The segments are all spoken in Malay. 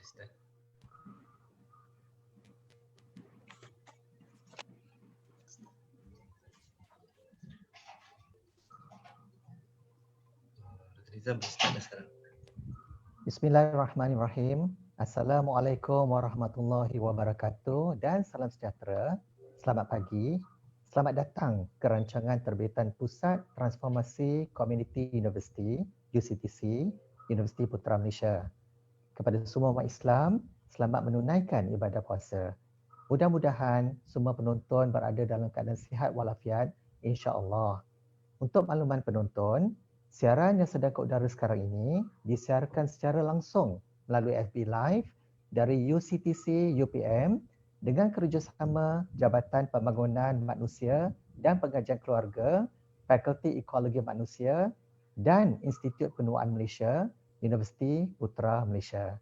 Ustaz. Rizal berstart sekarang. Bismillahirrahmanirrahim. Assalamualaikum warahmatullahi wabarakatuh dan salam sejahtera. Selamat pagi. Selamat datang ke rancangan terbitan Pusat Transformasi Komuniti Universiti UCTC, Universiti Putra Malaysia. Kepada semua umat Islam, selamat menunaikan ibadah puasa. Mudah-mudahan semua penonton berada dalam keadaan sihat walafiat, insya-Allah. Untuk makluman penonton, siaran yang sedang ke udara sekarang ini disiarkan secara langsung melalui FB Live dari UCTC UPM dengan kerjasama Jabatan Pembangunan Manusia dan Pengajian Keluarga, Fakulti Ekologi Manusia dan Institut Penuaan Malaysia, Universiti Putra Malaysia.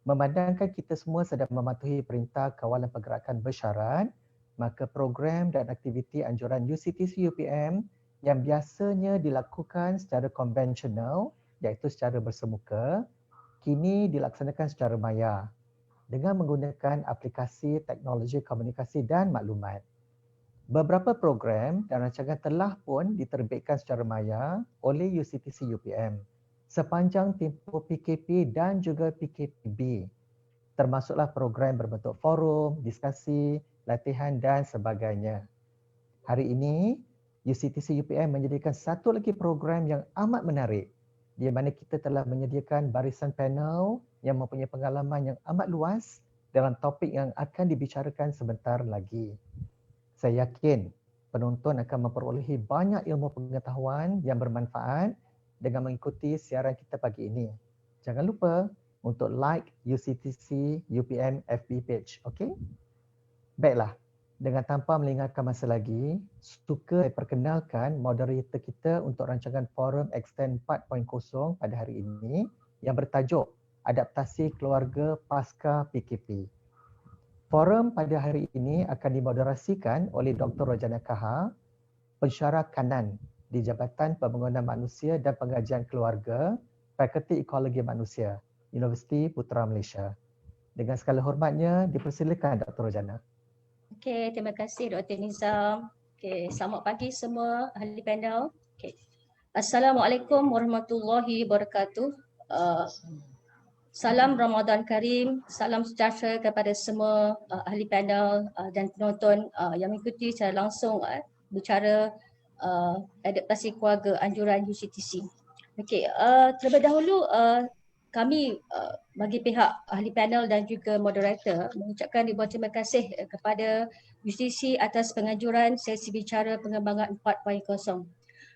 Memandangkan kita semua sedang mematuhi Perintah Kawalan Pergerakan Bersyarat, maka program dan aktiviti anjuran UCTC UPM yang biasanya dilakukan secara konvensional iaitu secara bersemuka, kini dilaksanakan secara maya dengan menggunakan aplikasi teknologi komunikasi dan maklumat. Beberapa program dan rancangan telah pun diterbitkan secara maya oleh UCTC UPM sepanjang tempoh PKP dan juga PKPB, termasuklah program berbentuk forum, diskusi, latihan dan sebagainya. Hari ini, UCTC UPM menyediakan satu lagi program yang amat menarik di mana kita telah menyediakan barisan panel yang mempunyai pengalaman yang amat luas dalam topik yang akan dibicarakan sebentar lagi. Saya yakin penonton akan memperolehi banyak ilmu pengetahuan yang bermanfaat dengan mengikuti siaran kita pagi ini. Jangan lupa untuk like UCTC UPM FB page, okey? Baiklah. Dengan tanpa melengahkan masa lagi, suka saya perkenalkan moderator kita untuk rancangan Forum Extend 4.0 pada hari ini yang bertajuk Adaptasi Keluarga Pasca PKP. Forum pada hari ini akan dimoderasikan oleh Dr. Rojana Kaha, pensyarah kanan di Jabatan Pembangunan Manusia dan Pengajian Keluarga, Fakulti Ekologi Manusia, Universiti Putra Malaysia. Dengan segala hormatnya, dipersilakan Dr. Rojana. Okey, terima kasih Dr. Nizam. Okey, selamat pagi semua ahli panel. Okey. Assalamualaikum warahmatullahi wabarakatuh. Salam Ramadan Karim, salam sejahtera kepada semua ahli panel dan penonton yang mengikuti secara langsung bicara adaptasi keluarga anjuran UCTC. Okey, terlebih dahulu kami bagi pihak ahli panel dan juga moderator mengucapkan ribuan terima kasih kepada UCTC atas penganjuran sesi bicara pengembangan 4.0.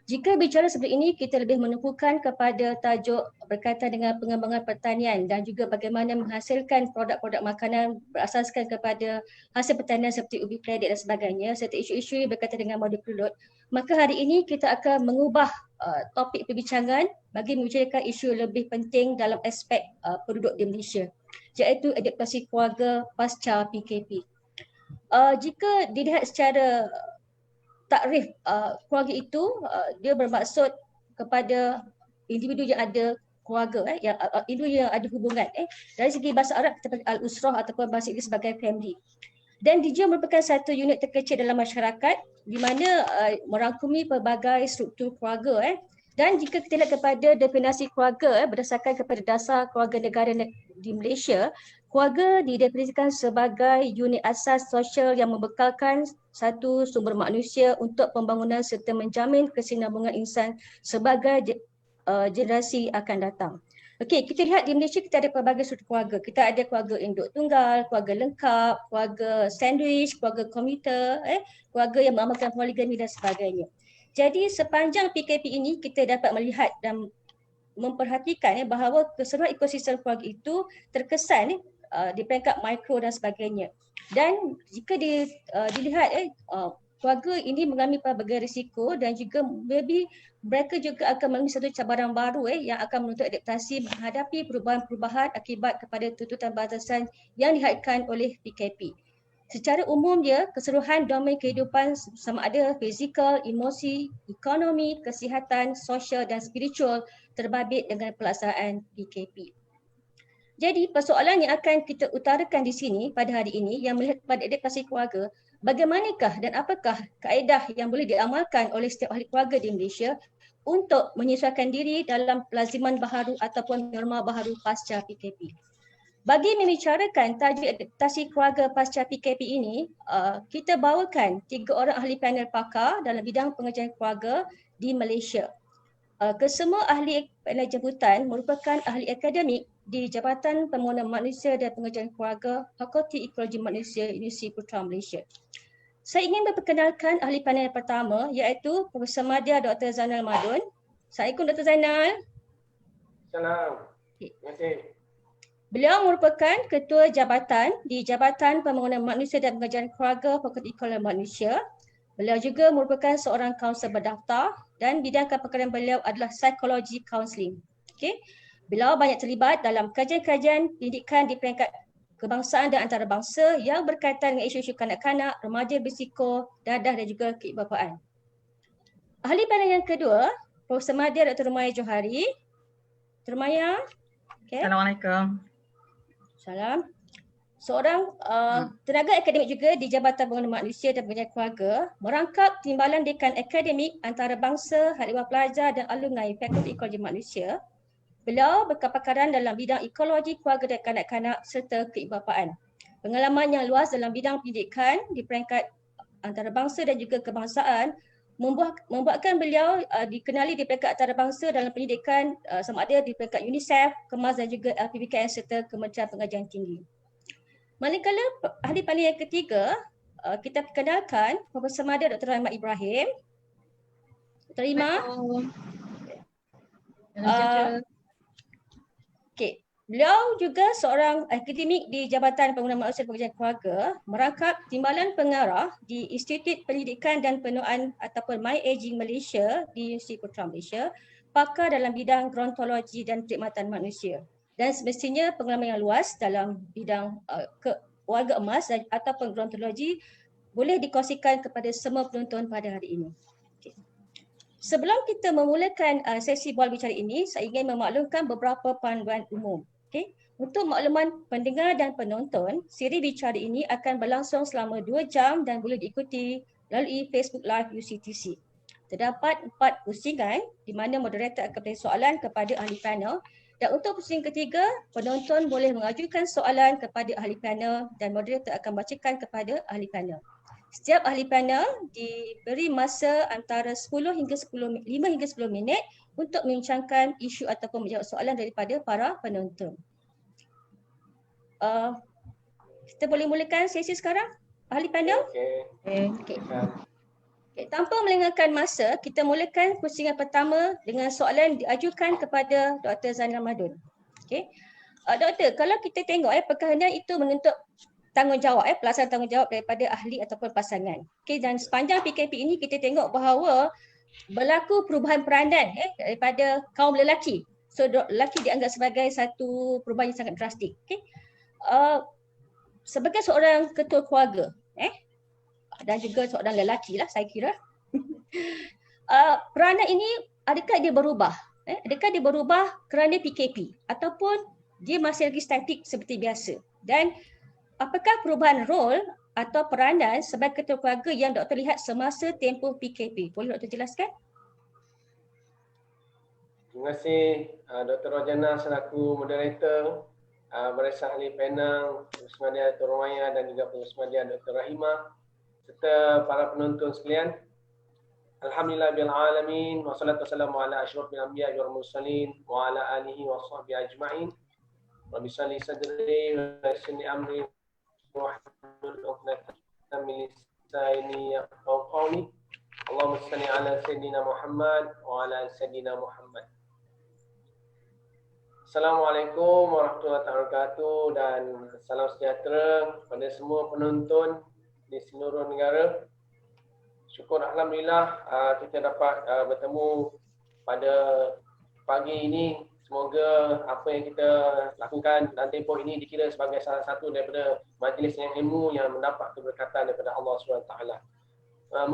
Jika bicara seperti ini, kita lebih menumpukan kepada tajuk berkaitan dengan pengembangan pertanian dan juga bagaimana menghasilkan produk-produk makanan berasaskan kepada hasil pertanian seperti ubi kledek dan sebagainya serta isu-isu yang berkaitan dengan model pelud. Maka hari ini kita akan mengubah topik perbincangan bagi membicarakan isu lebih penting dalam aspek penduduk di Malaysia, iaitu adaptasi keluarga pasca PKP. Jika dilihat secara takrif keluarga itu, dia bermaksud kepada individu yang ada keluarga, individu yang ada hubungan. Dari segi bahasa Arab kita panggil al-usrah ataupun bahasa Inggeris sebagai family. Dan dia merupakan satu unit terkecil dalam masyarakat di mana merangkumi pelbagai struktur keluarga. Dan jika kita lihat kepada definisi keluarga berdasarkan kepada dasar keluarga negara di Malaysia, keluarga didefinisikan sebagai unit asas sosial yang membekalkan satu sumber manusia untuk pembangunan serta menjamin kesinambungan insan sebagai generasi akan datang. Okey, kita lihat di Malaysia kita ada pelbagai struktur keluarga. Kita ada keluarga induk tunggal, keluarga lengkap, keluarga sandwich, keluarga komuter, keluarga yang mengamalkan poligami dan sebagainya. Jadi sepanjang PKP ini kita dapat melihat dan memperhatikan bahawa keseluruhan ekosistem keluarga itu terkesan di peringkat mikro dan sebagainya. Dan jika dilihat keluarga ini mengalami pelbagai risiko dan juga maybe mereka juga akan mengalami satu cabaran baru yang akan menuntut adaptasi menghadapi perubahan-perubahan akibat kepada tuntutan batasan yang dihadkan oleh PKP. Secara umum dia, keseluruhan domain kehidupan sama ada fizikal, emosi, ekonomi, kesihatan, sosial dan spiritual terbabit dengan pelaksanaan PKP. Jadi persoalan yang akan kita utarakan di sini pada hari ini yang melihat pada adaptasi keluarga, bagaimanakah dan apakah kaedah yang boleh diamalkan oleh setiap ahli keluarga di Malaysia untuk menyesuaikan diri dalam pelaziman baharu ataupun norma baharu pasca PKP. Bagi membicarakan tajuk adaptasi keluarga pasca PKP ini, kita bawakan 3 orang ahli panel pakar dalam bidang pengajian keluarga di Malaysia. Kesemua ahli panel jemputan merupakan ahli akademik di Jabatan Pembangunan Manusia dan Pengajian Keluarga Fakulti Ekologi Manusia Universiti Putra Malaysia. Saya ingin memperkenalkan ahli panel pertama iaitu Profesor Madya Dr. Zainal Madun. Assalamualaikum Dr. Zainal. Salam. Terima kasih. Beliau merupakan Ketua Jabatan di Jabatan Pembangunan Manusia dan Pengajian Keluarga Fakulti Ekologi Manusia. Beliau juga merupakan seorang kaunselor berdaftar dan bidang pekerjaan beliau adalah psikologi kaunseling. Okey. Beliau banyak terlibat dalam kajian-kajian pendidikan di peringkat kebangsaan dan antarabangsa yang berkaitan dengan isu-isu kanak-kanak, remaja berisiko, dadah dan juga keibapaan. Ahli panel yang kedua, Profesor Madya Dr. Rumaya Johari. Dr. Rumaya. Okay. Assalamualaikum. Salam. Seorang tenaga akademik juga di Jabatan Pembangunan Manusia dan Pengajian Keluarga, merangkap timbalan dekan akademik antarabangsa, hadiah pelajar dan alumni Fakulti Ekologi Manusia. Beliau berkepakaran dalam bidang ekologi keluarga dan kanak-kanak serta keibapaan. Pengalaman yang luas dalam bidang pendidikan di peringkat antarabangsa dan juga kebangsaan membuatkan beliau dikenali di peringkat antarabangsa dalam pendidikan sama ada di peringkat UNICEF, KEMAS dan juga LPBKN serta Kementerian Pengajian Tinggi. Manakala ahli panel yang ketiga, kita perkenalkan Profesor Madya Dr. Rahmat Ibrahim. Dr. Rima. Okay. Beliau juga seorang akademik di Jabatan Pembangunan Manusia dan Pengajian Keluarga, merangkap timbalan pengarah di Institut Pendidikan dan Penuaan ataupun My Aging Malaysia di Universiti Putra Malaysia, pakar dalam bidang gerontologi dan perkhidmatan manusia. Dan semestinya pengalaman yang luas dalam bidang warga emas dan ataupun gerontologi boleh dikongsikan kepada semua penonton pada hari ini. Okay. Sebelum kita memulakan sesi bual bicara ini, saya ingin memaklumkan beberapa panduan umum. Okay. Untuk makluman pendengar dan penonton, siri bicara ini akan berlangsung selama 2 jam dan boleh diikuti melalui Facebook Live UCTC. Terdapat 4 pusingan di mana moderator akan beri soalan kepada ahli panel. Dan untuk pusingan ketiga, penonton boleh mengajukan soalan kepada ahli panel dan moderator akan bacakan kepada ahli panel. Setiap ahli panel diberi masa antara 5 hingga 10 minit untuk membincangkan isu ataupun menjawab soalan daripada para penonton. Kita boleh mulakan sesi sekarang, ahli panel? Okey. Okay. Tanpa melengahkan masa, kita mulakan pusingan pertama dengan soalan diajukan kepada Dr. Zainal Madun. Okay. Doktor, kalau kita tengok perkahwinan itu menuntut tanggungjawab, pelaksanaan tanggungjawab daripada ahli ataupun pasangan. Okay, dan sepanjang PKP ini kita tengok bahawa berlaku perubahan peranan daripada kaum lelaki. So lelaki dianggap sebagai satu perubahan yang sangat drastik. Okay. Sebagai seorang ketua keluarga, dan juga seorang lelaki lah saya kira. Peranan ini adakah dia berubah? Adakah dia berubah kerana PKP ataupun dia masih lagi statik seperti biasa? Dan apakah perubahan role atau peranan sebagai ketua keluarga yang doktor lihat semasa tempoh PKP? Boleh doktor jelaskan? Terima kasih Dr. Rojana selaku moderator, barisan ahli panel, Profesor Madya Dr. Rumaya dan juga Profesor Madya Dr. Rahimah, serta para penonton sekalian. Alhamdulillah bil alamin wassalatu wassalamu ala asyrafil anbiya wal mursalin wa ala alihi wa sahbihi ajma'in. Rabbi shalli sadri wa yassirli amri wa hlul 'uqdatam min lisani yafqahu qawli. Allahumma shalli ala sayyidina Muhammad wa ala sayyidina Muhammad. Assalamualaikum warahmatullahi wabarakatuh dan salam sejahtera kepada semua penonton di seluruh negara. Syukur Alhamdulillah kita dapat bertemu pada pagi ini. Semoga apa yang kita lakukan dalam tempoh ini dikira sebagai salah satu daripada majlis yang ilmu yang mendapat keberkatan daripada Allah SWT.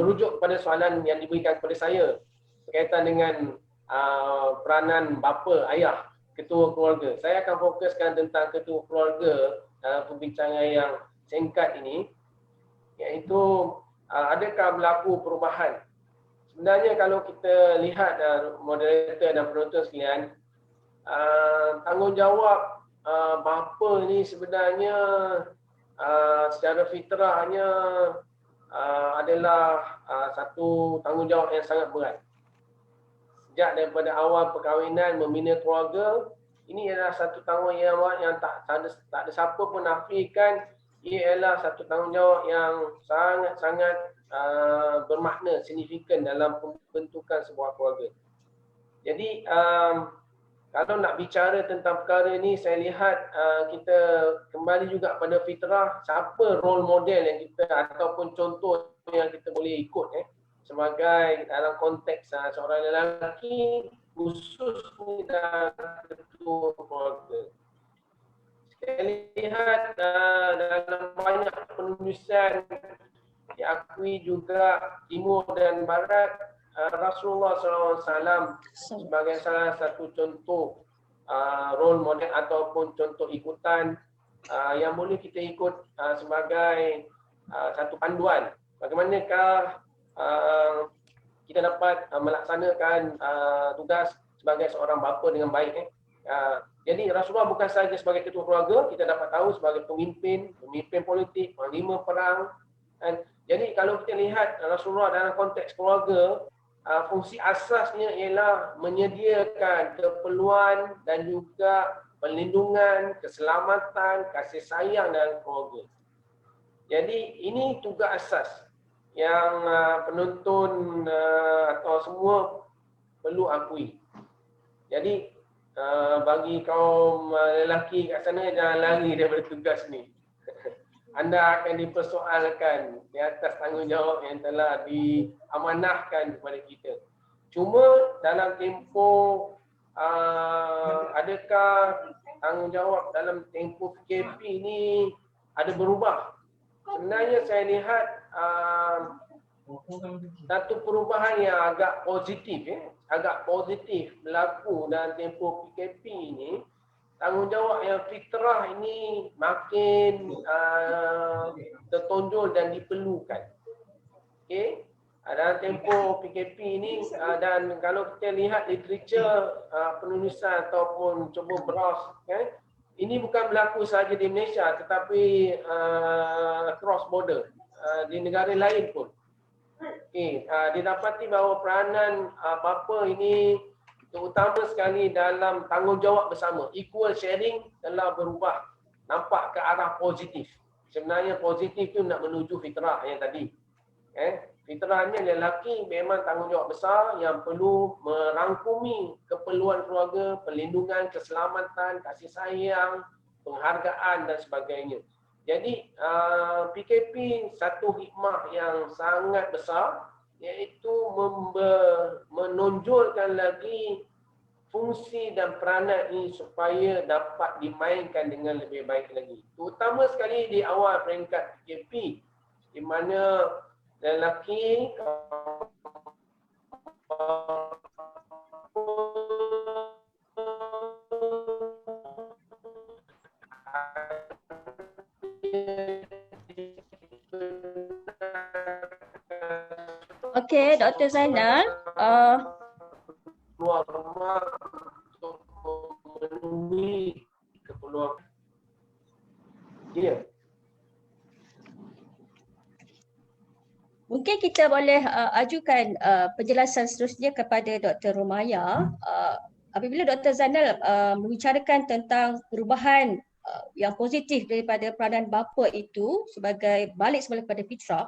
Merujuk kepada soalan yang diberikan kepada saya berkaitan dengan peranan bapa ayah ketua keluarga. Saya akan fokuskan tentang ketua keluarga dalam perbincangan yang singkat ini, iaitu adakah berlaku perubahan. Sebenarnya kalau kita lihat moderator dan penonton sekalian, tanggungjawab bapa ni sebenarnya secara fitrahnya adalah satu tanggungjawab yang sangat berat. Sejak daripada awal perkahwinan membina keluarga, ini adalah satu tanggungjawab yang tak ada siapa pun nafikan. Ia adalah satu tanggungjawab yang sangat-sangat bermakna, signifikan dalam pembentukan sebuah keluarga. Jadi kalau nak bicara tentang perkara ini, saya lihat kita kembali juga pada fitrah, siapa role model yang kita ataupun contoh yang kita boleh ikut sebagai dalam konteks seorang lelaki khusus dalam ketua keluarga. Saya lihat dalam banyak penulisan diakui juga timur dan barat, Rasulullah SAW sebagai salah satu contoh role model ataupun contoh ikutan yang boleh kita ikut sebagai satu panduan bagaimanakah kita dapat melaksanakan tugas sebagai seorang bapa dengan baik. Jadi Rasulullah bukan sahaja sebagai ketua keluarga, kita dapat tahu sebagai pemimpin politik, panglima perang. Jadi kalau kita lihat Rasulullah dalam konteks keluarga, fungsi asasnya ialah menyediakan keperluan dan juga perlindungan, keselamatan, kasih sayang dalam keluarga. Jadi ini tugas asas yang penonton atau semua perlu akui. Jadi bagi kaum lelaki kat sana, jangan lari daripada tugas ni. Anda akan dipersoalkan di atas tanggungjawab yang telah diamanahkan kepada kita. Cuma dalam tempoh adakah tanggungjawab dalam tempoh PKP ni ada berubah? Sebenarnya saya lihat satu perubahan yang agak positif berlaku dalam tempoh PKP ini. Tanggungjawab yang fitrah ini makin tertonjol dan diperlukan. Okey, dalam tempoh PKP ini dan kalau kita lihat literature penulisan ataupun cuba browse, ini bukan berlaku sahaja di Malaysia tetapi cross border di negara lain pun. Okey, didapati bahawa peranan bapa ini terutama sekali dalam tanggungjawab bersama, equal sharing telah berubah, nampak ke arah positif. Sebenarnya positif tu nak menuju fitrah yang tadi. Fitrahnya lelaki memang tanggungjawab besar yang perlu merangkumi keperluan keluarga, perlindungan, keselamatan, kasih sayang, penghargaan dan sebagainya. Jadi PKP satu hikmah yang sangat besar, iaitu menonjolkan lagi fungsi dan peranan ini supaya dapat dimainkan dengan lebih baik lagi. Terutama sekali di awal peringkat PKP, di mana lelaki Okey, Dr. Zainal, keluar rumah untuk memenuhi keperluan. Ya. mungkin kita boleh ajukan penjelasan seterusnya kepada Dr. Rumaya. Apabila Dr. Zainal membicarakan tentang perubahan yang positif daripada peranan bapa itu sebagai balik semula kepada fitrah,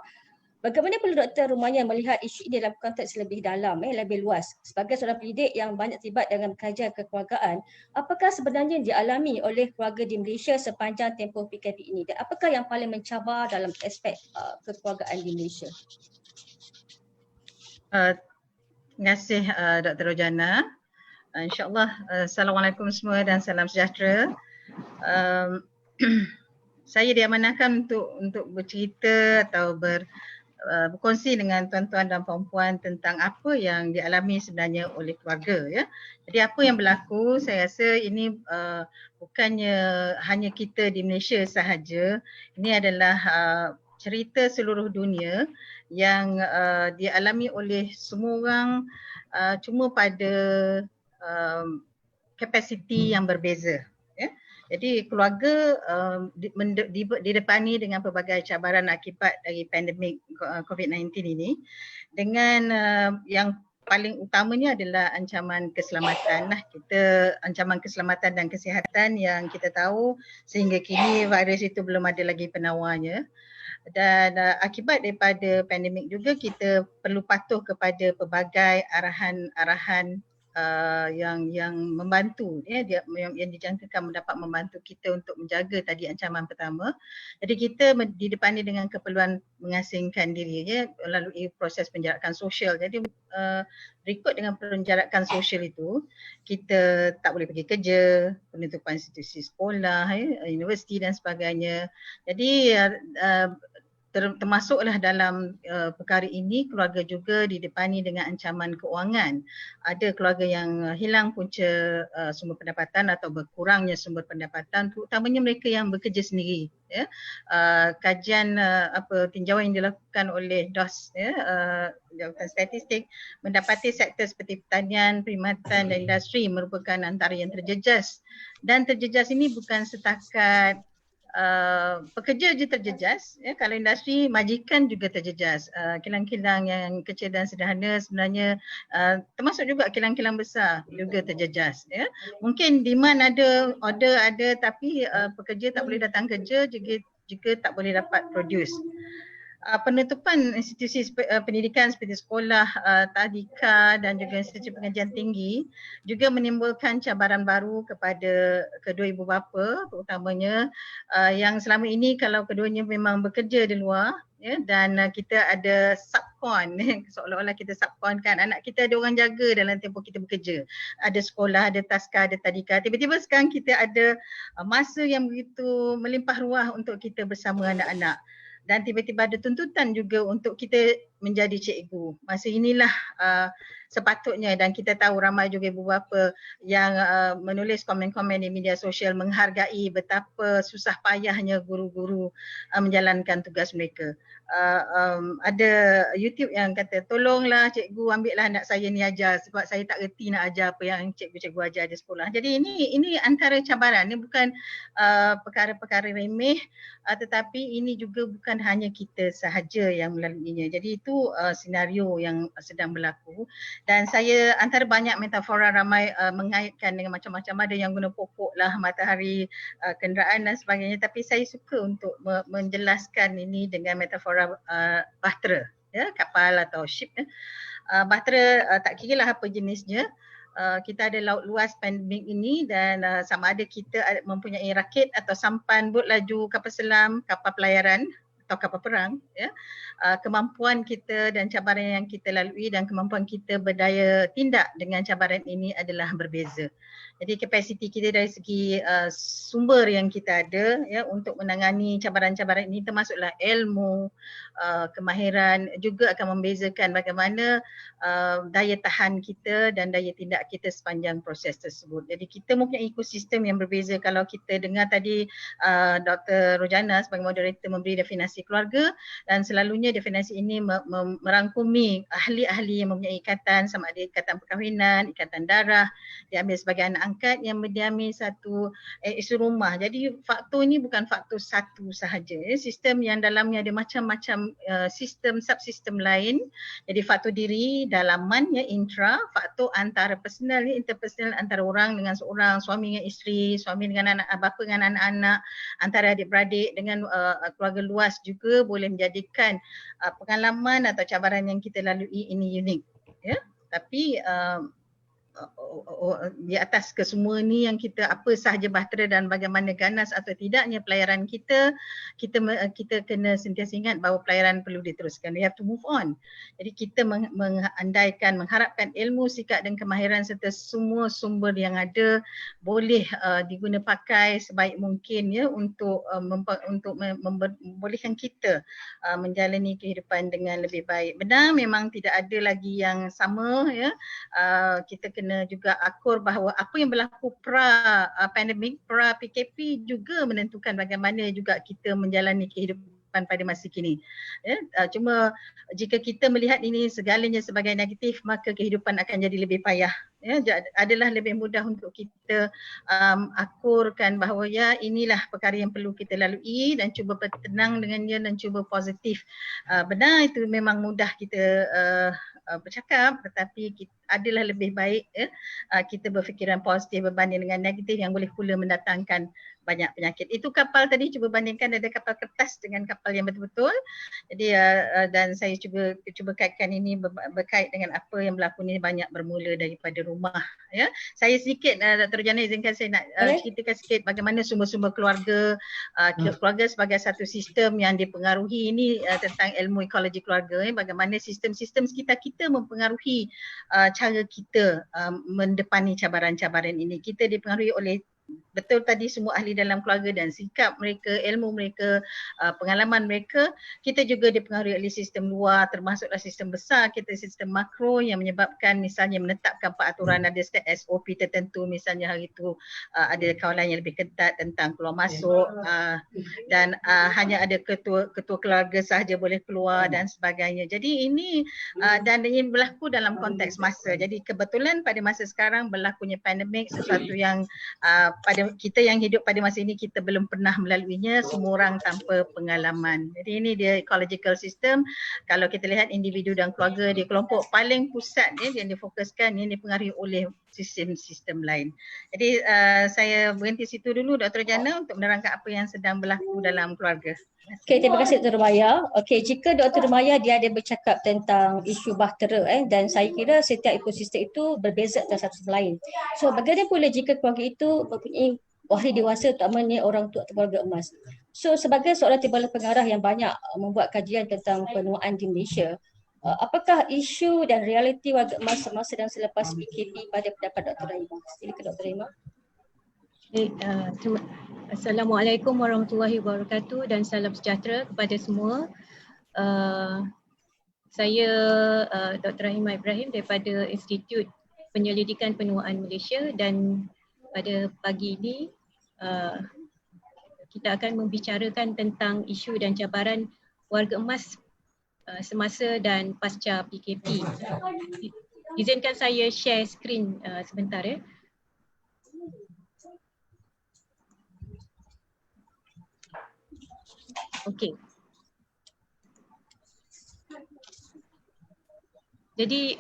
bagaimana perlu Dr. Rumaya melihat isu ini dalam konteks lebih dalam, lebih luas? Sebagai seorang pendidik yang banyak terlibat dengan kajian kekeluargaan, apakah sebenarnya yang dialami oleh keluarga di Malaysia sepanjang tempoh PKP ini? Dan apakah yang paling mencabar dalam aspek kekeluargaan di Malaysia? Terima kasih Dr. Rojana. InsyaAllah, Assalamualaikum semua dan salam sejahtera. Saya diamanahkan untuk bercerita atau berkongsi dengan tuan-tuan dan puan-puan tentang apa yang dialami sebenarnya oleh keluarga ya. Jadi apa yang berlaku, saya rasa ini bukannya hanya kita di Malaysia sahaja, ini adalah cerita seluruh dunia yang dialami oleh semua orang, cuma pada kapasiti yang berbeza. Ya. Jadi keluarga didepani dengan pelbagai cabaran akibat dari pandemik COVID-19 ini, dengan yang paling utamanya adalah ancaman keselamatan lah. Ancaman keselamatan dan kesihatan yang kita tahu sehingga kini virus itu belum ada lagi penawarnya. Dan akibat daripada pandemik juga kita perlu patuh kepada pelbagai arahan yang membantu ya, yang dijangkakan dapat membantu kita untuk menjaga tadi ancaman pertama. Jadi kita didepani dengan keperluan mengasingkan diri ya, melalui proses penjarakan sosial. Jadi berikut dengan penjarakan sosial itu, kita tak boleh pergi kerja, penutupan institusi sekolah, universiti dan sebagainya. Jadi termasuklah dalam perkara ini keluarga juga didepani dengan ancaman keuangan. Ada keluarga yang hilang punca sumber pendapatan atau berkurangnya sumber pendapatan, terutamanya mereka yang bekerja sendiri. Ya. Kajian tinjauan yang dilakukan oleh DOS ya, Jabatan Statistik mendapati sektor seperti pertanian, perkhidmatan dan industri merupakan antara yang terjejas. Dan terjejas ini bukan setakat pekerja je terjejas ya, kalau industri majikan juga terjejas, kilang-kilang yang kecil dan sederhana sebenarnya termasuk juga kilang-kilang besar juga terjejas ya. Mungkin demand ada, order ada, tapi pekerja tak boleh datang kerja juga tak boleh dapat produce. Penutupan institusi pendidikan seperti sekolah, tadika dan juga institusi pengajian tinggi juga menimbulkan cabaran baru kepada kedua ibu bapa, terutamanya yang selama ini kalau keduanya memang bekerja di luar ya, dan kita ada subkon seolah-olah kita subkonkan anak kita, ada orang jaga dalam tempoh kita bekerja, ada sekolah, ada taska, ada tadika. Tiba-tiba sekarang kita ada masa yang begitu melimpah ruah untuk kita bersama anak-anak. Dan tiba-tiba ada tuntutan juga untuk kita menjadi cikgu. Masa inilah sepatutnya, dan kita tahu ramai juga ibu bapa yang menulis komen-komen di media sosial menghargai betapa susah payahnya guru-guru menjalankan tugas mereka. Ada YouTube yang kata, tolonglah cikgu ambillah anak saya ni ajar sebab saya tak reti nak ajar apa yang cikgu-cikgu ajar di sekolah. Jadi ini antara cabaran, ini bukan perkara-perkara remeh, tetapi ini juga bukan hanya kita sahaja yang melaluinya. Jadi itu senario yang sedang berlaku, dan saya antara banyak metafora ramai mengaitkan dengan macam-macam, ada yang guna pokok lah, matahari, kenderaan dan sebagainya, tapi saya suka untuk menjelaskan ini dengan metafora bahtera ya, kapal atau ship ya. Bahtera tak kira lah apa jenisnya. Kita ada laut luas pandemik ini, dan sama ada kita mempunyai rakit atau sampan, bot laju, kapal selam, kapal pelayaran atau kapal perang ya. Kemampuan kita dan cabaran yang kita lalui dan kemampuan kita berdaya tindak dengan cabaran ini adalah berbeza. Jadi kapasiti kita dari segi sumber yang kita ada ya untuk menangani cabaran-cabaran ini, termasuklah ilmu, kemahiran, juga akan membezakan bagaimana daya tahan kita dan daya tindak kita sepanjang proses tersebut. Jadi kita mempunyai ekosistem yang berbeza. Kalau kita dengar tadi Dr. Rojana sebagai moderator memberi definisi keluarga, dan selalunya definisi ini merangkumi ahli-ahli yang mempunyai ikatan, sama ada ikatan perkahwinan, ikatan darah, diambil sebagai anak angkat yang mendiami satu isteri rumah. Jadi faktor ini bukan faktor satu sahaja. Sistem yang dalamnya ada macam-macam sistem, subsistem lain. Jadi faktor diri, dalaman ya, intra, faktor antara personal, interpersonal, antara orang dengan seorang, suami dengan isteri, suami dengan anak, bapa dengan anak-anak, antara adik-beradik dengan keluarga luas juga boleh menjadikan pengalaman atau cabaran yang kita lalui ini unik ya. Tapi di atas kesemua ni yang kita apa sahaja bahtera dan bagaimana ganas atau tidaknya pelayaran kita kena sentiasa ingat bahawa pelayaran perlu diteruskan. We have to move on. Jadi kita mengharapkan ilmu, sikap dan kemahiran serta semua sumber yang ada boleh diguna pakai sebaik mungkin ya untuk membolehkan kita menjalani kehidupan dengan lebih baik. Benar memang tidak ada lagi yang sama ya. Kita kena juga akur bahawa apa yang berlaku pra-pandemik, pra-PKP juga menentukan bagaimana juga kita menjalani kehidupan pada masa kini. Ya, cuma jika kita melihat ini segalanya sebagai negatif, maka kehidupan akan jadi lebih payah. Ya, adalah lebih mudah untuk kita akurkan bahawa ya inilah perkara yang perlu kita lalui dan cuba bertenang dengannya dan cuba positif. Benar itu memang mudah kita bercakap, tetapi adalah lebih baik kita berfikiran positif berbanding dengan negatif yang boleh pula mendatangkan banyak penyakit. Itu kapal tadi cuba bandingkan ada kapal kertas dengan kapal yang betul-betul. Jadi dan saya cuba kaitkan ini berkait dengan apa yang berlaku ni banyak bermula daripada rumah ya. Saya sedikit Dr. Rojana izinkan saya nak ceritakan sikit bagaimana sumber-sumber keluarga keluarga sebagai satu sistem yang dipengaruhi ini tentang ilmu ekologi keluarga bagaimana sistem-sistem sekitar kita mempengaruhi cara kita mendepani cabaran-cabaran ini. Kita dipengaruhi oleh betul tadi semua ahli dalam keluarga dan sikap mereka, ilmu mereka, pengalaman mereka. Kita juga dipengaruhi oleh sistem luar termasuklah sistem besar kita, sistem makro yang menyebabkan misalnya menetapkan peraturan ada SOP tertentu, misalnya hari itu ada kawalan yang lebih ketat tentang keluar masuk dan hanya ada ketua keluarga sahaja boleh keluar dan sebagainya. Jadi ini dan ini berlaku dalam konteks masa. Jadi kebetulan pada masa sekarang berlakunya pandemik, sesuatu yang pada kita yang hidup pada masa ini kita belum pernah melaluinya, semua orang tanpa pengalaman. Jadi ini dia ecological system. Kalau kita lihat individu dan keluarga di kelompok paling pusat yang difokuskan yang dipengaruhi oleh sistem-sistem lain. Jadi saya berhenti situ dulu Dr. Jana untuk menerangkan apa yang sedang berlaku dalam keluarga. Okey, terima kasih Dr. Maya. Okey, jika Dr. Maya dia ada bercakap tentang isu bahtera dan saya kira setiap ekosistem itu berbeza antara satu sama lain. So bagaimana pula jika keluarga itu mempunyai ahli dewasa terutamanya orang tua atau keluarga emas. So sebagai seorang timbalan pengarah yang banyak membuat kajian tentang penuaan di Malaysia, apakah isu dan realiti warga emas semasa dan selepas PKP pada pendapat Dr. Rahimah? Silakan Dr. Rahimah. Assalamualaikum warahmatullahi wabarakatuh dan salam sejahtera kepada semua. Saya Dr. Rahimah Ibrahim daripada Institut Penyelidikan Penuaan Malaysia dan pada pagi ini kita akan membicarakan tentang isu dan cabaran warga emas semasa dan pasca PKP. Izinkan saya share skrin sebentar ya. Okey. Jadi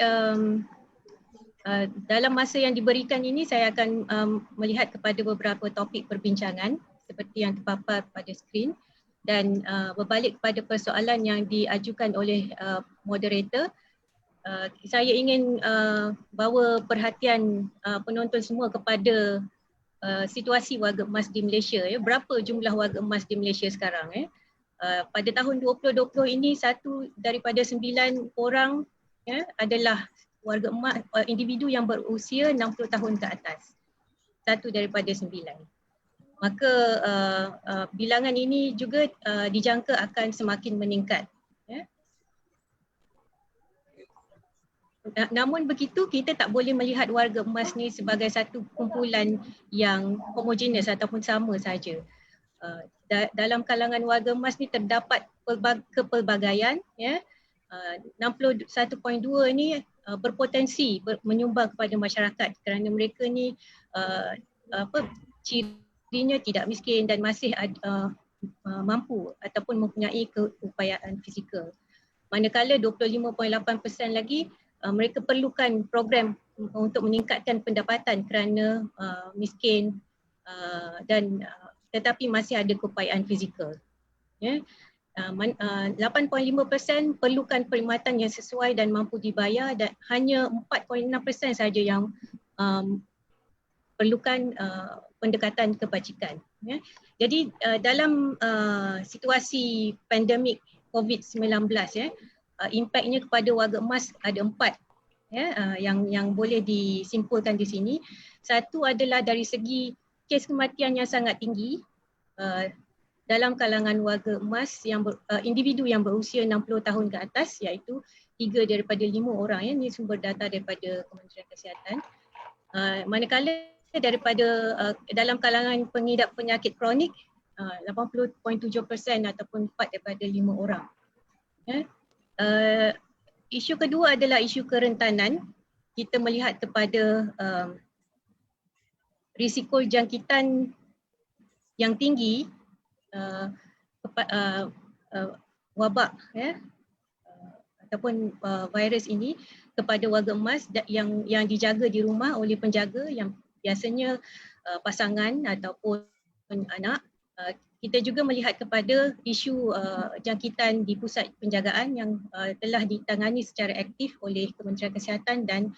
dalam masa yang diberikan ini saya akan melihat kepada beberapa topik perbincangan seperti yang terpapar pada skrin dan berbalik kepada persoalan yang diajukan oleh moderator. Saya ingin bawa perhatian penonton semua kepada situasi warga emas di Malaysia. Berapa jumlah warga emas di Malaysia sekarang? Pada tahun 2020 ini 1 daripada 9 orang adalah warga emas, individu yang berusia 60 tahun ke atas. 1 daripada 9. Maka bilangan ini juga dijangka akan semakin meningkat. Namun begitu kita tak boleh melihat warga emas ni sebagai satu kumpulan yang homogeneous ataupun sama saja. Dalam kalangan warga emas ni terdapat kepelbagaian 61.2 ni berpotensi menyumbang kepada masyarakat kerana mereka ni cirinya tidak miskin dan masih mampu ataupun mempunyai keupayaan fizikal. Manakala 25.8% lagi mereka perlukan program untuk meningkatkan pendapatan kerana miskin dan tetapi masih ada keupayaan fizikal. 8.5% perlukan perkhidmatan yang sesuai dan mampu dibayar dan hanya 4.6% saja yang perlukan pendekatan kebajikan. Ya. Jadi dalam situasi pandemik COVID-19 ya, impaknya kepada warga emas ada 4 ya, yang boleh disimpulkan di sini. Satu adalah dari segi kes kematian yang sangat tinggi dalam kalangan warga emas yang individu yang berusia 60 tahun ke atas, iaitu 3 daripada 5 orang ya, ini sumber data daripada Kementerian Kesihatan. Manakala daripada dalam kalangan pengidap penyakit kronik 80.7% ataupun 4 daripada 5 orang. Ya. Isu kedua adalah isu kerentanan. Kita melihat kepada risiko jangkitan yang tinggi wabak ya, ataupun virus ini kepada warga emas yang dijaga di rumah oleh penjaga yang biasanya pasangan ataupun anak. Kita juga melihat kepada isu jangkitan di pusat penjagaan yang telah ditangani secara aktif oleh Kementerian Kesihatan dan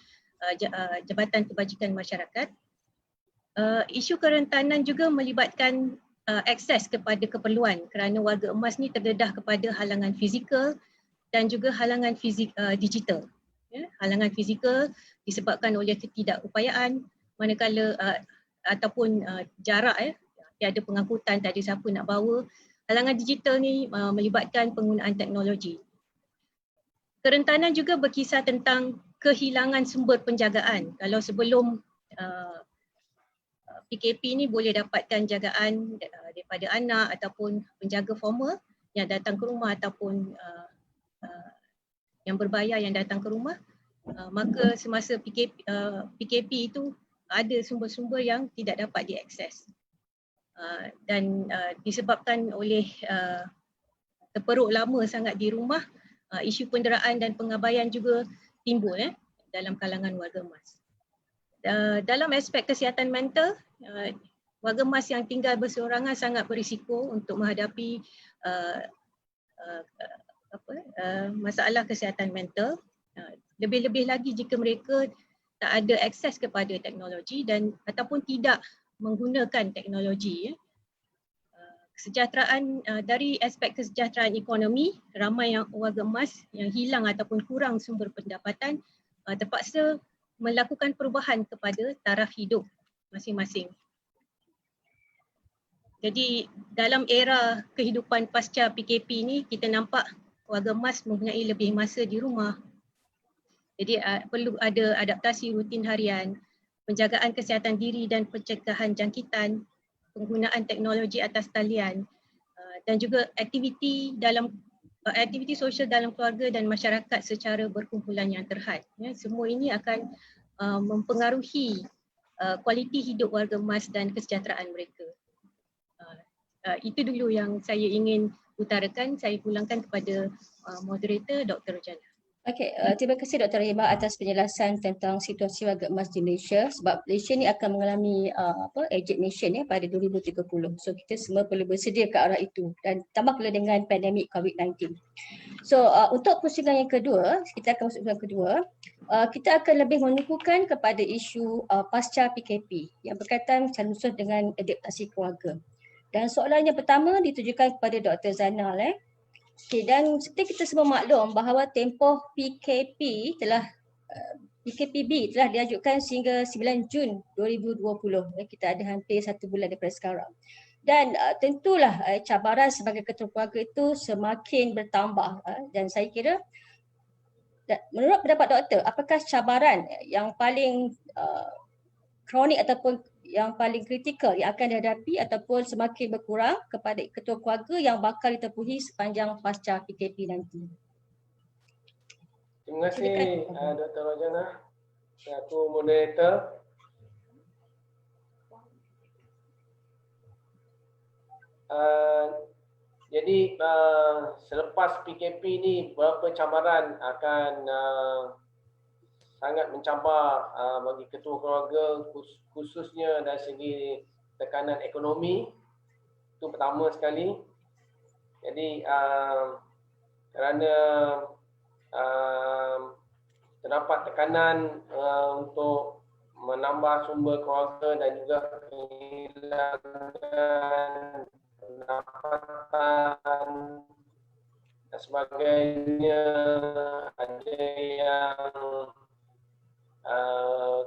Jabatan Kebajikan Masyarakat. Isu kerentanan juga melibatkan akses kepada keperluan kerana warga emas ni terdedah kepada halangan fizikal dan juga halangan digital. Ya, halangan fizikal disebabkan oleh ketidakupayaan, manakala ataupun jarak tiada pengangkutan, tak ada siapa nak bawa. Halangan digital ni melibatkan penggunaan teknologi. Kerentanan juga berkisar tentang kehilangan sumber penjagaan. Kalau sebelum PKP ni boleh dapatkan jagaan daripada anak ataupun penjaga formal yang datang ke rumah ataupun yang berbayar yang datang ke rumah, maka semasa PKP itu ada sumber-sumber yang tidak dapat diakses. Dan disebabkan oleh terperuk lama sangat di rumah, isu penderaan dan pengabaian juga timbul dalam kalangan warga emas. Dalam aspek kesihatan mental, warga emas yang tinggal berseorangan sangat berisiko untuk menghadapi masalah kesihatan mental. Lebih-lebih lagi jika mereka tak ada akses kepada teknologi dan ataupun tidak menggunakan teknologi. Kesejahteraan dari aspek kesejahteraan ekonomi, ramai yang warga emas yang hilang ataupun kurang sumber pendapatan terpaksa melakukan perubahan kepada taraf hidup masing-masing. Jadi dalam era kehidupan pasca PKP ni kita nampak warga emas mempunyai lebih masa di rumah. Jadi perlu ada adaptasi rutin harian, penjagaan kesihatan diri dan pencegahan jangkitan, penggunaan teknologi atas talian dan juga aktiviti sosial dalam keluarga dan masyarakat secara berkumpulan yang terhad. Ya, semua ini akan mempengaruhi kualiti hidup warga emas dan kesejahteraan mereka. Itu dulu yang saya ingin utarakan. Saya pulangkan kepada moderator Dr. Rojana. Okey, terima kasih Dr. Rahimah atas penjelasan tentang situasi warga emas di Malaysia, sebab Malaysia ni akan mengalami aged nation pada 2030. So kita semua perlu bersedia ke arah itu dan tambah pula dengan pandemik COVID-19. So untuk pusingan yang kedua, kita akan masuk yang kedua, kita akan lebih menumpukan kepada isu pasca PKP yang berkaitan secara khusus dengan adaptasi keluarga. Dan soalan yang pertama ditujukan kepada Dr. Zainal. Okay, dan seperti kita semua maklum bahawa tempoh PKPB telah diajukan sehingga 9 Jun 2020. Kita ada hampir 1 bulan daripada sekarang. Dan tentulah cabaran sebagai ketua keluarga itu semakin bertambah. Dan saya kira menurut pendapat doktor, apakah cabaran yang paling kronik ataupun yang paling kritikal yang akan dihadapi ataupun semakin berkurang kepada ketua keluarga yang bakal ditepuhi sepanjang pasca PKP nanti? Terima kasih Dr. Rojana, selaku moderator. Jadi selepas PKP ni berapa cabaran akan sangat mencabar bagi ketua keluarga, khususnya dari segi tekanan ekonomi. Itu pertama sekali. Jadi kerana terdapat tekanan untuk menambah sumber keluarga dan juga kehilangan pendapatan dan sebagainya. Ada yang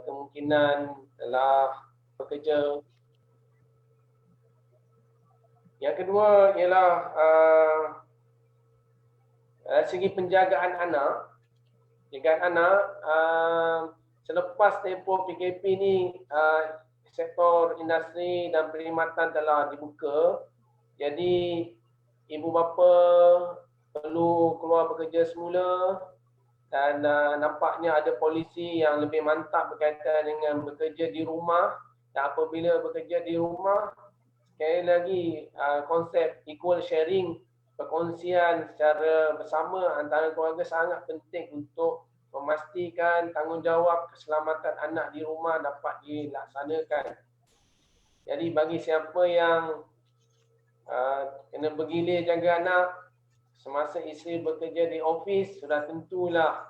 kemungkinan telah bekerja. Yang kedua ialah segi penjagaan anak. Selepas tempoh PKP ni, sektor industri dan perkhidmatan telah dibuka. Jadi ibu bapa perlu keluar bekerja semula dan nampaknya ada polisi yang lebih mantap berkaitan dengan bekerja di rumah. Dan apabila bekerja di rumah, sekali lagi konsep equal sharing, perkongsian secara bersama antara keluarga sangat penting untuk memastikan tanggungjawab keselamatan anak di rumah dapat dilaksanakan. Jadi bagi siapa yang kena bergilir jaga anak semasa isteri bekerja di ofis, sudah tentulah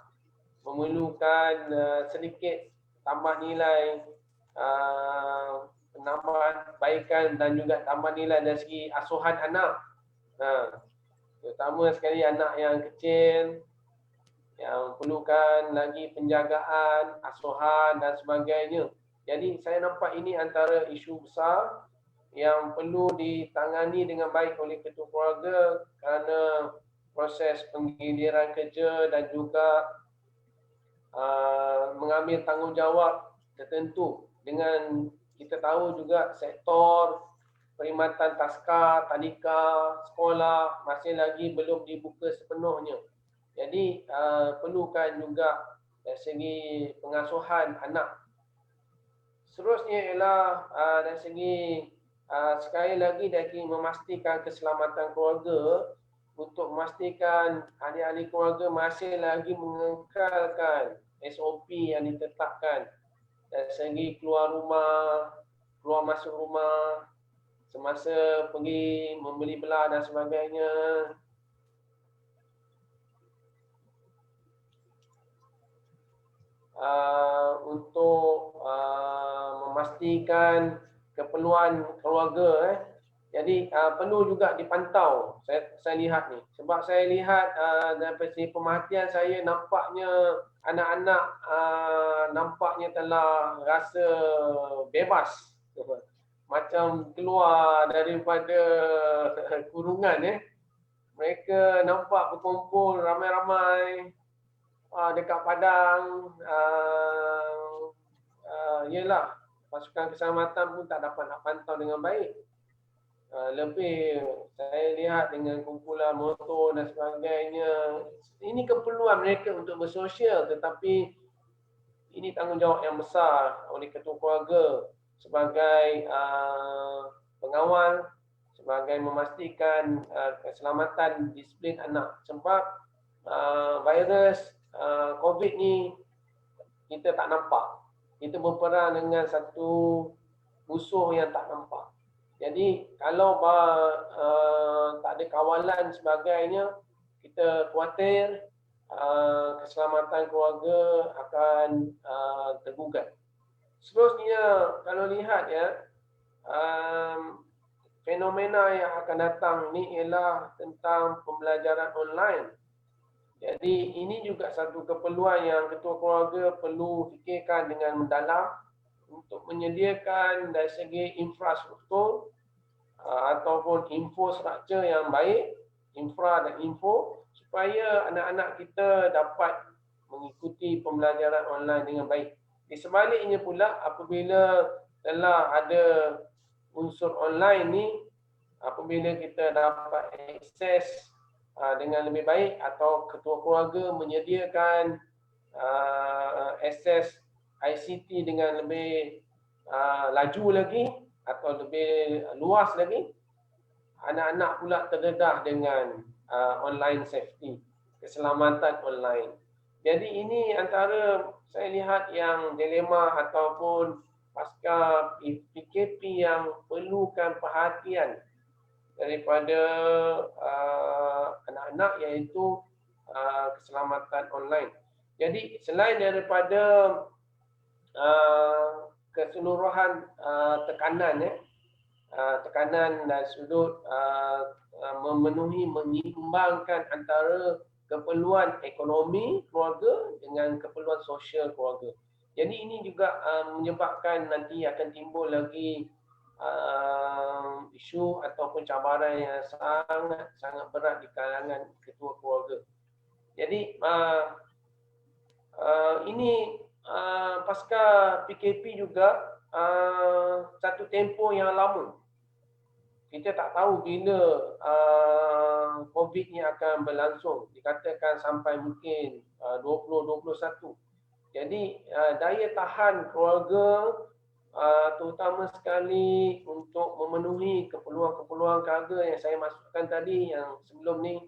memerlukan sedikit tambah nilai, penambahan kebaikan dan juga tambah nilai dari segi asuhan anak. Terutama sekali anak yang kecil, yang perlukan lagi penjagaan, asuhan dan sebagainya. Jadi saya nampak ini antara isu besar yang perlu ditangani dengan baik oleh ketua keluarga kerana proses penggiliran kerja dan juga mengambil tanggungjawab tertentu. Dengan kita tahu juga sektor perkhidmatan taska, tadika, sekolah masih lagi belum dibuka sepenuhnya. Jadi perlukan juga dari segi pengasuhan anak. Seterusnya ialah dari segi sekali lagi dari memastikan keselamatan keluarga, untuk memastikan ahli-ahli keluarga masih lagi mengekalkan SOP yang ditetapkan dari segi keluar rumah, keluar masuk rumah, semasa pergi membeli belah dan sebagainya. Untuk memastikan keperluan keluarga. Jadi perlu juga dipantau. Saya lihat ni. Sebab saya lihat dari segi pemerhatian saya, nampaknya anak-anak nampaknya telah rasa bebas. Macam keluar daripada kurungan. Mereka nampak berkumpul ramai-ramai dekat padang. Yelah, pasukan keselamatan pun tak dapat nak pantau dengan baik. Lebih saya lihat dengan kumpulan motor dan sebagainya. Ini keperluan mereka untuk bersosial, tetapi ini tanggungjawab yang besar oleh ketua keluarga sebagai pengawal, sebagai memastikan keselamatan disiplin anak. Sebab virus COVID ni kita tak nampak. Kita berperang dengan satu musuh yang tak nampak. Jadi kalau tak ada kawalan sebagainya, kita khawatir keselamatan keluarga akan tergugat. Seterusnya kalau lihat fenomena yang akan datang ni ialah tentang pembelajaran online. Jadi ini juga satu keperluan yang ketua keluarga perlu fikirkan dengan mendalam untuk menyediakan dari segi infrastruktur ataupun infrastruktur yang baik, infra dan info, supaya anak-anak kita dapat mengikuti pembelajaran online dengan baik. Di sebaliknya pula, apabila telah ada unsur online ni, apabila kita dapat akses dengan lebih baik atau ketua keluarga menyediakan akses ICT dengan lebih laju lagi atau lebih luas lagi, anak-anak pula terdedah dengan online safety, keselamatan online. Jadi ini antara saya lihat yang dilema ataupun pasca PKP yang perlukan perhatian daripada anak-anak, iaitu keselamatan online. Jadi selain daripada keseluruhan tekanan tekanan dan sudut memenuhi menyeimbangkan antara keperluan ekonomi keluarga dengan keperluan sosial keluarga. Jadi ini juga menyebabkan nanti akan timbul lagi isu ataupun cabaran yang sangat berat di kalangan ketua keluarga. Jadi ini pasca PKP juga satu tempoh yang lama. Kita tak tahu bila COVID ni akan berlangsung. Dikatakan sampai mungkin 2021. Jadi daya tahan keluarga terutama sekali untuk memenuhi keperluan-keperluan keluarga yang saya masukkan tadi yang sebelum ni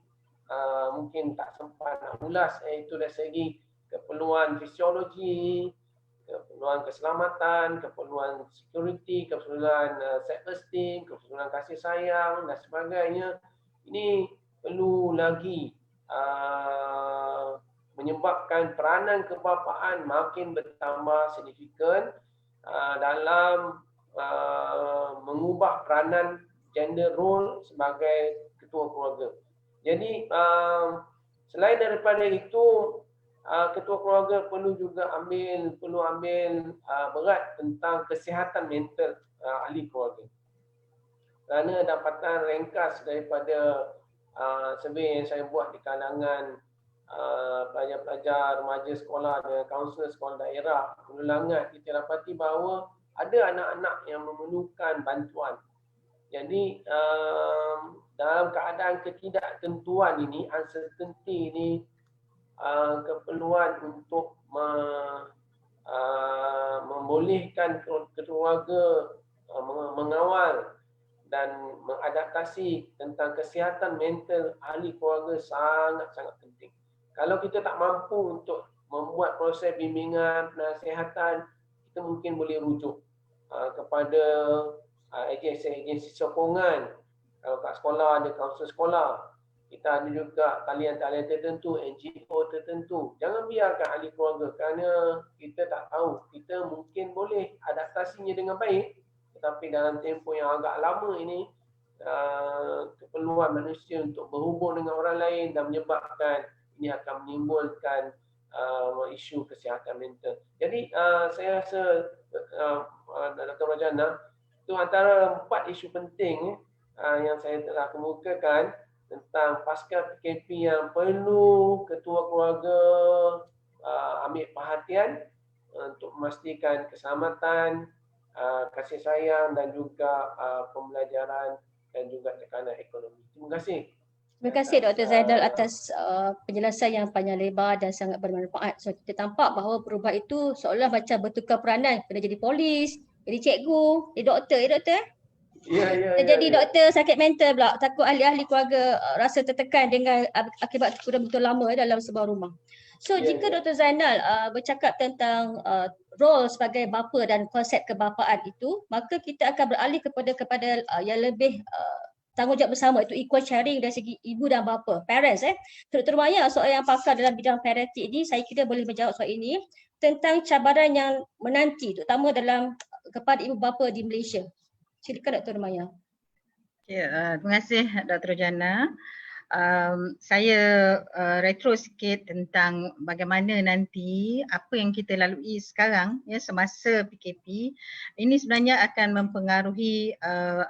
mungkin tak sempat nak ulas, iaitu dari segi keperluan fisiologi, keperluan keselamatan, keperluan security, keperluan self-esteem, keperluan kasih sayang dan sebagainya. Ini perlu lagi menyebabkan peranan kebapaan makin bertambah signifikan dalam mengubah peranan gender role sebagai ketua keluarga. Jadi selain daripada itu, ketua keluarga perlu juga ambil berat tentang kesihatan mental ahli keluarga. Kerana dapatan ringkas daripada survey yang saya buat di kalangan pelajar-pelajar remaja sekolah dengan kaunselor sekolah daerah Penulangan, kita dapati bahawa ada anak-anak yang memerlukan bantuan. Jadi dalam keadaan ketidaktentuan ini, uncertainty ini, keperluan untuk membolehkan keluarga mengawal dan mengadaptasi tentang kesihatan mental ahli keluarga sangat-sangat penting. Kalau kita tak mampu untuk membuat proses bimbingan, penasihatan, kita mungkin boleh rujuk kepada agensi sokongan. Kalau kat sekolah ada kaunselor sekolah, kita ada juga talian-talian tertentu, NGO tertentu. Jangan biarkan ahli keluarga kerana kita tak tahu. Kita mungkin boleh adaptasinya dengan baik, tetapi dalam tempoh yang agak lama ini, keperluan manusia untuk berhubung dengan orang lain dan menyebabkan ini akan menimbulkan isu kesihatan mental. Jadi saya rasa Dr. Rojana, itu antara 4 isu penting yang saya telah kemukakan tentang pasca PKP yang perlu ketua keluarga ambil perhatian untuk memastikan keselamatan, kasih sayang dan juga pembelajaran dan juga tekanan ekonomi. Terima kasih. Terima kasih Dr. Zainal atas penjelasan yang panjang lebar dan sangat bermanfaat. So kita tampak bahawa perubahan itu seolah macam bertukar peranan. Kena jadi polis, jadi cikgu, jadi doktor, doktor? Jadi doktor sakit mental pula. Takut ahli-ahli keluarga rasa tertekan dengan akibat kurang betul lama dalam sebuah rumah. So jika Dr. Zainal bercakap tentang role sebagai bapa dan konsep kebapaan itu, maka kita akan beralih kepada yang lebih tanggungjawab bersama, itu equal sharing dari segi ibu dan bapa, parents. Dr. Maya, seorang yang pakar dalam bidang parenting ini, saya kira boleh menjawab soal ini tentang cabaran yang menanti, terutama kepada ibu bapa di Malaysia. Silakan Dr. Maya. Terima kasih Dr. Jana. Saya retro sikit tentang bagaimana nanti apa yang kita lalui sekarang semasa PKP ini sebenarnya akan mempengaruhi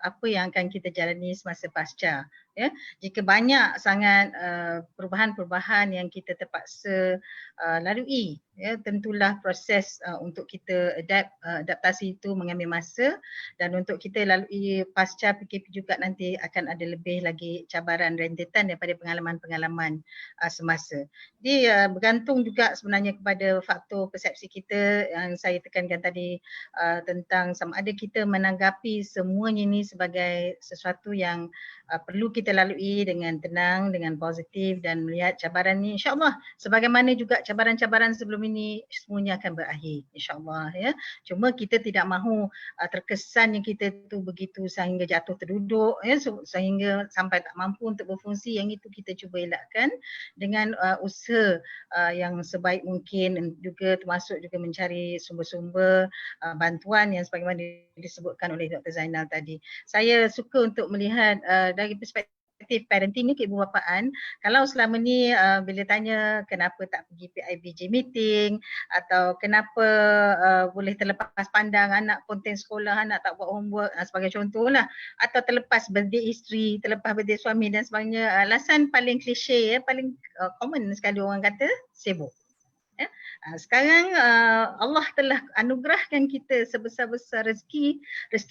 apa yang akan kita jalani semasa pasca. Jika banyak sangat perubahan-perubahan yang kita terpaksa lalui, tentulah proses untuk kita adaptasi itu mengambil masa, dan untuk kita lalui pasca PKP juga nanti akan ada lebih lagi cabaran rentetan daripada pengalaman-pengalaman semasa. Jadi bergantung juga sebenarnya kepada faktor persepsi kita yang saya tekankan tadi tentang sama ada kita menanggapi semuanya ini sebagai sesuatu yang perlu kita kita lalui dengan tenang, dengan positif dan melihat cabaran ni insya-Allah sebagaimana juga cabaran-cabaran sebelum ini semuanya akan berakhir insya-Allah ya. Cuma kita tidak mahu terkesan yang kita tu begitu sehingga jatuh terduduk ya sehingga sampai tak mampu untuk berfungsi, yang itu kita cuba elakkan dengan usaha yang sebaik mungkin, juga termasuk juga mencari sumber-sumber bantuan yang sebagaimana disebutkan oleh Dr. Zainal tadi. Saya suka untuk melihat dari perspektif parenting ni, keibubapaan, kalau selama ni bila tanya kenapa tak pergi PIBG meeting atau kenapa boleh terlepas pandang anak konten sekolah, anak tak buat homework sebagai contohlah, atau terlepas birthday isteri, terlepas birthday suami dan sebagainya, alasan paling klise paling common sekali orang kata sibuk. Sekarang Allah telah anugerahkan kita sebesar-besar rezeki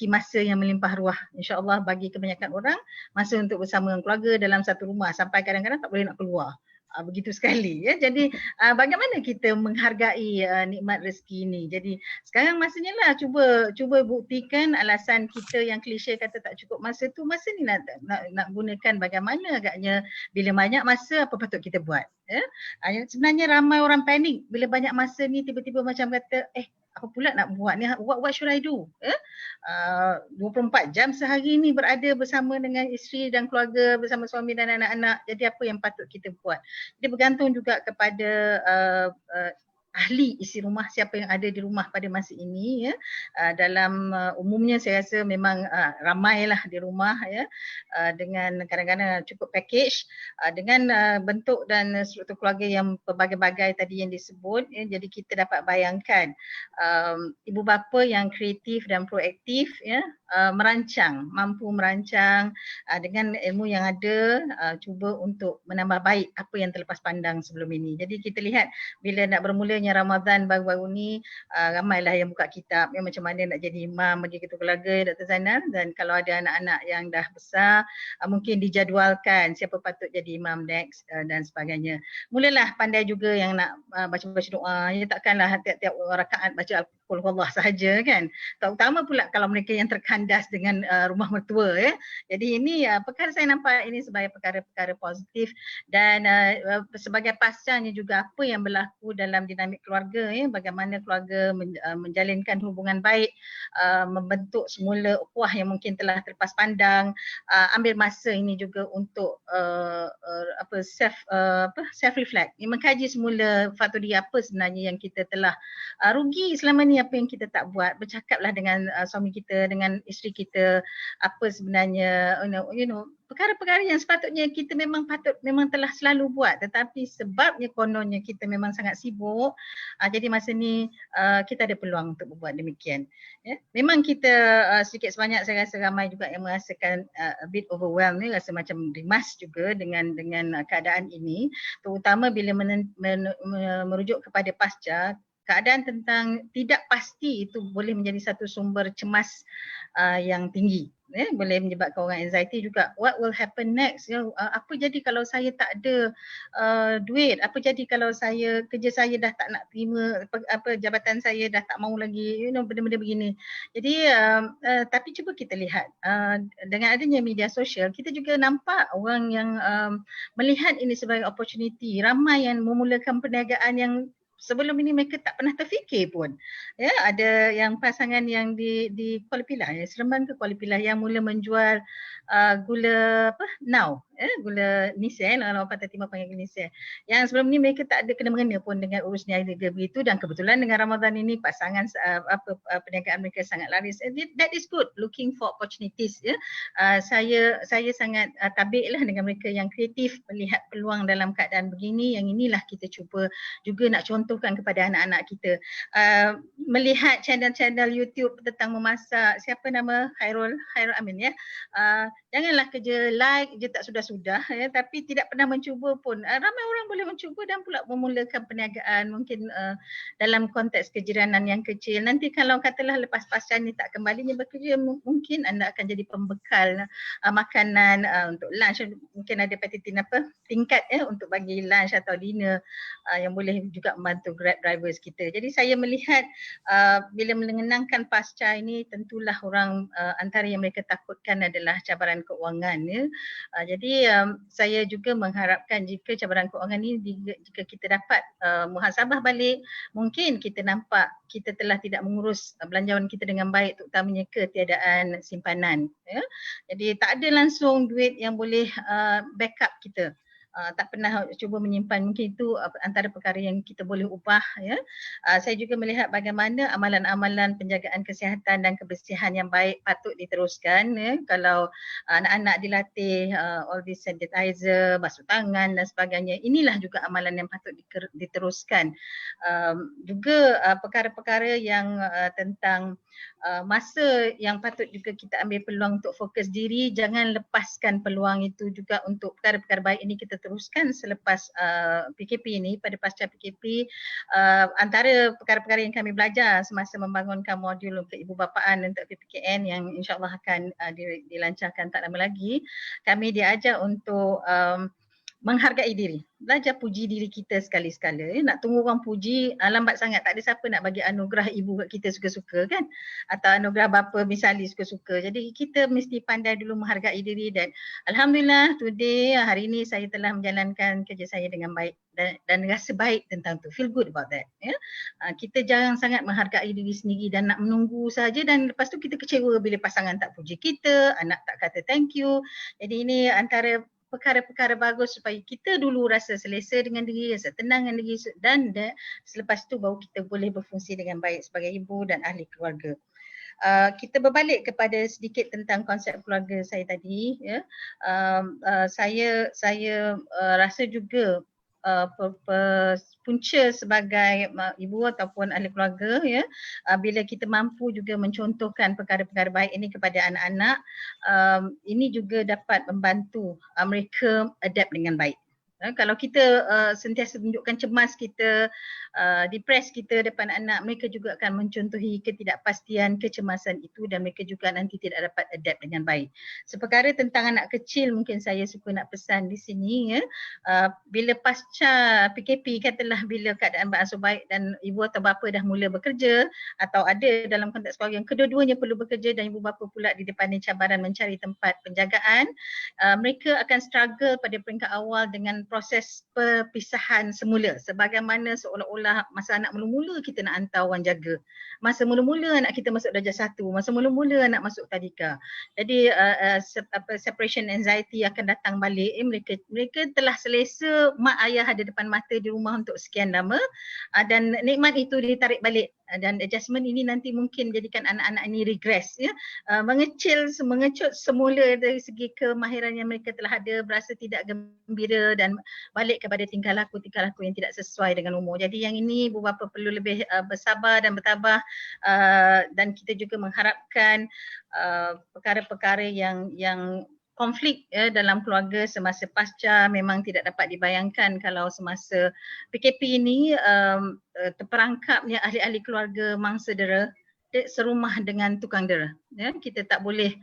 masa yang melimpah ruah. InsyaAllah bagi kebanyakan orang masa untuk bersama dengan keluarga dalam satu rumah sampai kadang-kadang tak boleh nak keluar. Begitu sekali ya. Jadi bagaimana kita menghargai nikmat rezeki ini. Jadi sekarang masanya lah cuba buktikan alasan kita yang klise kata tak cukup masa tu, masa ni nak gunakan bagaimana agaknya. Bila banyak masa apa patut kita buat ya. Sebenarnya ramai orang panik bila banyak masa ni, tiba-tiba macam kata apa pula nak buat ni, what should I do 24 jam sehari ni berada bersama dengan isteri dan keluarga, bersama suami dan anak-anak. Jadi apa yang patut kita buat? Dia bergantung juga kepada ahli isi rumah, siapa yang ada di rumah pada masa ini ya. Dalam umumnya saya rasa memang ramailah di rumah ya, dengan kadang-kadang cukup package dengan bentuk dan struktur keluarga yang pelbagai-bagai tadi yang disebut ya. Jadi kita dapat bayangkan ibu bapa yang kreatif dan proaktif ya, mampu merancang dengan ilmu yang ada, cuba untuk menambah baik apa yang terlepas pandang sebelum ini. Jadi kita lihat bila nak bermulanya Ramadan baru-baru ni, ramailah yang buka kitab yang macam mana nak jadi imam bagi ketua keluarga Dr. Zainal, dan kalau ada anak-anak yang dah besar mungkin dijadualkan siapa patut jadi imam next dan sebagainya. Mulalah pandai juga yang nak baca-baca doa ya, takkanlah tiap-tiap rakaat baca Al-Qur'an sahaja kan. Terutama pula kalau mereka yang terkandas dengan rumah mertua ya. Jadi ini perkara saya nampak ini sebagai perkara-perkara positif, dan sebagai pascanya juga apa yang berlaku dalam dinamik keluarga ya, bagaimana keluarga menjalinkan hubungan baik, membentuk semula ukhuwah yang mungkin telah terlepas pandang, ambil masa ini juga untuk self reflect, mengkaji semula faktori apa sebenarnya yang kita telah rugi selama ni, apa yang kita tak buat, bercakaplah dengan suami kita, dengan isteri kita, apa sebenarnya perkara-perkara yang sepatutnya kita memang telah selalu buat, tetapi sebabnya kononnya kita memang sangat sibuk, jadi masa ni kita ada peluang untuk berbuat demikian ya. Memang kita sedikit sebanyak saya rasa ramai juga yang merasakan a bit overwhelmed ni, rasa macam rimas juga dengan keadaan ini, terutama bila merujuk kepada pasca. Keadaan tentang tidak pasti itu boleh menjadi satu sumber cemas yang tinggi. Boleh menyebabkan orang anxiety juga. What will happen next? Apa jadi kalau saya tak ada duit? Apa jadi kalau kerja saya dah tak nak terima, jabatan saya dah tak mau lagi, benda-benda begini. Jadi tapi cuba kita lihat dengan adanya media sosial, kita juga nampak orang yang melihat ini sebagai opportunity. Ramai yang memulakan perniagaan yang sebelum ini mereka tak pernah terfikir pun. Ya, ada yang pasangan yang di Kuala Pilah, Seremban ke Kuala Pilah, yang mula menjual gula now, gula nisel, kalau Patah Timur panggil nisel. Yang sebelum ni mereka tak ada kena-mengena pun dengan urus niaga begitu, dan kebetulan dengan Ramadan ini pasangan perniagaan mereka sangat laris. That is good, looking for opportunities ya. Saya sangat tabiklah dengan mereka yang kreatif, melihat peluang dalam keadaan begini. Yang inilah kita cuba juga nak contohkan kepada anak-anak kita. Melihat channel-channel YouTube tentang memasak, siapa nama Khairul Amin ya. Janganlah kerja like je tak sudah-sudah ya, tapi tidak pernah mencuba pun. Ramai orang boleh mencuba dan pula memulakan perniagaan mungkin dalam konteks kejiranan yang kecil. Nanti kalau katalah lepas pasca ni tak kembalinya bekerja, mungkin anda akan jadi pembekal makanan untuk lunch. Mungkin ada tingkat untuk bagi lunch atau dinner yang boleh juga membantu Grab drivers kita. Jadi saya melihat bila mengenangkan pasca ini, tentulah orang antara yang mereka takutkan adalah cabaran keuangan, ya. Jadi saya juga mengharapkan jika cabaran keuangan ini jika kita dapat muhasabah balik, mungkin kita nampak kita telah tidak mengurus belanjawan kita dengan baik, terutamanya ketiadaan simpanan, ya. Jadi tak ada langsung duit yang boleh backup kita. Tak pernah cuba menyimpan, mungkin itu antara perkara yang kita boleh ubah, ya. Saya juga melihat bagaimana amalan-amalan penjagaan kesihatan dan kebersihan yang baik patut diteruskan, ya. Kalau anak-anak dilatih all this sanitizer, basuh tangan dan sebagainya, inilah juga amalan yang patut diteruskan. Juga perkara-perkara yang tentang masa yang patut juga kita ambil peluang untuk fokus diri, jangan lepaskan peluang itu juga untuk perkara-perkara baik ini kita teruskan selepas PKP ini, pada pasca PKP. Antara perkara-perkara yang kami belajar semasa membangunkan modul untuk ibu bapaan untuk PPKN yang insyaAllah akan dilancarkan tak lama lagi, kami diajar untuk menghargai diri, belajar puji diri kita sekali-sekala. Nak tunggu orang puji lambat sangat, tak ada siapa nak bagi anugerah ibu kat kita suka-suka kan, atau anugerah bapa misalnya suka-suka. Jadi kita mesti pandai dulu menghargai diri, dan alhamdulillah today, hari ini saya telah menjalankan kerja saya dengan baik dan rasa baik tentang tu, feel good about that, ya. Kita jarang sangat menghargai diri sendiri dan nak menunggu saja, dan lepas tu kita kecewa bila pasangan tak puji kita, anak tak kata thank you. Jadi ini antara perkara-perkara bagus supaya kita dulu rasa selesa dengan diri, rasa tenang dengan diri, dan selepas tu baru kita boleh berfungsi dengan baik sebagai ibu dan ahli keluarga. Kita berbalik kepada sedikit tentang konsep keluarga saya tadi, ya. Saya rasa juga punca sebagai ibu ataupun ahli keluarga, ya, bila kita mampu juga mencontohkan perkara-perkara baik ini kepada anak-anak, ini juga dapat membantu mereka adapt dengan baik. Kalau kita sentiasa tunjukkan cemas kita, depres kita depan anak, mereka juga akan mencontohi ketidakpastian, kecemasan itu, dan mereka juga nanti tidak dapat adapt dengan baik. Seperkara tentang anak kecil, mungkin saya suka nak pesan di sini, ya. Bila pasca PKP, katalah bila keadaan beransur baik dan ibu atau bapa dah mula bekerja, atau ada dalam konteks keluarga yang kedua-duanya perlu bekerja dan ibu bapa pula di depan cabaran mencari tempat penjagaan, mereka akan struggle pada peringkat awal dengan proses perpisahan semula, sebagaimana seolah-olah masa anak mula-mula kita nak hantar orang jaga, masa mula-mula anak kita masuk darjah 1, masa mula-mula anak masuk tadika. Jadi separation anxiety akan datang balik. Mereka telah selesa mak ayah ada depan mata di rumah untuk sekian lama, dan nikmat itu ditarik balik, dan adjustment ini nanti mungkin jadikan anak-anak ini regress, ya. Mengecut semula dari segi kemahiran yang mereka telah ada, berasa tidak gembira dan balik kepada tingkah laku yang tidak sesuai dengan umur. Jadi yang ini ibu bapa perlu lebih bersabar dan bertabah, dan kita juga mengharapkan perkara-perkara yang konflik, ya, dalam keluarga semasa pasca memang tidak dapat dibayangkan kalau semasa PKP ini terperangkapnya ahli-ahli keluarga mangsa dera serumah dengan tukang dera, ya. Kita tak boleh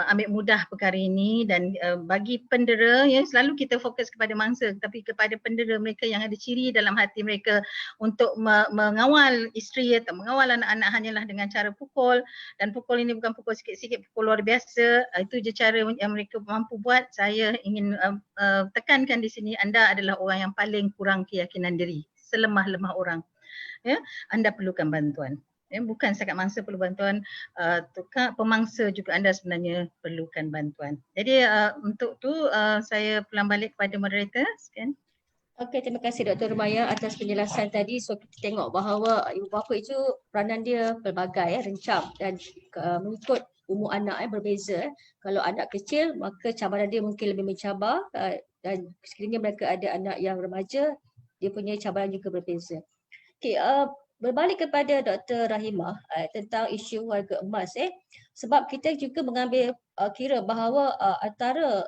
ambil mudah perkara ini, dan bagi pendera, ya, selalu kita fokus kepada mangsa, tapi kepada pendera, mereka yang ada ciri dalam hati mereka untuk mengawal isteri atau mengawal anak-anak hanyalah dengan cara pukul, dan pukul ini bukan pukul sikit-sikit, pukul luar biasa. Itu je cara yang mereka mampu buat. Saya ingin tekankan di sini, anda adalah orang yang paling kurang keyakinan diri, selemah-lemah orang, ya. Anda perlukan bantuan. Bukan setakat mangsa perlu bantuan, pemangsa juga anda sebenarnya perlukan bantuan. Jadi untuk tu saya pulang balik kepada moderator. Sekian. Okey, terima kasih Dr. Rumaya atas penjelasan tadi. So kita tengok bahawa ibu bapa itu peranan dia pelbagai, rencam, dan mengikut umur anak berbeza. Kalau anak kecil maka cabaran dia mungkin lebih mencabar, dan sekiranya mereka ada anak yang remaja, dia punya cabaran juga berbeza. Okey, berbalik kepada Dr. Rahimah tentang isu warga emas, sebab kita juga mengambil kira bahawa antara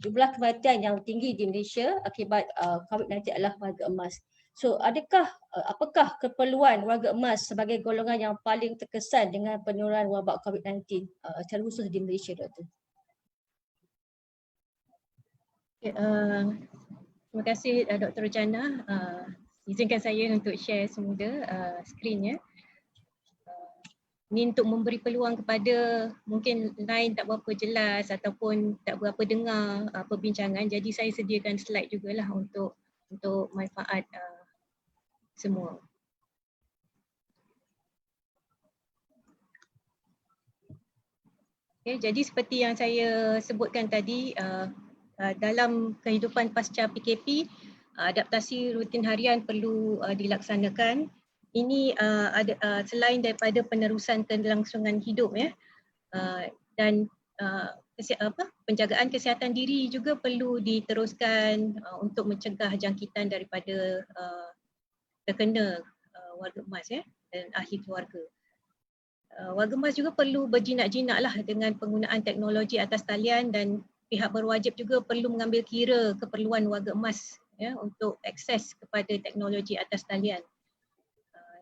jumlah kematian yang tinggi di Malaysia akibat COVID-19 adalah warga emas. So apakah keperluan warga emas sebagai golongan yang paling terkesan dengan penurunan wabak COVID-19 secara khusus di Malaysia, Dr. Terima kasih Dr. Jana. Izinkan saya untuk share semula skrinnya. Ini untuk memberi peluang kepada mungkin line tak berapa jelas ataupun tak berapa dengar perbincangan. Jadi saya sediakan slide jugalah untuk manfaat semua. Okay, jadi seperti yang saya sebutkan tadi, dalam kehidupan pasca PKP, adaptasi rutin harian perlu dilaksanakan. Ini selain daripada penerusan kelangsungan hidup ya, dan penjagaan kesihatan diri juga perlu diteruskan untuk mencegah jangkitan daripada terkena warga emas ya, dan ahli keluarga. Warga emas juga perlu berjinak-jinaklah dengan penggunaan teknologi atas talian, dan pihak berwajib juga perlu mengambil kira keperluan warga emas ya, untuk akses kepada teknologi atas talian.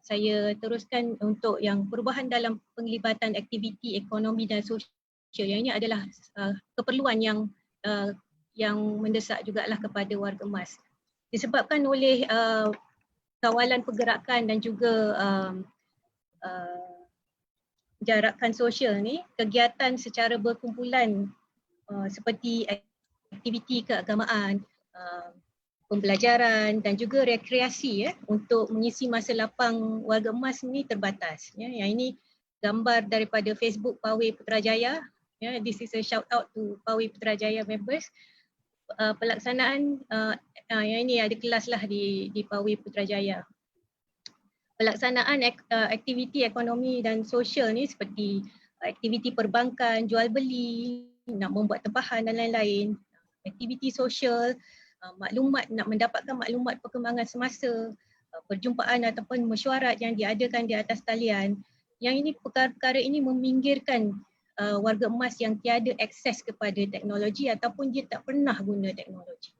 Saya teruskan untuk yang perubahan dalam penglibatan aktiviti ekonomi dan sosial. Yang ini adalah keperluan yang mendesak jugalah kepada warga emas. Disebabkan oleh kawalan pergerakan dan juga jarakan sosial ni, kegiatan secara berkumpulan seperti aktiviti keagamaan, pembelajaran dan juga rekreasi ya, untuk mengisi masa lapang warga emas ni terbatas. Ya. Yang ini gambar daripada Facebook Pawai Putrajaya. Ya, this is a shout out to Pawai Putrajaya members. Pelaksanaan yang ini ada kelas lah di Pawai Putrajaya. Pelaksanaan aktiviti ekonomi dan sosial ni seperti aktiviti perbankan, jual beli, nak membuat tempahan dan lain-lain. Aktiviti sosial, nak mendapatkan maklumat perkembangan semasa, perjumpaan ataupun mesyuarat yang diadakan di atas talian. Yang ini perkara-perkara ini meminggirkan warga emas yang tiada akses kepada teknologi ataupun dia tak pernah guna teknologi.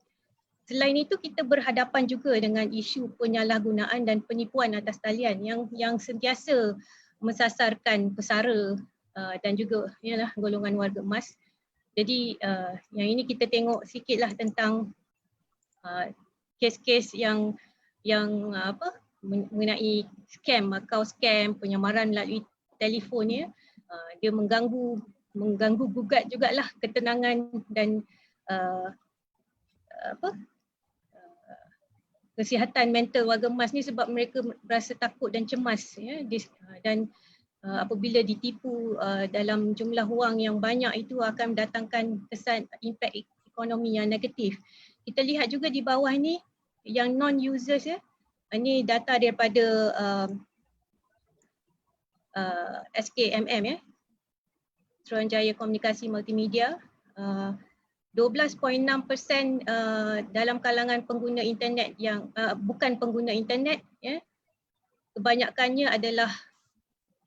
Selain itu, kita berhadapan juga dengan isu penyalahgunaan dan penipuan atas talian yang sentiasa mensasarkan pesara dan juga ialah golongan warga emas. Jadi yang ini kita tengok sikitlah tentang kes-kes yang mengenai scam, akau scam, penyamaran melalui telefon ya. Dia mengganggu gugat jugalah ketenangan dan kesihatan mental warga emas ni, sebab mereka berasa takut dan cemas ya, dan apabila ditipu dalam jumlah wang yang banyak, itu akan mendatangkan kesan impak ekonomi yang negatif. Kita lihat juga di bawah ni yang non-users ya. Ini data daripada SKMM ya, Suruhanjaya Komunikasi Multimedia. 12.6% dalam kalangan pengguna internet yang bukan pengguna internet ya, kebanyakannya adalah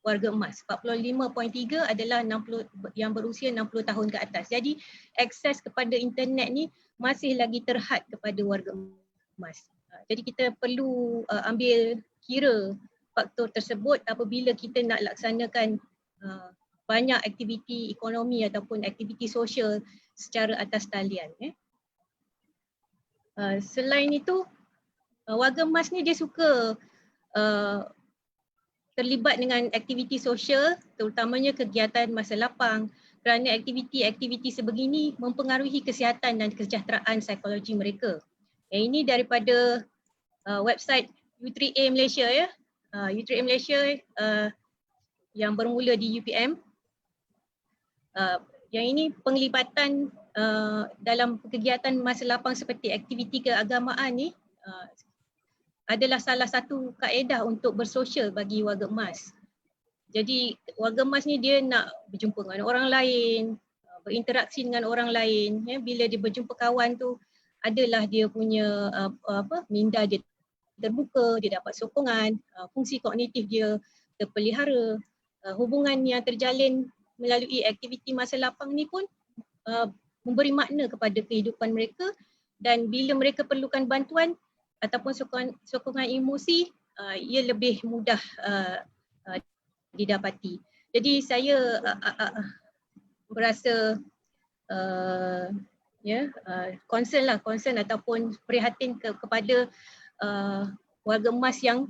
warga emas. 45.3 adalah 60 yang berusia 60 tahun ke atas. Jadi akses kepada internet ni masih lagi terhad kepada warga emas. Jadi kita perlu ambil kira faktor tersebut apabila kita nak laksanakan banyak aktiviti ekonomi ataupun aktiviti sosial secara atas talian. Selain itu, warga emas ni dia suka terlibat dengan aktiviti sosial, terutamanya kegiatan masa lapang, kerana aktiviti-aktiviti sebegini mempengaruhi kesihatan dan kesejahteraan psikologi mereka. Yang ini daripada website U3A Malaysia ya. U3A Malaysia yang bermula di UPM. Yang ini penglibatan dalam kegiatan masa lapang seperti aktiviti keagamaan ni adalah salah satu kaedah untuk bersosial bagi warga emas. Jadi warga emas ni dia nak berjumpa dengan orang lain, berinteraksi dengan orang lain. Ya, bila dia berjumpa kawan tu, adalah dia punya minda dia terbuka, dia dapat sokongan, fungsi kognitif dia terpelihara. Hubungan yang terjalin melalui aktiviti masa lapang ni pun memberi makna kepada kehidupan mereka, dan bila mereka perlukan bantuan ataupun sokongan emosi, ia lebih mudah didapati. Jadi saya berasa concern ataupun prihatin kepada warga emas yang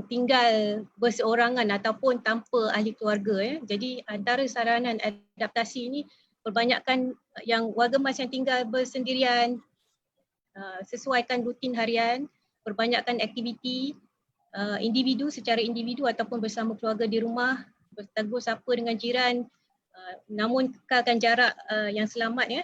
tinggal berseorangan ataupun tanpa ahli keluarga. Jadi antara saranan adaptasi ini kebanyakan yang warga emas yang tinggal bersendirian, sesuaikan rutin harian, perbanyakkan aktiviti individu secara individu ataupun bersama keluarga di rumah, bertegur sapa dengan jiran, namun kekalkan jarak yang selamat ya,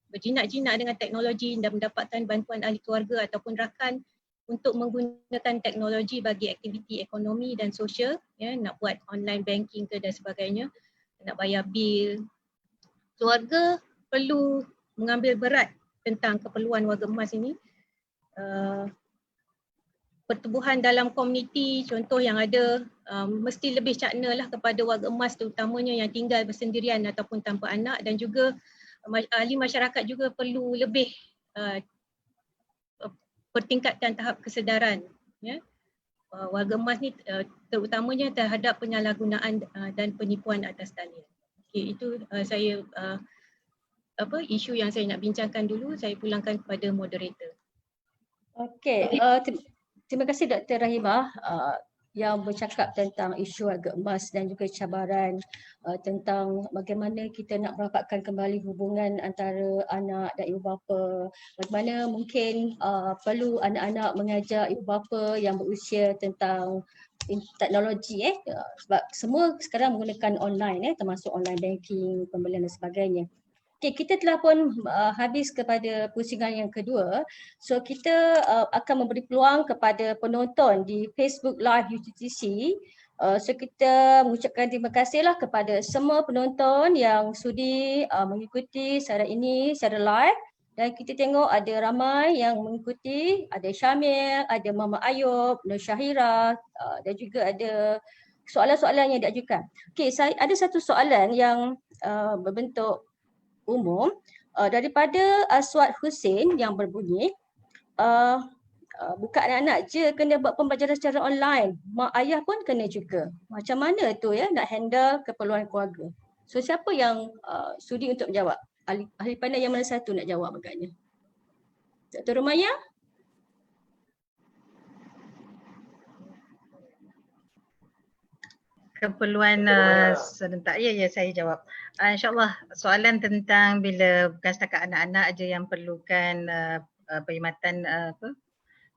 berjinak-jinak dengan teknologi dan mendapatkan bantuan ahli keluarga ataupun rakan untuk menggunakan teknologi bagi aktiviti ekonomi dan sosial, ya, nak buat online banking ke dan sebagainya, nak bayar bil. Keluarga perlu mengambil berat tentang keperluan warga emas ini. Pertubuhan dalam komuniti contoh yang ada mesti lebih cakna lah kepada warga emas terutamanya yang tinggal bersendirian ataupun tanpa anak, dan juga ahli masyarakat juga perlu lebih pertingkatkan tahap kesedaran ya, warga emas ni terutamanya terhadap penyalahgunaan dan penipuan atas talian. Okay, itu saya isu yang saya nak bincangkan dulu. Saya pulangkan kepada moderator. Okey, terima kasih Dr. Rahimah yang bercakap tentang isu warga emas dan juga cabaran tentang bagaimana kita nak merapatkan kembali hubungan antara anak dan ibu bapa. Bagaimana mungkin perlu anak-anak mengajar ibu bapa yang berusia tentang teknologi sebab semua sekarang menggunakan online termasuk online banking, pembelian dan sebagainya. Okay, kita telah pun habis kepada pusingan yang kedua. So kita akan memberi peluang kepada penonton di Facebook Live UTTC. So kita mengucapkan terima kasihlah kepada semua penonton yang sudi mengikuti secara ini secara live. Dan kita tengok ada ramai yang mengikuti, ada Syamil, ada Mama Ayub, Nur Syahira dan juga ada soalan-soalan yang diajukan. Okay, ada satu soalan yang berbentuk umum daripada Aswad Hussein yang berbunyi, bukan anak-anak je kena buat pembelajaran secara online, mak ayah pun kena juga. Macam mana tu ya nak handle keperluan keluarga? So siapa yang sudi untuk menjawab? Ahli panel yang mana satu nak jawab agaknya? Dr. Rumaya? Keperluan serentak. Ya, saya jawab. InsyaAllah soalan tentang bila bukan setakat anak-anak aja yang perlukan perkhidmatan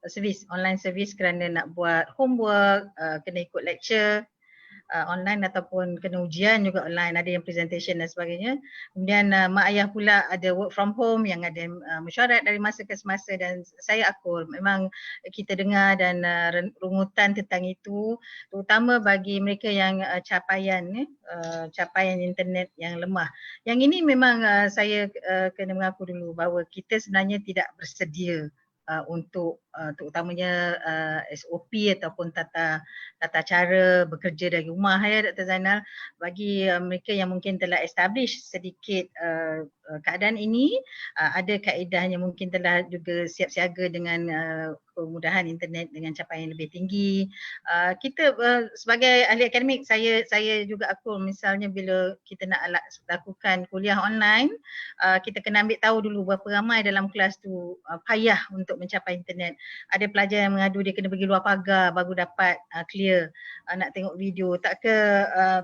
servis, online servis kerana nak buat homework, kena ikut lecture online ataupun kena ujian juga online, ada yang presentation dan sebagainya. Kemudian mak ayah pula ada work from home yang ada mesyuarat dari masa ke semasa, dan saya akur memang kita dengar dan rungutan tentang itu, terutama bagi mereka yang capaian internet yang lemah. Yang ini memang saya kena mengaku dulu bahawa kita sebenarnya tidak bersedia untuk terutamanya SOP ataupun tata cara bekerja dari rumah ya Dr. Zainal, bagi mereka yang mungkin telah establish sedikit keadaan ini, ada kaedahnya mungkin telah juga siap siaga dengan kemudahan internet dengan capaian lebih tinggi. Kita sebagai ahli akademik, saya juga akur misalnya bila kita nak lakukan kuliah online, kita kena ambil tahu dulu berapa ramai dalam kelas tu payah untuk mencapai internet. Ada pelajar yang mengadu dia kena pergi luar pagar baru dapat clear nak tengok video. Tak ke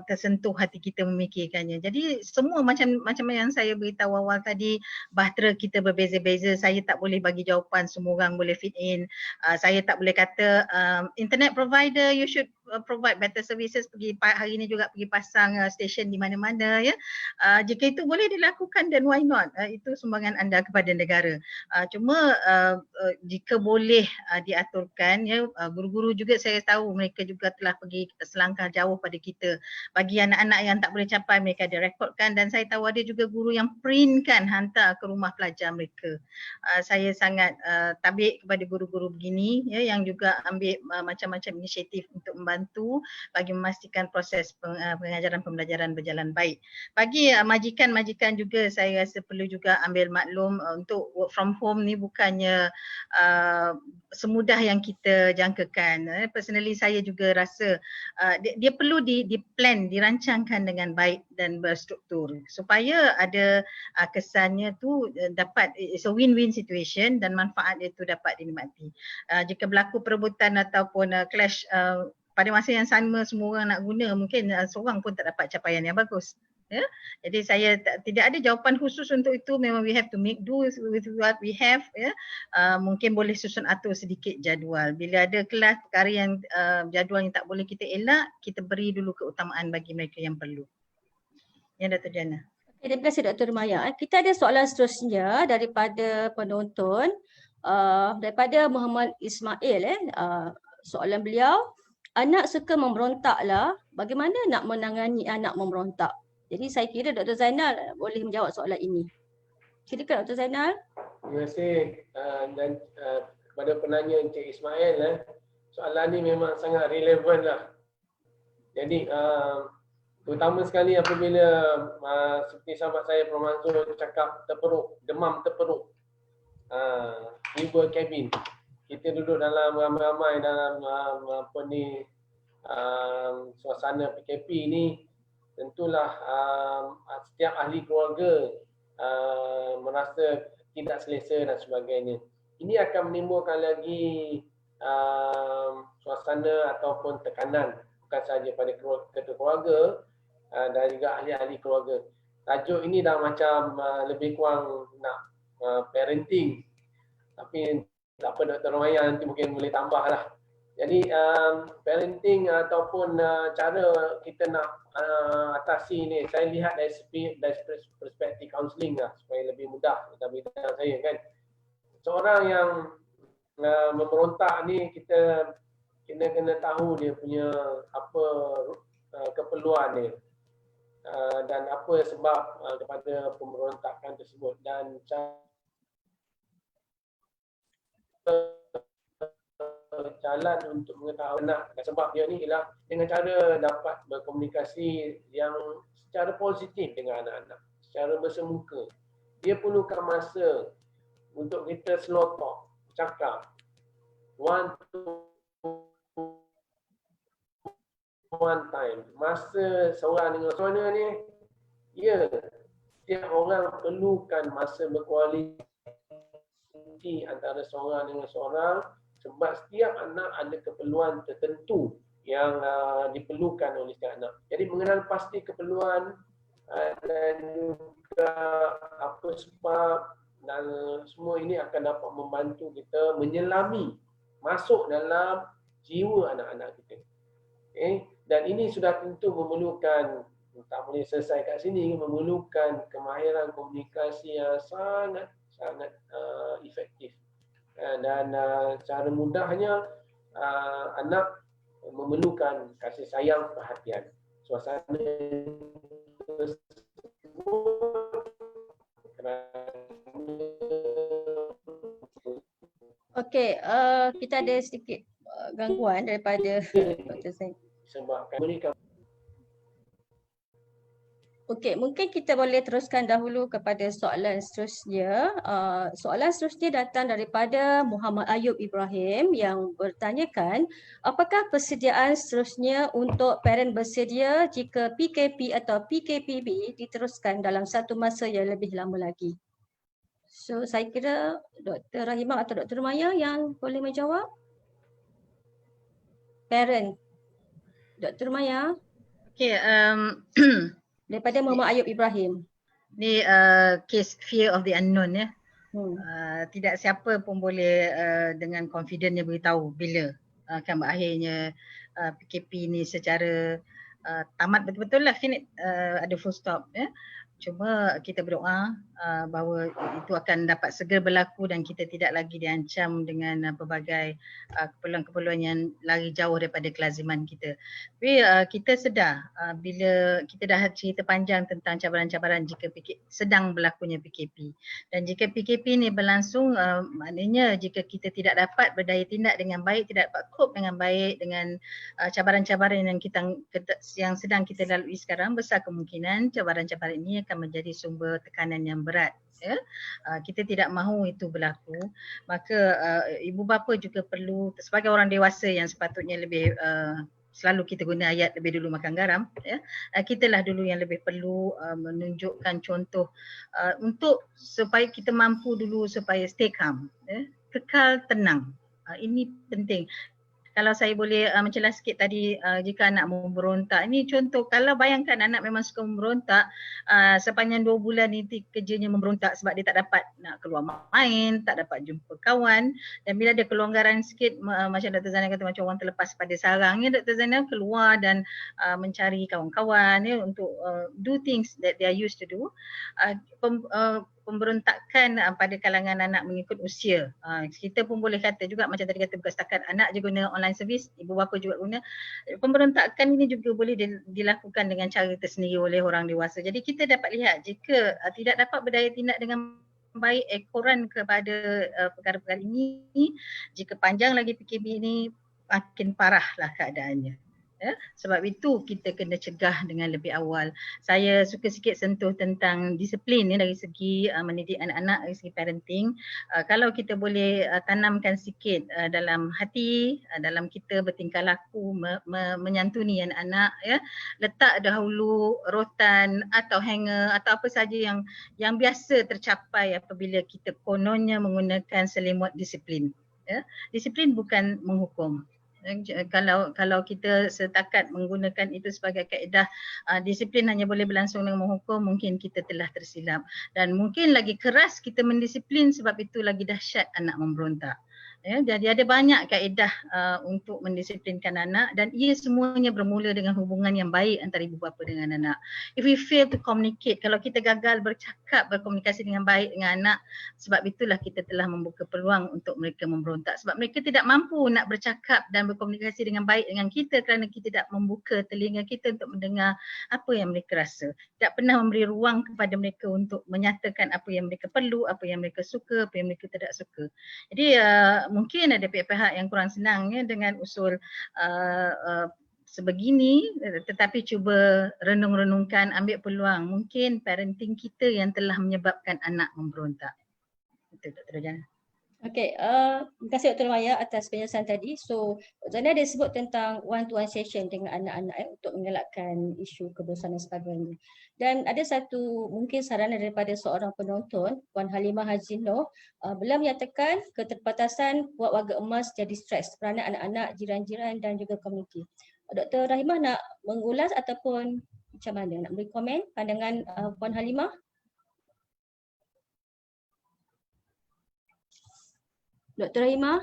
tersentuh hati kita memikirkannya. Jadi semua macam yang saya beritahu awal tadi, bahtera kita berbeza-beza. Saya tak boleh bagi jawapan semua orang boleh fit in. Saya tak boleh kata internet provider you should provide better services, pergi hari ini juga pergi pasang stesen di mana-mana ya. Jika itu boleh dilakukan, then why not? Itu sumbangan anda kepada negara. Cuma jika boleh diaturkan ya, guru-guru juga saya tahu mereka juga telah pergi selangkah jauh pada kita. Bagi anak-anak yang tak boleh capai, mereka ada rekodkan, dan saya tahu ada juga guru yang printkan hantar ke rumah pelajar mereka. Saya sangat tabik kepada guru-guru begini ya, yang juga ambil macam-macam inisiatif untuk membantu membantu bagi memastikan proses pengajaran pembelajaran berjalan baik. Bagi majikan-majikan juga saya rasa perlu juga ambil maklum untuk work from home ni bukannya semudah yang kita jangkakan. Personally saya juga rasa dia perlu di-plan, dirancangkan dengan baik dan berstruktur supaya ada kesannya tu dapat, it's a win-win situation dan manfaat itu dapat dinikmati. Jika berlaku perebutan ataupun clash pada masa yang sama semua orang nak guna, mungkin seorang pun tak dapat capaian yang bagus. Ya? Jadi saya tidak ada jawapan khusus untuk itu, memang we have to make do with what we have. Ya? Mungkin boleh susun atur sedikit jadual. Bila ada kelas perkara yang jadual yang tak boleh kita elak, kita beri dulu keutamaan bagi mereka yang perlu. Ya, Dr. Jana. Okay, terima kasih Dr. Maya. Kita ada soalan seterusnya daripada penonton, daripada Muhammad Ismail. Soalan beliau, anak suka memberontaklah, bagaimana nak menangani anak memberontak? Jadi saya kira Dr. Zainal boleh menjawab soalan ini. Silakan Dr. Zainal. Terima kasih dan kepada penanya Encik Ismail. Soalan ni memang sangat relevan lah. Jadi terutama sekali apabila seperti sahabat saya Prof. Mansur cakap terperuk, demam terperuk, fever cabin. Kita duduk dalam ramai-ramai dalam suasana PKP ni, tentulah setiap ahli keluarga merasa tidak selesa dan sebagainya. Ini akan menimbulkan lagi suasana ataupun tekanan bukan sahaja pada ketua keluarga dan juga ahli-ahli keluarga. Tajuk ini dah macam lebih kurang nak parenting, tapi tak apa Dr. Maya nanti mungkin boleh tambah lah. Jadi parenting ataupun cara kita nak atasi ni, saya lihat dari perspektif counselling lah supaya lebih mudah dalam bidang saya kan. Seorang yang memberontak ni kita kena tahu dia punya apa keperluan dia dan apa sebab kepada pemberontakan tersebut, dan jalan untuk mengetahui anak dan sebab dia ni ialah dengan cara dapat berkomunikasi yang secara positif dengan anak-anak, secara bersemuka. Dia perlukan masa untuk kita slow talk, cakap one time. Masa seorang dengan seorang ni, ya, setiap orang perlukan masa berkualiti antara seorang dengan seorang, sebab setiap anak ada keperluan tertentu yang diperlukan oleh setiap anak. Jadi mengenal pasti keperluan dan juga apa sebab dan semua ini akan dapat membantu kita menyelami, masuk dalam jiwa anak-anak kita. Dan ini sudah tentu memerlukan, tak boleh selesai kat sini, memerlukan kemahiran komunikasi yang sangat efektif. Dan cara mudahnya anak memerlukan kasih sayang, perhatian. Suasana Okey, kita ada sedikit gangguan daripada Dr. Zain. Sebabkan mereka. Okey, mungkin kita boleh teruskan dahulu kepada soalan seterusnya. Soalan seterusnya datang daripada Muhammad Ayub Ibrahim yang bertanyakan, apakah persediaan seterusnya untuk parent bersedia jika PKP atau PKPB diteruskan dalam satu masa yang lebih lama lagi? So, saya kira Dr. Rahimah atau Dr. Maya yang boleh menjawab. Parent. Dr. Maya. Okey, Daripada Muhammad Ayub Ibrahim. Ni case fear of the unknown ya. Tidak siapa pun boleh dengan confidentnya beritahu bila akan berakhirnya PKP ni secara tamat betul-betul lah, ada full stop ya. Cuma kita berdoa bahawa itu akan dapat segera berlaku dan kita tidak lagi diancam dengan pelbagai keperluan-keperluan yang lari jauh daripada kelaziman kita. Tapi kita sedar bila kita dah cerita panjang tentang cabaran-cabaran jika sedang berlakunya PKP. Dan jika PKP ni berlangsung, maknanya jika kita tidak dapat berdaya tindak dengan baik, tidak dapat cope dengan baik dengan cabaran-cabaran yang sedang kita lalui sekarang, besar kemungkinan cabaran-cabaran ini akan menjadi sumber tekanan yang berat. Ya, kita tidak mahu itu berlaku. Maka ibu bapa juga perlu, sebagai orang dewasa yang sepatutnya lebih selalu kita guna ayat lebih dulu makan garam, ya, kitalah dulu yang lebih perlu menunjukkan contoh untuk supaya kita mampu dulu supaya stay calm, ya, kekal tenang. Ini penting. Kalau saya boleh mencelah sikit tadi, jika anak memberontak, ini contoh, kalau bayangkan anak memang suka memberontak, sepanjang 2 bulan ni kerjanya memberontak sebab dia tak dapat nak keluar main, tak dapat jumpa kawan, dan bila ada kelonggaran sikit, macam Dr. Zainal kata, macam orang terlepas pada sarang, ya, Dr. Zainal keluar dan mencari kawan-kawan, ya, untuk do things that they are used to do. Pemberontakan pada kalangan anak mengikut usia. Kita pun boleh kata juga macam tadi kata, bukan setakat anak je guna online service, ibu bapa juga guna. Pemberontakan ini juga boleh dilakukan dengan cara tersendiri oleh orang dewasa. Jadi kita dapat lihat jika tidak dapat berdaya tindak dengan baik ekoran kepada perkara-perkara ini, jika panjang lagi PKP ini, makin parahlah keadaannya. Ya, sebab itu kita kena cegah dengan lebih awal. Saya suka sikit sentuh tentang disiplin, ya, dari segi mendidik anak-anak, dari segi parenting. Kalau kita boleh tanamkan sikit dalam hati, dalam kita bertingkah laku, menyantuni anak-anak, ya, letak dahulu rotan atau hanger atau apa saja yang biasa tercapai apabila kita kononnya menggunakan selimut disiplin. Ya. Disiplin bukan menghukum. Kalau kita setakat menggunakan itu sebagai kaedah, disiplin hanya boleh berlangsung dengan menghukum, mungkin kita telah tersilap. Dan mungkin lagi keras kita mendisiplin, sebab itu lagi dahsyat anak memberontak. Ya, jadi ada banyak kaedah untuk mendisiplinkan anak, dan ia semuanya bermula dengan hubungan yang baik antara ibu bapa dengan anak. If we fail to communicate, kalau kita gagal berkomunikasi dengan baik dengan anak, sebab itulah kita telah membuka peluang untuk mereka memberontak. Sebab mereka tidak mampu nak bercakap dan berkomunikasi dengan baik dengan kita kerana kita tidak membuka telinga kita untuk mendengar apa yang mereka rasa. Tidak pernah memberi ruang kepada mereka untuk menyatakan apa yang mereka perlu, apa yang mereka suka, apa yang mereka tidak suka. Jadi mungkin ada pihak-pihak yang kurang senang, ya, dengan usul sebegini, tetapi cuba renung-renungkan, ambil peluang. Mungkin parenting kita yang telah menyebabkan anak memberontak. Itu Dr. Rojana. Okey, terima kasih Dr. Maya atas penjelasan tadi. So, Dr. Zainal ada sebut tentang one-to-one session dengan anak-anak untuk mengelakkan isu kebosanan dan sebagainya. Dan ada satu mungkin saranan daripada seorang penonton, Puan Halimah Haji Noh, beliau menyatakan keterbatasan buat warga emas jadi stres kerana anak-anak, jiran-jiran dan juga komuniti. Dr. Rahimah nak mengulas ataupun macam mana? Nak beri komen pandangan Puan Halimah? Dr. Rahimah?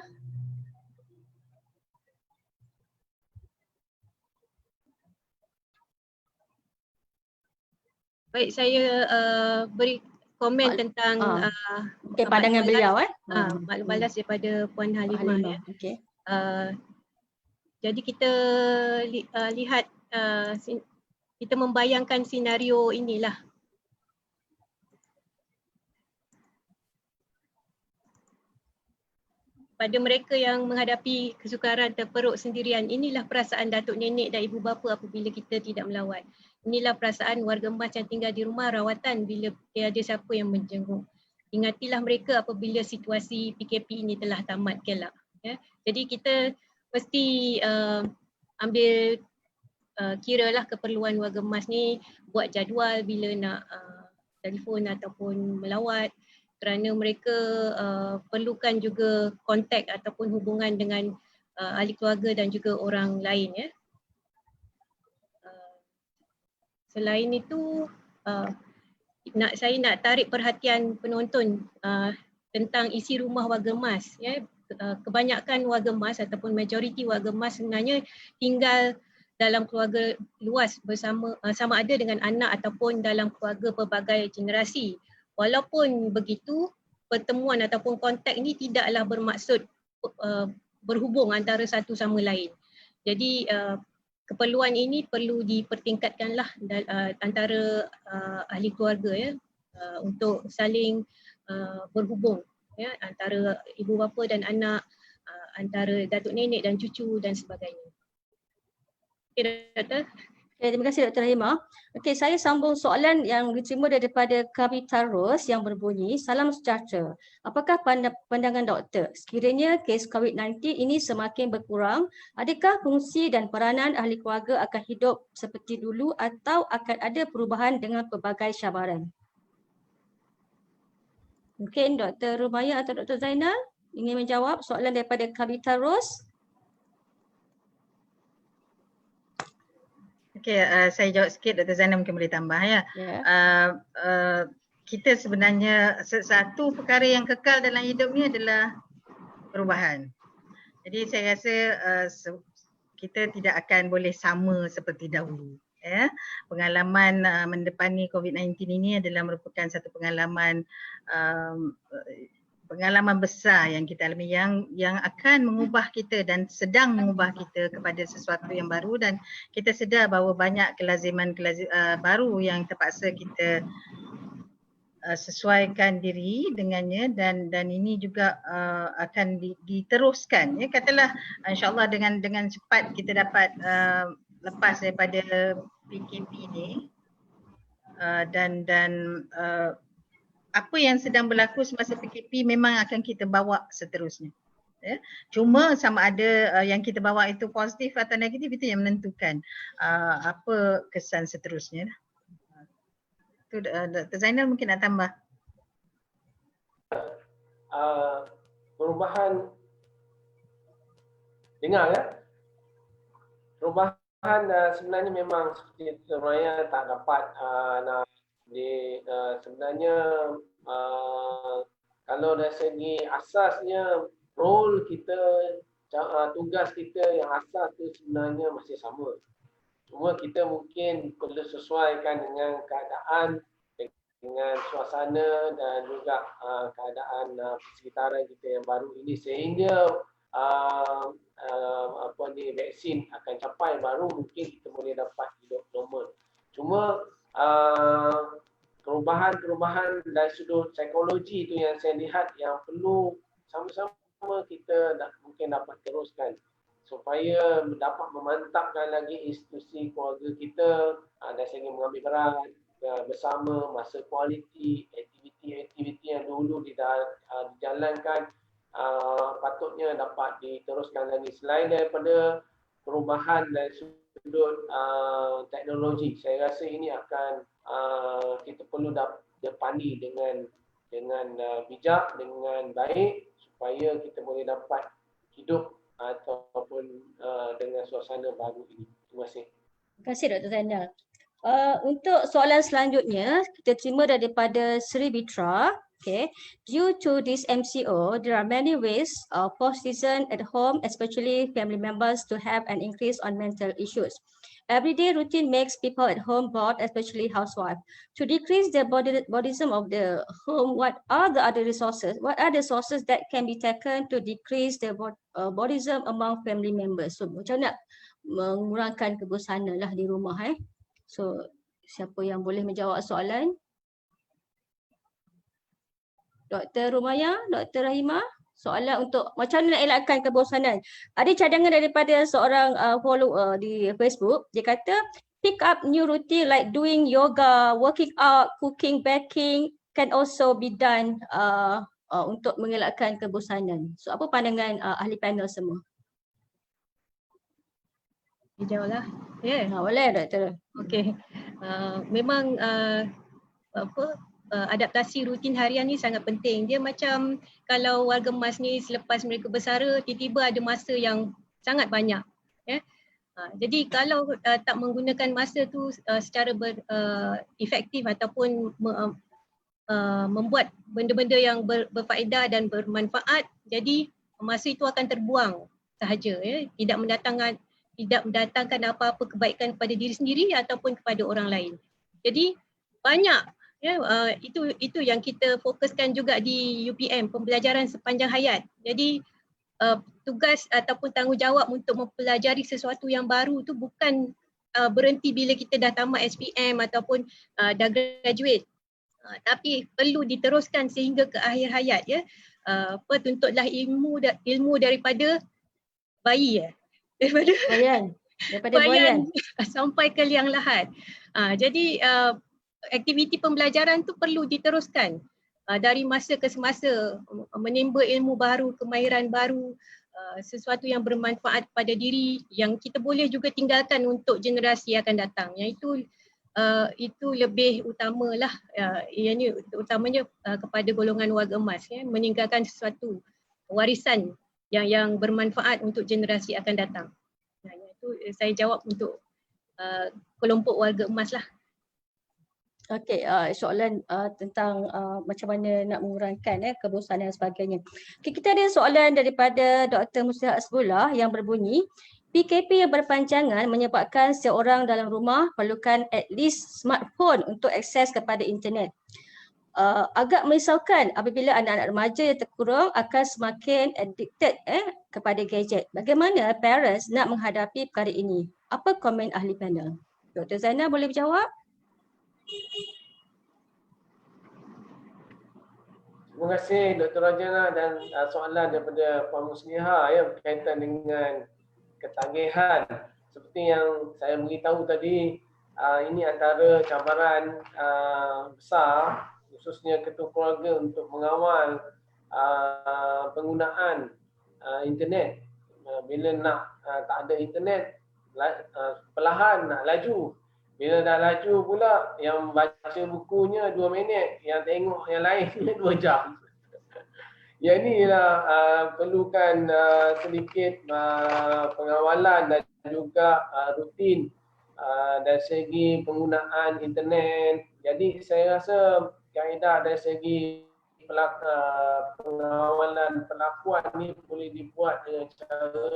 Baik, saya beri komen tentang pandangan beliau, maklum balas daripada Puan Halimah. Ya. Okay. Jadi kita lihat, kita membayangkan senario inilah. Pada mereka yang menghadapi kesukaran terperuk sendirian, inilah perasaan datuk nenek dan ibu bapa apabila kita tidak melawat. Inilah perasaan warga emas yang tinggal di rumah rawatan bila tiada siapa yang menjenguk. Ingatilah mereka apabila situasi PKP ini telah tamat kelak. Ya. Jadi kita mesti ambil kiralah keperluan warga emas ni, buat jadual bila nak telefon ataupun melawat, kerana mereka perlukan juga kontak ataupun hubungan dengan ahli keluarga dan juga orang lain. Ya. Selain itu, saya nak tarik perhatian penonton tentang isi rumah warga emas. Ya. Kebanyakan warga emas ataupun majoriti warga emas sebenarnya tinggal dalam keluarga luas bersama sama ada dengan anak ataupun dalam keluarga pelbagai generasi. Walaupun begitu, pertemuan ataupun kontak ini tidaklah bermaksud berhubung antara satu sama lain. Jadi keperluan ini perlu dipertingkatkanlah antara ahli keluarga ya, untuk saling berhubung ya, antara ibu bapa dan anak, antara datuk nenek dan cucu dan sebagainya. Okay, Doktor. Okay, terima kasih Dr. Rahimah. Okey, saya sambung soalan yang diterima daripada Kavita Rose yang berbunyi, salam sejahtera. Apakah pandangan doktor? Sekiranya kes COVID-19 ini semakin berkurang, adakah fungsi dan peranan ahli keluarga akan hidup seperti dulu atau akan ada perubahan dengan pelbagai cabaran? Mungkin Dr. Rumaya atau Dr. Zainal ingin menjawab soalan daripada Kavita Rose. Okey, saya jawab sikit, Dr. Zainal mungkin boleh tambah ya. Kita sebenarnya satu perkara yang kekal dalam hidup ni adalah perubahan. Jadi saya rasa kita tidak akan boleh sama seperti dahulu. Ya. Pengalaman mendepani COVID-19 ini adalah merupakan satu pengalaman besar yang kita alami yang akan mengubah kita dan sedang mengubah kita kepada sesuatu yang baru, dan kita sedar bahawa banyak kelaziman baru yang terpaksa kita sesuaikan diri dengannya, dan ini juga akan diteruskan ya, katalah insya-Allah dengan cepat kita dapat lepas daripada PKP ni, dan apa yang sedang berlaku semasa PKP memang akan kita bawa seterusnya. Ya. Cuma sama ada yang kita bawa itu positif atau negatif, itu yang menentukan apa kesan seterusnya. Itu Dr. Zainal mungkin nak tambah. Perubahan, dengar ya? Perubahan sebenarnya memang seperti Dr. Raya tak dapat sebenarnya kalau dari segi asasnya role kita, tugas kita yang asas tu sebenarnya masih sama. Cuma kita mungkin perlu sesuaikan dengan keadaan, dengan suasana dan juga keadaan persekitaran kita yang baru ini, sehingga vaksin akan capai, baru mungkin kita boleh dapat hidup normal. Cuma perubahan dari sudut psikologi itu yang saya lihat yang perlu sama-sama kita mungkin dapat teruskan supaya dapat memantapkan lagi institusi keluarga kita dari segi mengambil peran bersama, masa kualiti, aktiviti yang dulu dijalankan patutnya dapat diteruskan lagi. Selain daripada perubahan dari sudut teknologi, saya rasa ini akan kita perlu depani dengan bijak, dengan baik, supaya kita boleh dapat hidup ataupun dengan suasana baru ini. Terima kasih. Terima kasih Dr. Zainal. Untuk soalan selanjutnya, kita terima daripada Sri Bitra. Okay. Due to this MCO, there are many ways for citizens at home, especially family members, to have an increase on mental issues. Everyday routine makes people at home bored, especially housewives. To decrease the boredom of the home, what are the other resources? What are the sources that can be taken to decrease the boredom among family members? So, macam nak mengurangkan kebosanan lah di rumah. So, siapa yang boleh menjawab soalan? Dr. Rumaya, Dr. Rahimah, soalan untuk macam mana nak elakkan kebosanan. Ada cadangan daripada seorang follower di Facebook. Dia kata, pick up new routine like doing yoga, working out, cooking, baking can also be done untuk mengelakkan kebosanan. So, apa pandangan ahli panel semua? Dijawablah. Ya. Boleh, Doktor. Okey. Memang adaptasi rutin harian ni sangat penting. Dia macam kalau warga emas ni selepas mereka bersara, tiba-tiba ada masa yang sangat banyak. Ya. Jadi kalau tak menggunakan masa tu secara efektif ataupun membuat benda-benda yang berfaedah dan bermanfaat, jadi masa itu akan terbuang sahaja. Ya. tidak mendatangkan apa-apa kebaikan kepada diri sendiri ataupun kepada orang lain. Jadi banyak itu yang kita fokuskan juga di UPM, pembelajaran sepanjang hayat. Jadi tugas ataupun tanggungjawab untuk mempelajari sesuatu yang baru tu bukan berhenti bila kita dah tamat SPM ataupun dah graduate. Tapi perlu diteruskan sehingga ke akhir hayat ya. Tuntutlah ilmu daripada bayi daripada Boyan. sampai ke liang lahat. Jadi aktiviti pembelajaran tu perlu diteruskan dari masa ke semasa, menimba ilmu baru, kemahiran baru, sesuatu yang bermanfaat pada diri yang kita boleh juga tinggalkan untuk generasi akan datang. Yang itu lebih utamalah, ianya utamanya kepada golongan warga emas meninggalkan sesuatu warisan yang bermanfaat untuk generasi akan datang. Itu saya jawab untuk kelompok warga emas lah. Okey, soalan tentang macam mana nak mengurangkan kebosanan dan sebagainya. Okay, kita ada soalan daripada Dr. Muslihat Hasbullah yang berbunyi, PKP yang berpanjangan menyebabkan seorang dalam rumah perlukan at least smartphone untuk akses kepada internet. Agak merisaukan apabila anak-anak remaja yang terkurung akan semakin addicted kepada gadget. Bagaimana parents nak menghadapi perkara ini? Apa komen ahli panel? Dr. Zainal boleh berjawab? Terima kasih Dr. Rajana dan soalan daripada Puan Musliha berkaitan dengan ketagihan. Seperti yang saya beritahu tadi, ini antara cabaran besar khususnya ketua keluarga untuk mengawal penggunaan internet. Bila nak tak ada internet, perlahan nak laju. Bila dah laju pula, yang baca bukunya 2 minit, yang tengok yang lainnya 2 jam. Yang inilah perlukan sedikit pengawalan dan juga rutin dari segi penggunaan internet. Jadi saya rasa kaedah dari segi pengawalan perlakuan ni boleh dibuat dengan cara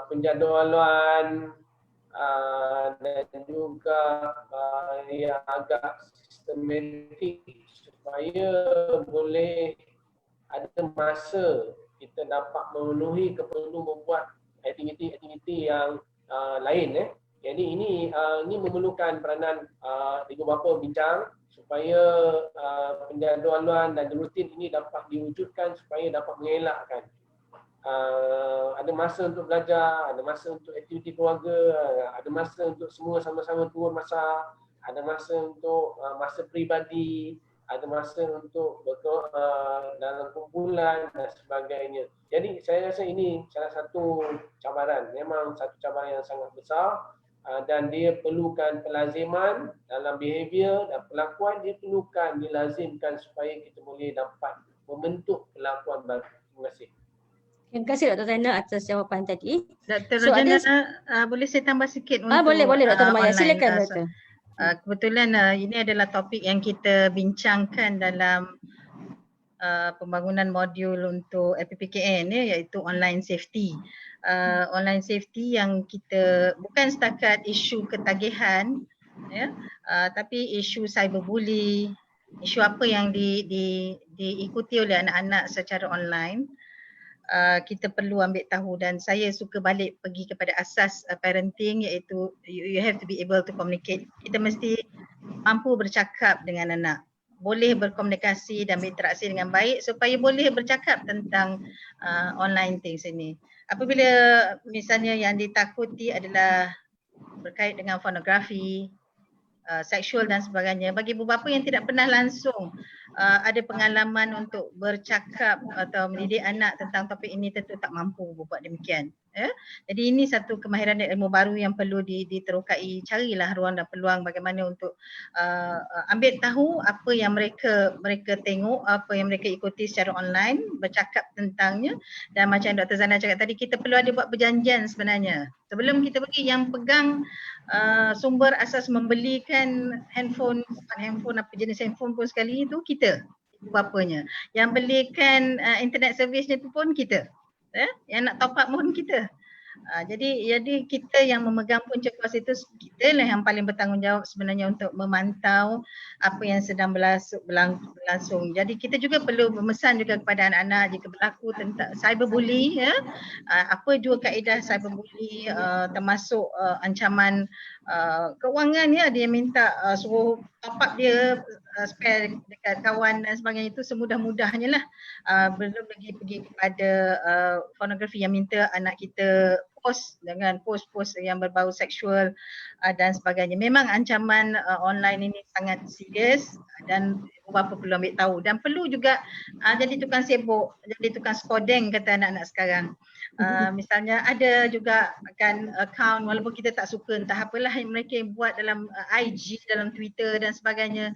penjadualan dan juga yang agak sistematik supaya boleh ada masa kita dapat memenuhi keperluan membuat aktiviti-aktiviti yang lain. Jadi ini memerlukan peranan ibu bapa bincang supaya penjadualan dan rutin ini dapat diwujudkan supaya dapat mengelakkan ada masa untuk belajar, ada masa untuk aktiviti keluarga, ada masa untuk semua sama-sama turun masak, ada masa untuk masa peribadi, ada masa untuk dalam kumpulan dan sebagainya. Jadi saya rasa ini salah satu cabaran, memang satu cabaran yang sangat besar dan dia perlukan pelaziman dalam behavior dan perlakuan, dia perlukan dilazimkan supaya kita boleh dapat membentuk perlakuan baru. Terima kasih. Terima kasih Dr. Zainal atas jawapan tadi. Dr. Rajana, boleh saya tambah sikit untuk boleh Dr. Maya. Silakan Dr. Kebetulan ini adalah topik yang kita bincangkan dalam pembangunan modul untuk FPPKN iaitu online safety. Online safety yang kita bukan setakat isu ketagihan tapi isu cyberbully, isu apa yang diikuti oleh anak-anak secara online. Kita perlu ambil tahu dan saya suka balik pergi kepada asas parenting iaitu you have to be able to communicate. Kita mesti mampu bercakap dengan anak, boleh berkomunikasi dan berinteraksi dengan baik supaya boleh bercakap tentang online things ini. Apabila misalnya yang ditakuti adalah berkait dengan pornografi, seksual dan sebagainya, bagi ibu bapa yang tidak pernah langsung ada pengalaman untuk bercakap atau mendidik anak tentang topik ini, tentu tak mampu buat demikian. Jadi ini satu kemahiran dan ilmu baru yang perlu diterokai. Carilah ruang dan peluang bagaimana untuk ambil tahu apa yang mereka tengok, apa yang mereka ikuti secara online, bercakap tentangnya. Dan macam Dr. Zana cakap tadi, kita perlu ada buat perjanjian sebenarnya. Sebelum kita pergi, yang pegang sumber asas membelikan handphone, bukan handphone, apa jenis handphone pun sekali itu kita, ibu bapanya. Yang belikan internet service tu pun kita. Yang nak top up pun kita. Jadi kita yang memegang punca kuasa itu, kita lah yang paling bertanggungjawab sebenarnya untuk memantau apa yang sedang berlangsung. Jadi kita juga perlu memesan juga kepada anak-anak jika berlaku tentang cyberbully, ya, apa juga kaedah cyberbully, termasuk ancaman kewangan, ya, dia minta suruh top up dia spare dekat kawan dan sebagainya, itu semudah-mudahnya lah. Belum lagi pergi kepada pornografi yang minta anak kita post dengan post-post yang berbau seksual dan sebagainya. Memang ancaman online ini sangat serius dan beberapa perlu ambil tahu dan perlu juga jadi tukang sibuk, jadi tukang skodeng kata anak-anak sekarang. Misalnya ada juga akan account walaupun kita tak suka entah apalah yang mereka buat dalam IG, dalam Twitter dan sebagainya.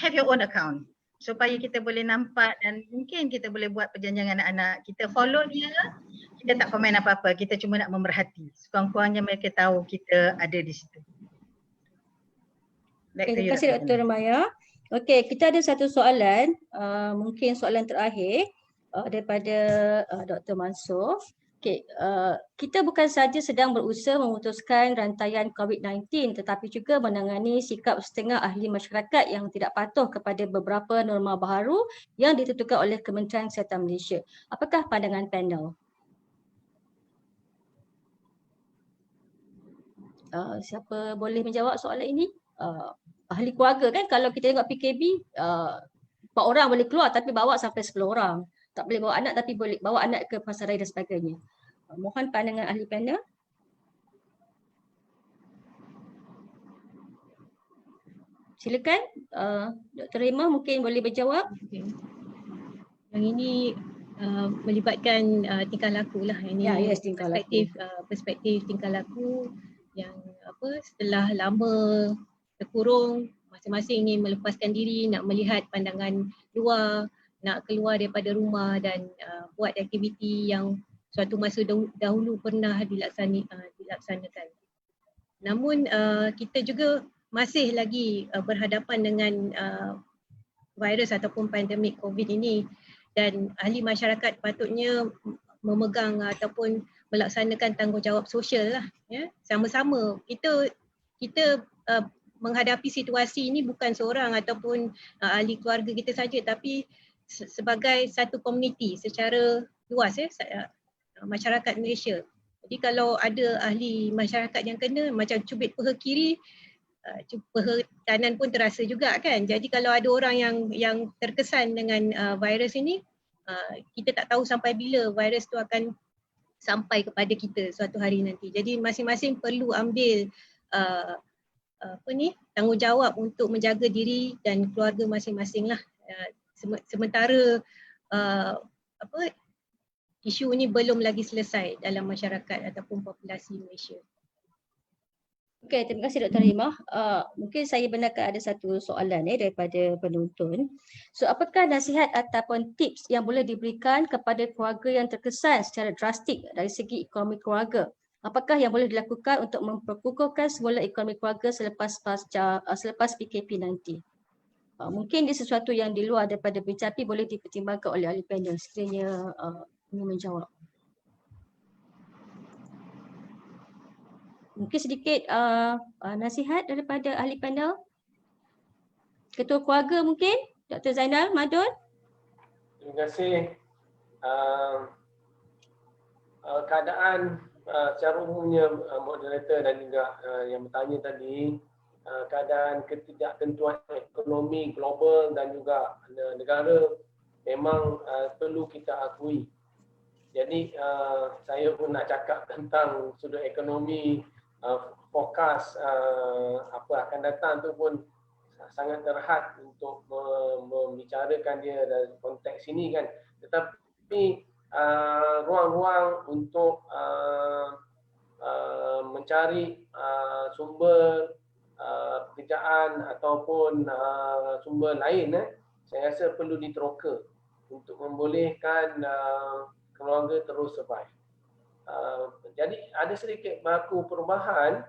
Have your own account supaya kita boleh nampak dan mungkin kita boleh buat perjanjian anak-anak. Kita follow dia, kita tak komen apa-apa, kita cuma nak memerhati. Sekurang-kurangnya mereka tahu kita ada di situ. Terima kasih Dr. Maya. Okey, kita ada satu soalan, mungkin soalan terakhir daripada Dr. Mansur. Okey, kita bukan sahaja sedang berusaha memutuskan rantaian COVID-19 tetapi juga menangani sikap setengah ahli masyarakat yang tidak patuh kepada beberapa norma baharu yang ditentukan oleh Kementerian Kesihatan Malaysia. Apakah pandangan panel? Siapa boleh menjawab soalan ini? Ahli keluarga kan, kalau kita tengok PKB 4 orang boleh keluar tapi bawa sampai 10 orang. Tak boleh bawa anak tapi boleh bawa anak ke pasaraya dan sebagainya. Mohon pandangan ahli panel. Silakan Dr. Rima mungkin boleh berjawab. Okay. Yang ini melibatkan tingkah laku lah. Ini Ya, yes, tingkah laku. Perspektif tingkah laku yang setelah lama terkurung, masing-masing ingin melepaskan diri, nak melihat pandangan luar, nak keluar daripada rumah dan buat aktiviti yang suatu masa dahulu pernah dilaksanakan. Namun kita juga masih lagi berhadapan dengan virus ataupun pandemik COVID ini dan ahli masyarakat patutnya memegang ataupun melaksanakan tanggungjawab sosial lah, ya. Sama-sama kita menghadapi situasi ini bukan seorang ataupun ahli keluarga kita saja tapi sebagai satu komuniti secara luas, ya, masyarakat Malaysia. Jadi kalau ada ahli masyarakat yang kena, macam cubit peha kiri, peha kanan pun terasa juga kan. Jadi kalau ada orang yang terkesan dengan virus ini, kita tak tahu sampai bila virus tu akan sampai kepada kita suatu hari nanti. Jadi masing-masing perlu ambil tanggungjawab untuk menjaga diri dan keluarga masing-masing lah. Sementara isu ini belum lagi selesai dalam masyarakat ataupun populasi Malaysia. Okey, terima kasih Dr. Rima. Mungkin saya benarkan ada satu soalan daripada penonton. So, apakah nasihat ataupun tips yang boleh diberikan kepada keluarga yang terkesan secara drastik dari segi ekonomi keluarga? Apakah yang boleh dilakukan untuk memperkukuhkan semula ekonomi keluarga selepas PKP nanti? Mungkin dia sesuatu yang di luar daripada bincang tapi boleh dipertimbangkan oleh ahli panel sekiranya ingin menjawab. Mungkin sedikit nasihat daripada ahli panel. Ketua keluarga mungkin, Dr. Zainal Madun. Terima kasih. Keadaan secara umumnya moderator dan juga yang bertanya tadi, keadaan ketidaktentuan ekonomi global dan juga negara memang perlu kita akui. Jadi saya pun nak cakap tentang sudut ekonomi, fokus apa akan datang tu pun sangat terhad untuk membicarakan dia dalam konteks ini kan. Tetapi ruang-ruang untuk mencari sumber pekerjaan ataupun sumber lain, saya rasa perlu diteroka untuk membolehkan keluarga terus survive. Jadi ada sedikit berlaku perubahan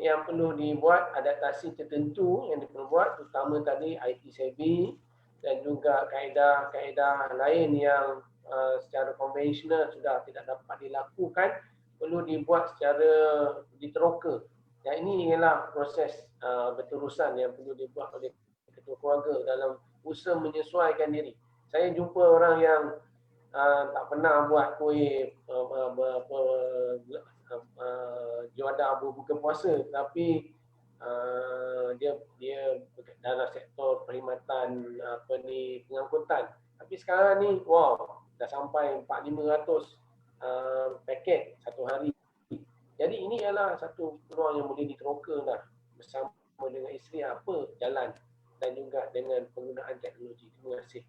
yang perlu dibuat, adaptasi tertentu yang diperbuat, terutama tadi IT savvy dan juga kaedah-kaedah lain yang secara konvensional sudah tidak dapat dilakukan perlu dibuat secara diteroka. Dan ini ialah proses berterusan yang perlu dibuat oleh ketua keluarga dalam usaha menyesuaikan diri. Saya jumpa orang yang tak pernah buat kuih juadah berbuka puasa, tapi dia dalam sektor perkhidmatan pengangkutan. Tapi sekarang ni wow, dah sampai 400-500 paket satu hari. Jadi ini adalah satu peluang yang boleh diteroka lah bersama dengan isteri apa jalan dan juga dengan penggunaan teknologi. Terima kasih.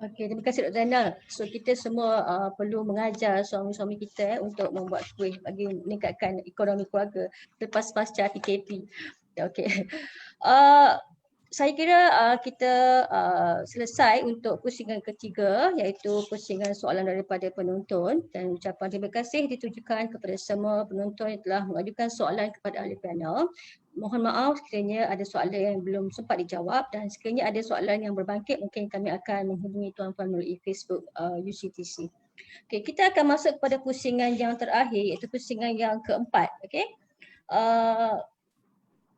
Okey, terima kasih Dr. Zainal. So kita semua perlu mengajar suami-suami kita untuk membuat kuih bagi meningkatkan ekonomi keluarga lepas pasca PKP. Okey. Saya kira kita selesai untuk pusingan ketiga, iaitu pusingan soalan daripada penonton, dan ucapan terima kasih ditujukan kepada semua penonton yang telah mengajukan soalan kepada ahli panel. Mohon maaf sekiranya ada soalan yang belum sempat dijawab, dan sekiranya ada soalan yang berbangkit mungkin kami akan menghubungi tuan-tuan melalui Facebook UCTC. Okey, kita akan masuk kepada pusingan yang terakhir, iaitu pusingan yang keempat. Okey.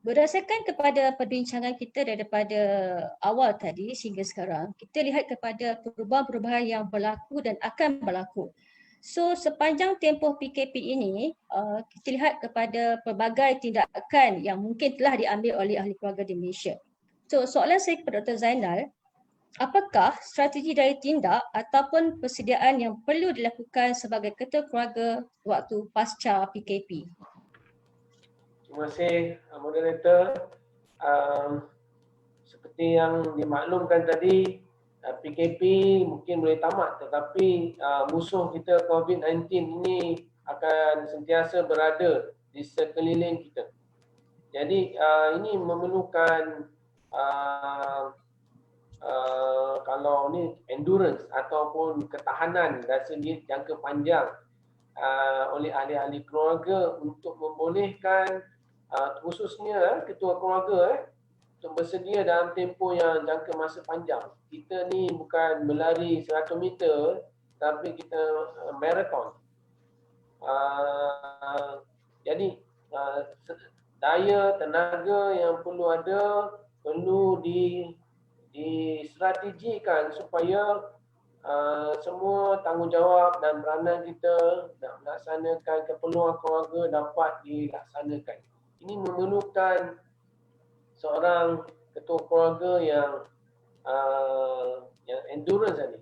Berdasarkan kepada perbincangan kita daripada awal tadi sehingga sekarang, kita lihat kepada perubahan-perubahan yang berlaku dan akan berlaku. So sepanjang tempoh PKP ini, kita lihat kepada pelbagai tindakan yang mungkin telah diambil oleh ahli keluarga di Malaysia. So soalan saya kepada Dr. Zainal, apakah strategi dari tindak ataupun persediaan yang perlu dilakukan sebagai ketua keluarga waktu pasca PKP? Terima kasih moderator. Seperti yang dimaklumkan tadi, PKP mungkin boleh tamat, tetapi musuh kita COVID-19 ini akan sentiasa berada di sekeliling kita. Jadi ini memerlukan kalau ni endurance ataupun ketahanan dari segi jangka panjang oleh ahli-ahli keluarga untuk membolehkan khususnya ketua keluarga untuk bersedia dalam tempoh yang jangka masa panjang. Kita ni bukan berlari 100 meter tapi kita marathon. Jadi daya tenaga yang perlu ada perlu distrategikan supaya semua tanggungjawab dan peranan kita nak melaksanakan keperluan keluarga dapat dilaksanakan. Ini memerlukan seorang ketua keluarga yang endurance tadi,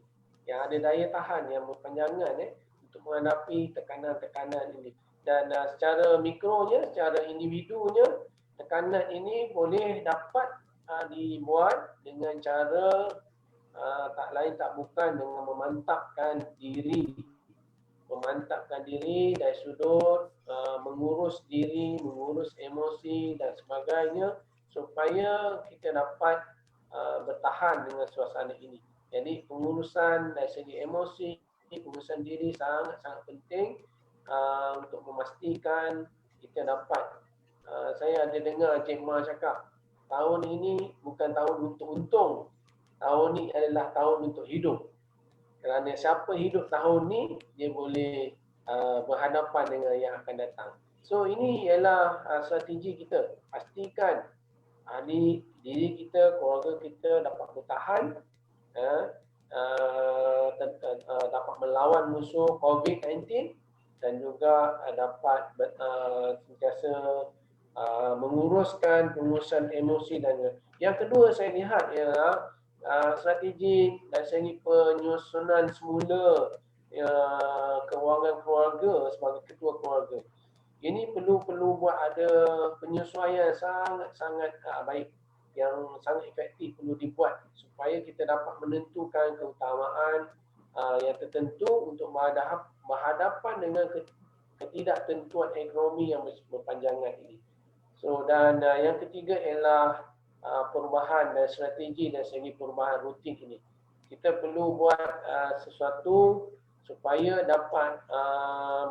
yang ada daya tahan yang berpanjangan untuk menghadapi tekanan-tekanan ini. Dan secara mikronya, secara individunya, tekanan ini boleh dapat dibuat dengan cara tak lain tak bukan dengan memantapkan diri dari sudut mengurus diri, mengurus emosi dan sebagainya supaya kita dapat bertahan dengan suasana ini. Jadi pengurusan dari segi emosi, pengurusan diri sangat-sangat penting untuk memastikan kita dapat. Saya ada dengar Cik Ma cakap, tahun ini bukan tahun untuk untung, tahun ini adalah tahun untuk hidup. Kerana siapa hidup tahun ni, dia boleh berhadapan dengan yang akan datang. So ini ialah strategi kita. Pastikan diri kita, keluarga kita dapat bertahan, dapat melawan musuh COVID-19 dan juga dapat sentiasa menguruskan pengurusan emosi dan yang kedua saya lihat ialah strategi dari segi penyusunan semula kewangan keluarga sebagai ketua keluarga. Ini perlu buat ada penyesuaian sangat-sangat baik yang sangat efektif perlu dibuat supaya kita dapat menentukan keutamaan yang tertentu untuk berhadapan dengan ketidaktentuan ekonomi yang berpanjangan ini. So dan yang ketiga ialah perubahan dan strategi dari segi perubahan rutin ini. Kita perlu buat sesuatu supaya dapat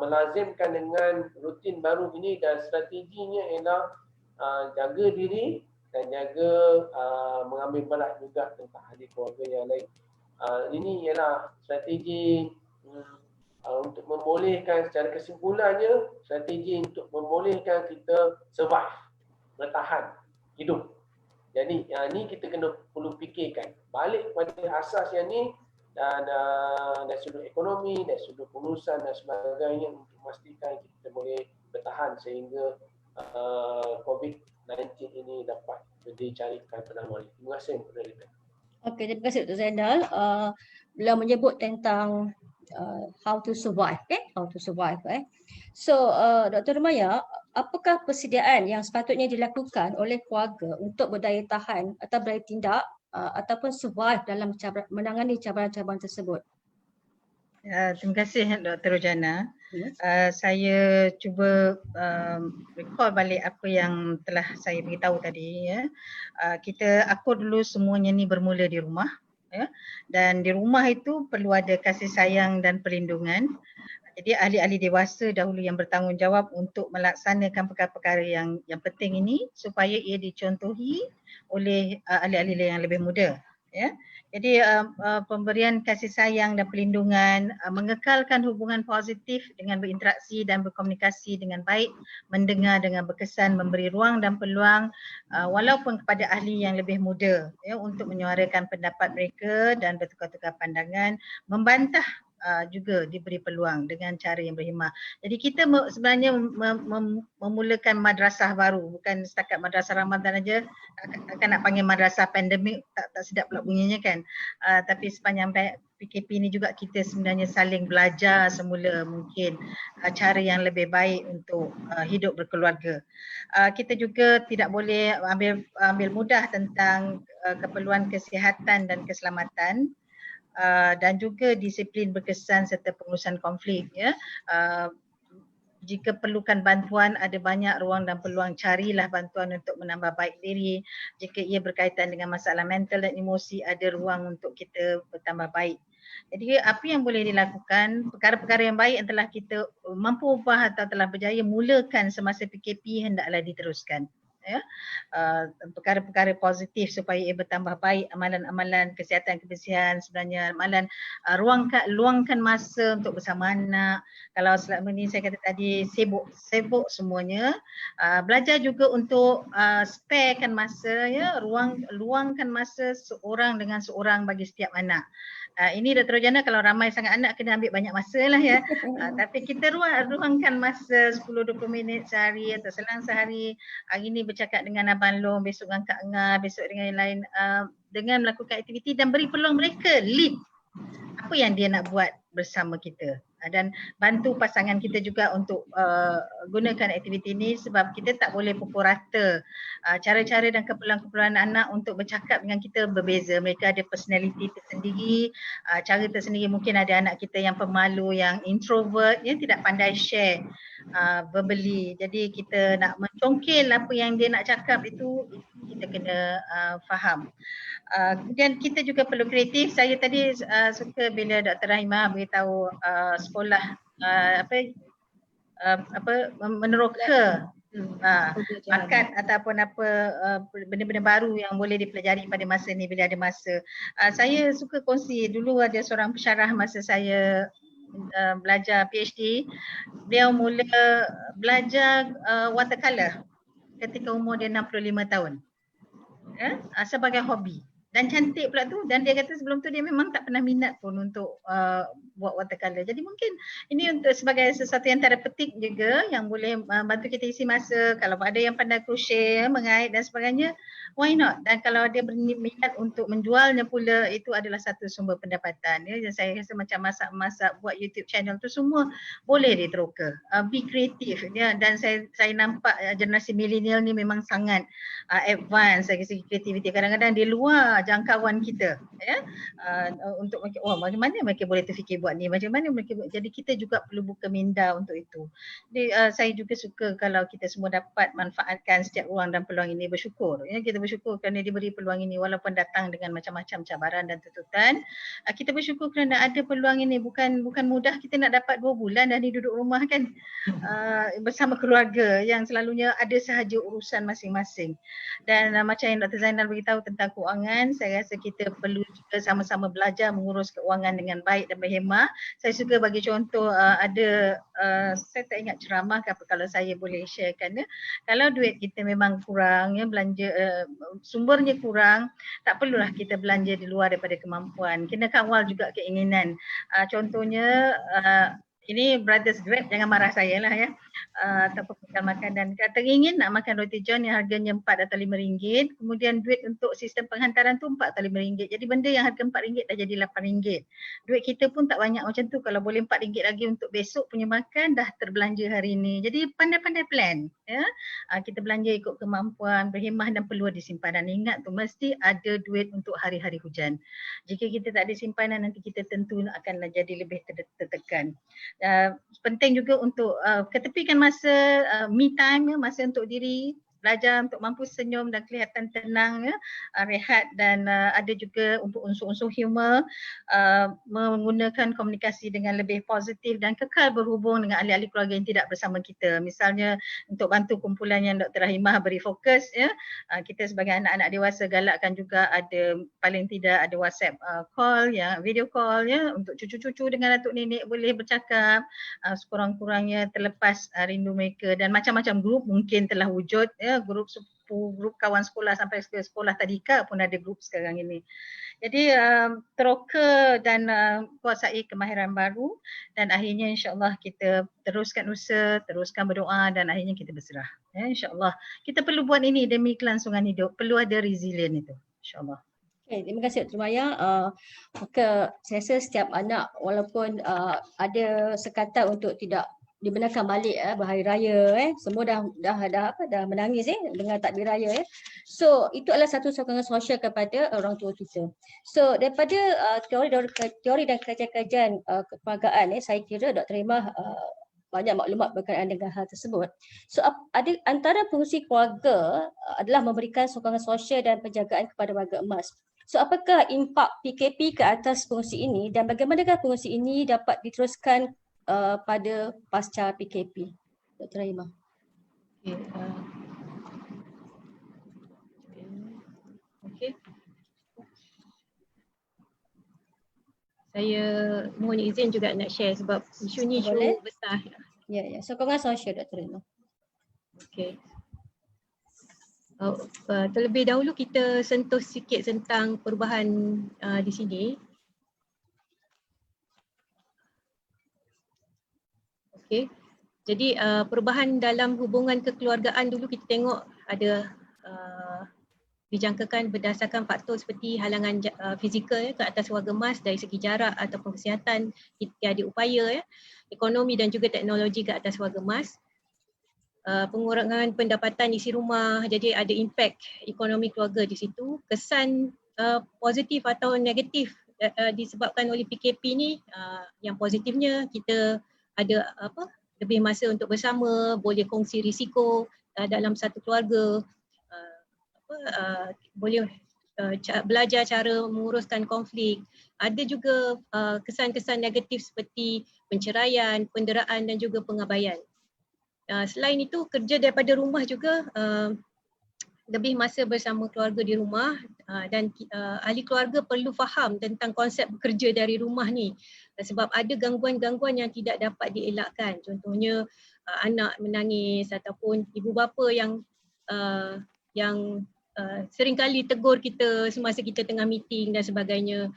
melazimkan dengan rutin baru ini dan strateginya ialah jaga diri dan jaga mengambil berat juga tentang ahli keluarga yang lain. Ini ialah strategi untuk membolehkan, secara kesimpulannya, strategi untuk membolehkan kita survive, bertahan, hidup. Jadi yang ni kita perlu fikirkan. Balik pada asas yang ni dan dari sudut ekonomi, dari sudut pengurusan dan sebagainya untuk memastikan kita boleh bertahan sehingga COVID-19 ini dapat dicarikan penamaan. Terima kasih moderator. Okey, terima kasih Dr. Zainal. Beliau menyebut tentang how to survive, how to survive. So, Dr. Rumaya, apakah persediaan yang sepatutnya dilakukan oleh keluarga untuk berdaya tahan atau berdaya tindak ataupun survive dalam menangani cabaran-cabaran tersebut? Terima kasih Dr. Rojana. Saya cuba recall balik apa yang telah saya beritahu tadi. Aku dulu semuanya ni bermula di rumah. Dan di rumah itu perlu ada kasih sayang dan perlindungan. Jadi ahli-ahli dewasa dahulu yang bertanggungjawab untuk melaksanakan perkara-perkara yang penting ini supaya ia dicontohi oleh ahli-ahli yang lebih muda. Jadi pemberian kasih sayang dan perlindungan, mengekalkan hubungan positif dengan berinteraksi dan berkomunikasi dengan baik, mendengar dengan berkesan, memberi ruang dan peluang walaupun kepada ahli yang lebih muda untuk menyuarakan pendapat mereka dan bertukar-tukar pandangan, membantah juga diberi peluang dengan cara yang berhikmah. Jadi kita sebenarnya memulakan madrasah baru, bukan setakat madrasah Ramadan aja. Akan nak panggil madrasah pandemik, tak sedap pula bunyinya kan. Tapi sepanjang PKP ni juga kita sebenarnya saling belajar semula mungkin cara yang lebih baik untuk hidup berkeluarga. Kita juga tidak boleh ambil mudah tentang keperluan kesihatan dan keselamatan. Dan juga disiplin berkesan serta pengurusan konflik. Jika perlukan bantuan, ada banyak ruang dan peluang, carilah bantuan untuk menambah baik diri. Jika ia berkaitan dengan masalah mental dan emosi, ada ruang untuk kita bertambah baik. Jadi apa yang boleh dilakukan, perkara-perkara yang baik yang telah kita mampu ubah atau telah berjaya mulakan semasa PKP hendaklah diteruskan. Perkara-perkara positif supaya ia bertambah baik, amalan-amalan kesihatan kebersihan sebenarnya, amalan luangkan masa untuk bersama anak. Kalau selama ni saya kata tadi sibuk semuanya, belajar juga untuk sparekan masa, luangkan masa seorang dengan seorang bagi setiap anak. Ini Dr. Rojana kalau ramai sangat anak kena ambil banyak masa lah ya. Tapi kita ruangkan masa 10-20 minit sehari atau selang sehari. Hari ni bercakap dengan Abang Long, besok dengan Kak Nga, besok dengan yang lain. Dengan melakukan aktiviti dan beri peluang mereka lead apa yang dia nak buat bersama kita. Dan bantu pasangan kita juga untuk gunakan aktiviti ini sebab kita tak boleh pukul rata. Cara-cara dan keperluan-keperluan anak untuk bercakap dengan kita berbeza. Mereka ada personality tersendiri, cara tersendiri. Mungkin ada anak kita yang pemalu, yang introvert, yang tidak pandai share verbally. Jadi kita nak mencongkil apa yang dia nak cakap itu kita kena faham. Kemudian kita juga perlu kreatif. Saya tadi suka bila Dr. Rahimah beritahu sekolah meneroka bakat ataupun benda-benda baru yang boleh dipelajari pada masa ni bila ada masa. Saya suka kongsi, dulu ada seorang pensyarah masa saya belajar PhD, beliau mula belajar watercolor ketika umur dia 65 tahun sebagai hobi. Dan cantik pula tu, dan dia kata sebelum tu dia memang tak pernah minat pun untuk buat watercolor. Jadi mungkin ini untuk sebagai sesuatu yang terapeutik juga yang boleh bantu kita isi masa. Kalau ada yang pandai crochet, mengait dan sebagainya, why not? Dan kalau dia berminat untuk menjualnya pula, itu adalah satu sumber pendapatan. Ya. Saya rasa macam masak-masak, buat YouTube channel tu semua boleh diteroka. Be kreatif. Ya. Dan saya nampak generasi milenial ni memang sangat advance dari segi kreativiti. Kadang-kadang di luar jangkauan kita, untuk macam mana mereka boleh terfikir buat ni, macam mana mereka buat. Jadi kita juga perlu buka minda untuk itu. Jadi saya juga suka kalau kita semua dapat manfaatkan setiap ruang dan peluang ini, bersyukur. Kita bersyukur kerana diberi peluang ini walaupun datang dengan macam-macam cabaran dan tuntutan. Kita bersyukur kerana ada peluang ini. Bukan mudah kita nak dapat 2 bulan dah ni duduk rumah kan, bersama keluarga yang selalunya ada sahaja urusan masing-masing. Dan macam yang Dr. Zainal beritahu tentang keuangan, saya rasa kita perlu juga sama-sama belajar mengurus keuangan dengan baik dan berhemah rumah. Saya suka bagi contoh, ada saya tak ingat ceramah ke apa, kalau saya boleh sharekan ya. Kalau duit kita memang kurang ya, belanja sumbernya kurang, tak perlulah kita belanja di luar daripada kemampuan. Kena kawal juga keinginan. Contohnya ini Brothers Grab, jangan marah saya lah ya. Ataupun makan dan teringin nak makan roti john yang harganya RM4 atau RM5, kemudian duit untuk sistem penghantaran tu RM4 atau RM5. Jadi benda yang harga RM4 dah jadi RM8. Duit kita pun tak banyak macam tu, kalau boleh RM4 lagi untuk besok punya makan dah terbelanja hari ini. Jadi pandai-pandai plan ya. Kita belanja ikut kemampuan, berhemah dan perlu ada simpanan. Ingat tu, mesti ada duit untuk hari-hari hujan. Jika kita tak ada simpanan, nanti kita tentu akan jadi lebih tertekan. Penting juga untuk ketepikan masa me time, masa untuk diri, belajar untuk mampu senyum dan kelihatan tenang ya, rehat, dan ada juga unsur-unsur humor, menggunakan komunikasi dengan lebih positif dan kekal berhubung dengan ahli-ahli keluarga yang tidak bersama kita. Misalnya untuk bantu kumpulan yang Dr. Rahimah beri fokus ya, kita sebagai anak-anak dewasa galakkan juga ada, paling tidak ada WhatsApp call ya, video call ya, untuk cucu-cucu dengan datuk nenek boleh bercakap, sekurang-kurangnya terlepas rindu mereka. Dan macam-macam grup mungkin telah wujud ya, grup sepupu, grup kawan sekolah sampai sekolah tadika pun ada grup sekarang ini. Jadi teroka dan kuasai kemahiran baru, dan akhirnya insya-Allah kita teruskan usaha, teruskan berdoa, dan akhirnya kita berserah. Ya, insya-Allah kita perlu buat ini demi kelangsungan hidup, perlu ada resilient itu insya-Allah. Okay, terima kasih Dr. Maya. Maka saya rasa setiap anak walaupun ada sekatan untuk tidak dibenarkan balik berhari raya, semua dah menangis dengan takbir raya. So itu adalah satu sokongan sosial kepada orang tua kita. So daripada teori dan kajian-kajian keperluan, saya kira Dr. Rahimah banyak maklumat berkaitan dengan hal tersebut. So ada antara fungsi keluarga adalah memberikan sokongan sosial dan penjagaan kepada warga emas. So apakah impak PKP ke atas fungsi ini, dan bagaimanakah fungsi ini dapat diteruskan pada pasca PKP? Dr. Rahimah. Okay. Saya mohon izin juga nak share sebab isu ni isu besar. Ya, sokongan sosial Dr. Rahimah. Okay. Terlebih dahulu kita sentuh sikit tentang perubahan di sini. Okay. Jadi perubahan dalam hubungan kekeluargaan dulu kita tengok ada dijangkakan berdasarkan faktor seperti halangan fizikal ke atas warga emas dari segi jarak ataupun kesihatan, tiada upaya ekonomi dan juga teknologi ke atas warga emas. Pengurangan pendapatan isi rumah, jadi ada impak ekonomi keluarga di situ. Kesan positif atau negatif disebabkan oleh PKP ni, yang positifnya kita ada lebih masa untuk bersama, boleh kongsi risiko dalam satu keluarga, boleh belajar cara menguruskan konflik. Ada juga kesan-kesan negatif seperti penceraian, penderaan dan juga pengabaian. Selain itu, kerja daripada rumah juga, lebih masa bersama keluarga di rumah, dan ahli keluarga perlu faham tentang konsep bekerja dari rumah ni, sebab ada gangguan-gangguan yang tidak dapat dielakkan. Contohnya anak menangis ataupun ibu bapa yang seringkali tegur kita semasa kita tengah meeting dan sebagainya.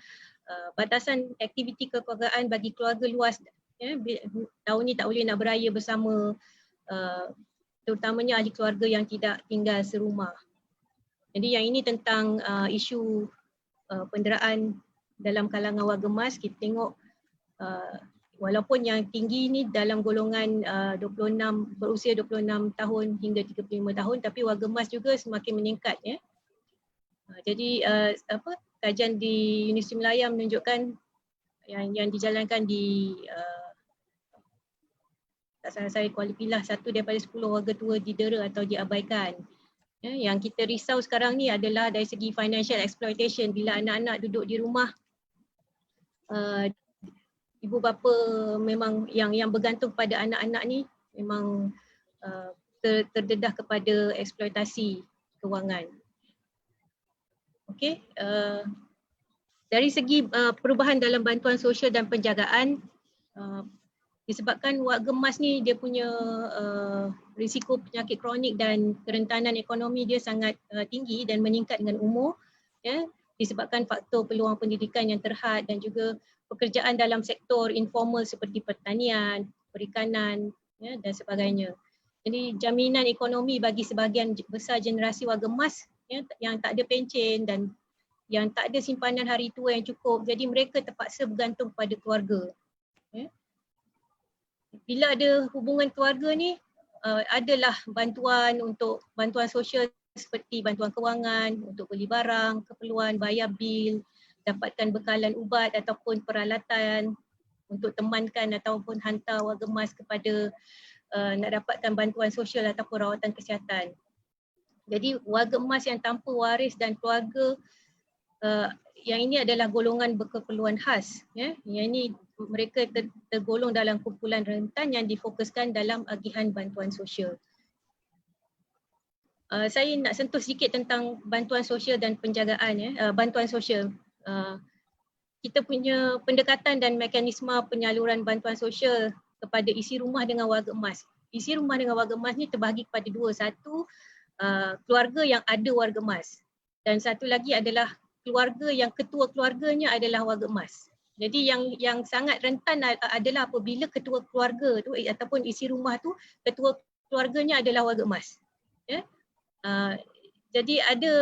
Batasan aktiviti kekeluargaan bagi keluarga luas, tahun ni tak boleh nak beraya bersama, terutamanya ahli keluarga yang tidak tinggal serumah. Jadi yang ini tentang isu penderaan dalam kalangan warga emas. Kita tengok walaupun yang tinggi ni dalam golongan 26 berusia 26 tahun hingga 35 tahun, tapi warga emas juga semakin meningkat ya. Jadi kajian di Universiti Melaya menunjukkan yang dijalankan di tak salah saya Kuala Pilah, 1 daripada 10 warga tua didera atau diabaikan. Yang kita risau sekarang ni adalah dari segi financial exploitation, bila anak-anak duduk di rumah, ibu bapa memang yang bergantung pada anak-anak ni memang terdedah kepada eksploitasi kewangan. Okey, Dari segi perubahan dalam bantuan sosial dan penjagaan, disebabkan wak gemas ni dia punya risiko penyakit kronik dan kerentanan ekonomi dia sangat tinggi dan meningkat dengan umur, ya, disebabkan faktor peluang pendidikan yang terhad dan juga pekerjaan dalam sektor informal seperti pertanian, perikanan, ya, dan sebagainya. Jadi jaminan ekonomi bagi sebahagian besar generasi wak gemas, ya, yang tak ada pencen dan yang tak ada simpanan hari tua yang cukup, jadi mereka terpaksa bergantung pada keluarga. Ya. Bila ada hubungan keluarga ni, adalah bantuan sosial seperti bantuan kewangan untuk beli barang, keperluan bayar bil, dapatkan bekalan ubat ataupun peralatan untuk temankan ataupun hantar wak gemas kepada nak dapatkan bantuan sosial ataupun rawatan kesihatan. Jadi wak gemas yang tanpa waris dan keluarga, yang ini adalah golongan berkeperluan khas, ya. Yang ini mereka tergolong dalam kumpulan rentan yang difokuskan dalam agihan bantuan sosial. Saya nak sentuh sedikit tentang bantuan sosial dan penjagaan, ya. Bantuan sosial. Kita punya pendekatan dan mekanisme penyaluran bantuan sosial kepada isi rumah dengan warga emas. Isi rumah dengan warga emas ni terbahagi kepada dua. Satu, keluarga yang ada warga emas. Dan satu lagi adalah keluarga yang ketua keluarganya adalah warga emas. Jadi yang sangat rentan adalah apabila ketua keluarga tu ataupun isi rumah tu ketua keluarganya adalah warga emas. Ya. Jadi ada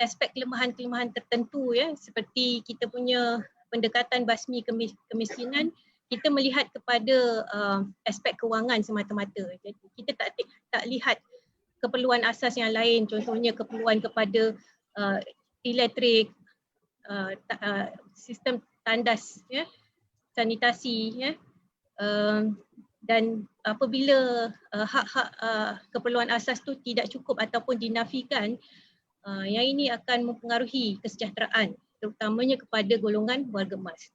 aspek kelemahan-kelemahan tertentu, ya, seperti kita punya pendekatan basmi kemiskinan, kita melihat kepada aspek kewangan semata-mata. Jadi kita tak lihat keperluan asas yang lain, contohnya keperluan kepada elektrik, sistem tandas, ya, sanitasi, ya, dan apabila hak-hak keperluan asas tu tidak cukup ataupun dinafikan, yang ini akan mempengaruhi kesejahteraan terutamanya kepada golongan warga emas.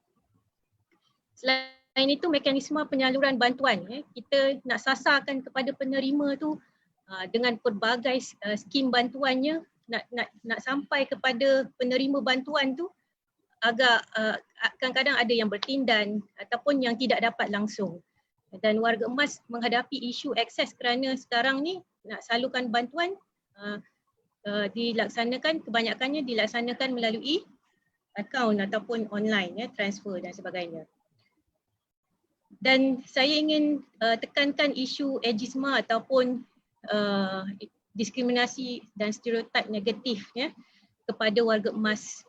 Selain itu, mekanisme penyaluran bantuan, ya, kita nak sasarkan kepada penerima tu dengan pelbagai skim bantuannya, nak sampai kepada penerima bantuan tu agak kadang-kadang ada yang bertindan ataupun yang tidak dapat langsung. Dan warga emas menghadapi isu akses kerana sekarang ni nak salurkan bantuan kebanyakannya dilaksanakan melalui akaun ataupun online, ya, transfer dan sebagainya. Dan saya ingin tekankan isu ageisme ataupun diskriminasi dan stereotip negatif, ya, kepada warga emas,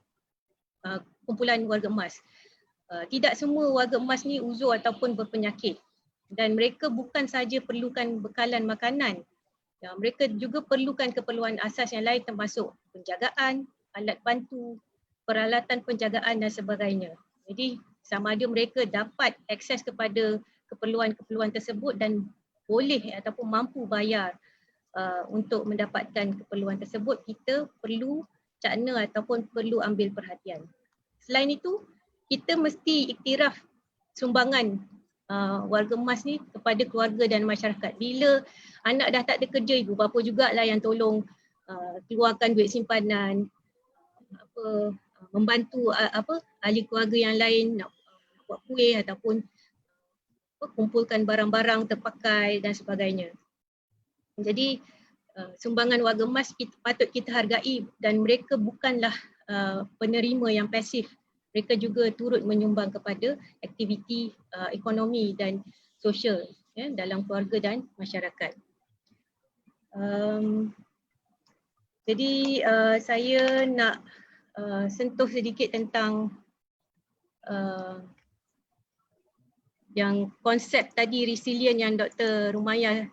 kumpulan warga emas. Tidak semua warga emas ni uzur ataupun berpenyakit, dan mereka bukan saja perlukan bekalan makanan, ya, mereka juga perlukan keperluan asas yang lain termasuk penjagaan, alat bantu, peralatan penjagaan dan sebagainya. Jadi sama ada mereka dapat akses kepada keperluan-keperluan tersebut dan boleh ataupun mampu bayar untuk mendapatkan keperluan tersebut, kita perlu cakna ataupun perlu ambil perhatian. Selain itu, kita mesti iktiraf sumbangan warga emas ni kepada keluarga dan masyarakat. Bila anak dah tak ada kerja, ibu bapa jugalah yang tolong keluarkan duit simpanan, membantu ahli keluarga yang lain nak buat kuih ataupun kumpulkan barang-barang terpakai dan sebagainya. Jadi sumbangan warga emas patut kita hargai, dan mereka bukanlah penerima yang pasif. Mereka juga turut menyumbang kepada aktiviti ekonomi dan sosial, ya, dalam keluarga dan masyarakat. Jadi saya nak sentuh sedikit tentang yang konsep tadi resilient yang Dr. Rumayah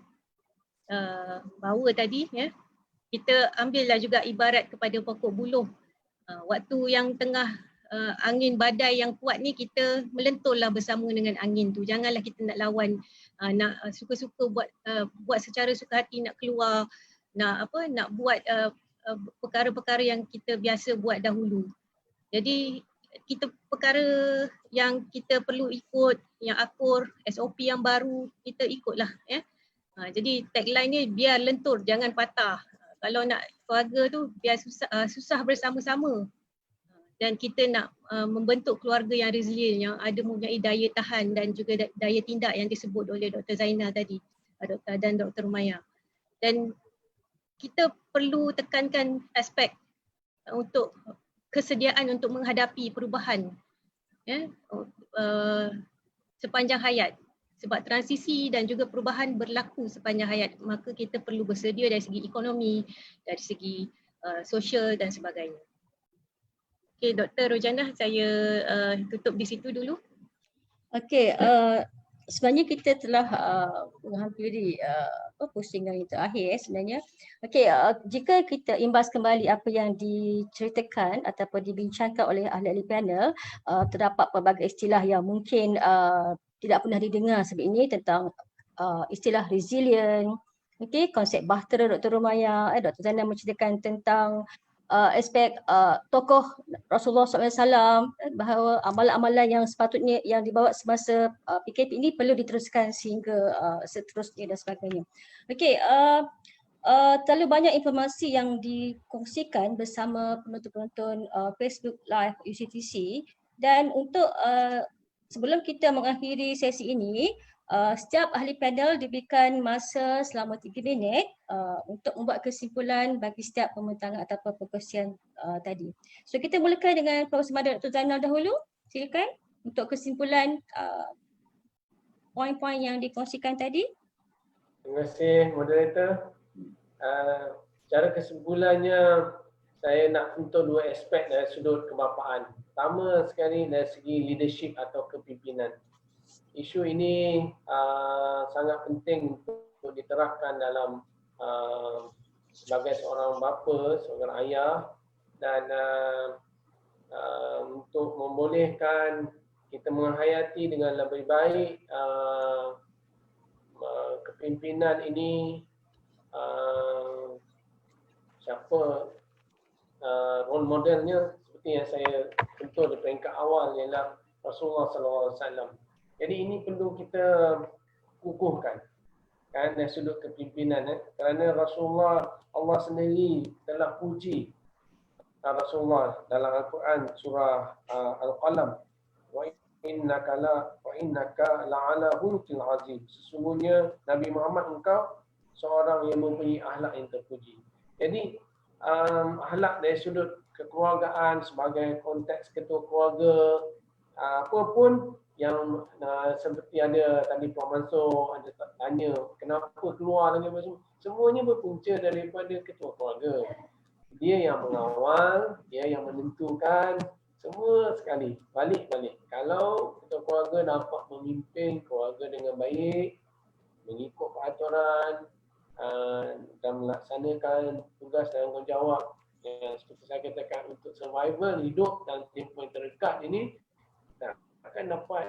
bawa tadi, ya. Kita ambillah juga ibarat kepada pokok buluh. Waktu yang tengah angin badai yang kuat ni, kita melentullah bersama dengan angin tu. Janganlah kita nak lawan, nak suka-suka buat secara suka hati nak keluar, nak buat perkara-perkara yang kita biasa buat dahulu. Jadi kita perkara yang kita perlu ikut, yang akur, SOP yang baru, kita ikutlah, ya. Jadi tagline ni biar lentur, jangan patah. Kalau nak keluarga tu biar susah bersama-sama. dan kita nak membentuk keluarga yang resilient, yang ada mempunyai daya tahan dan juga daya tindak yang disebut oleh Dr. Zainal tadi dan Dr. Rumaya. Dan kita perlu tekankan aspek untuk kesediaan untuk menghadapi perubahan sepanjang hayat. Sebab transisi dan juga perubahan berlaku sepanjang hayat, maka kita perlu bersedia dari segi ekonomi, dari segi sosial dan sebagainya. Okey, Dr. Rojana, saya tutup di situ dulu. Okey, sebenarnya kita telah menghampiri pusingan yang terakhir sebenarnya. Okey, jika kita imbas kembali apa yang diceritakan ataupun dibincangkan oleh ahli-ahli panel, terdapat pelbagai istilah yang mungkin tidak pernah didengar sebelum ini tentang istilah resilient, okey, konsep bahtera Dr. Rumaya, Dr. Zainal menceritakan tentang aspek tokoh Rasulullah SAW, bahawa amalan-amalan yang sepatutnya yang dibawa semasa PKP ini perlu diteruskan sehingga seterusnya dan sebagainya. Okey, terlalu banyak informasi yang dikongsikan bersama penonton-penonton Facebook Live UCTC, dan untuk sebelum kita mengakhiri sesi ini, setiap ahli panel diberikan masa selama 3 minit untuk membuat kesimpulan bagi setiap pembincangan ataupun perkongsian tadi. So kita mulakan dengan Prof. Madar Dr. Zainal dahulu. Silakan untuk kesimpulan poin-poin yang dikongsikan tadi. Terima kasih moderator. Cara kesimpulannya, saya nak sentuh dua aspek dari sudut kebapaan. Pertama sekali dari segi leadership atau kepimpinan. Isu ini sangat penting untuk diterapkan dalam sebagai seorang bapa, seorang ayah, dan untuk membolehkan kita menghayati dengan lebih baik kepimpinan ini, siapa role modelnya, seperti yang saya sentuh di peringkat awal ialah Rasulullah SAW. Jadi ini perlu kita kukuhkan kan dari sudut kepimpinan, kerana Rasulullah, Allah sendiri telah puji Rasulullah dalam Al-Quran surah Al-Qalam, wa innaka la'ala khuluqin azim. Sesungguhnya Nabi Muhammad, engkau seorang yang mempunyai akhlak yang terpuji. Jadi akhlak dari sudut kekeluargaan sebagai konteks ketua keluarga, apa pun yang seperti ada tadi Puan Mansur ada tanya kenapa keluar lagi, semuanya berpunca daripada ketua keluarga. Dia yang mengawal, dia yang menentukan, semua sekali balik-balik. Kalau ketua keluarga dapat memimpin keluarga dengan baik, mengikut peraturan dan melaksanakan tugas dan tanggungjawab yang seperti saya katakan untuk survival hidup dalam tempoh yang terdekat ini, akan dapat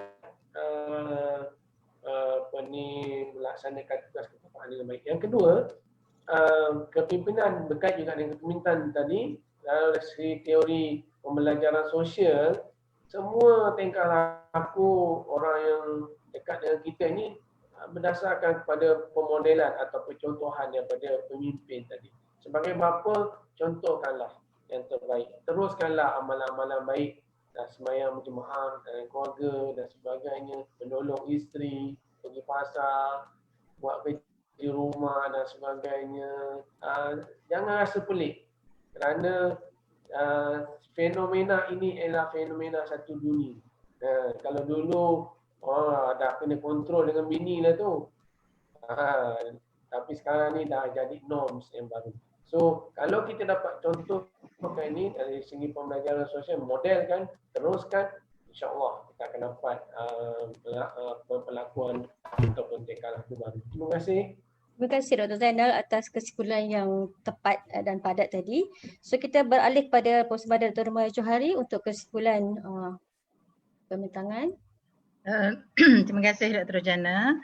melaksanakan tugas kepimpinan dengan baik. Yang kedua, kepimpinan berkait juga dengan kepemimpinan tadi. Dari segi teori pembelajaran sosial, semua tingkah laku orang yang dekat dengan kita ini berdasarkan kepada pemodelan atau percontohan daripada pemimpin tadi. Sebagai bapa, contohkanlah yang terbaik. Teruskanlah amalan-amalan baik, dan sembahyang berjemaah dan keluarga dan sebagainya, menolong isteri, pergi pasar, buat kerja rumah dan sebagainya. Jangan rasa pelik, kerana fenomena ini adalah fenomena satu dunia. Kalau dulu dah kena kontrol dengan bini lah tu, tapi sekarang ni dah jadi norms yang baru. So kalau kita dapat contoh ini dari segi pembelajaran sosial, model kan, teruskan, insya-Allah kita akan dapat perlakuan ataupun tingkah laku baru. Terima kasih. Terima kasih Dr. Zainal atas kesimpulan yang tepat dan padat tadi. So kita beralih pada Prof. Madar Dr. Rumaya Johari untuk kesimpulan pembincangan. Terima kasih Dr. Rojana.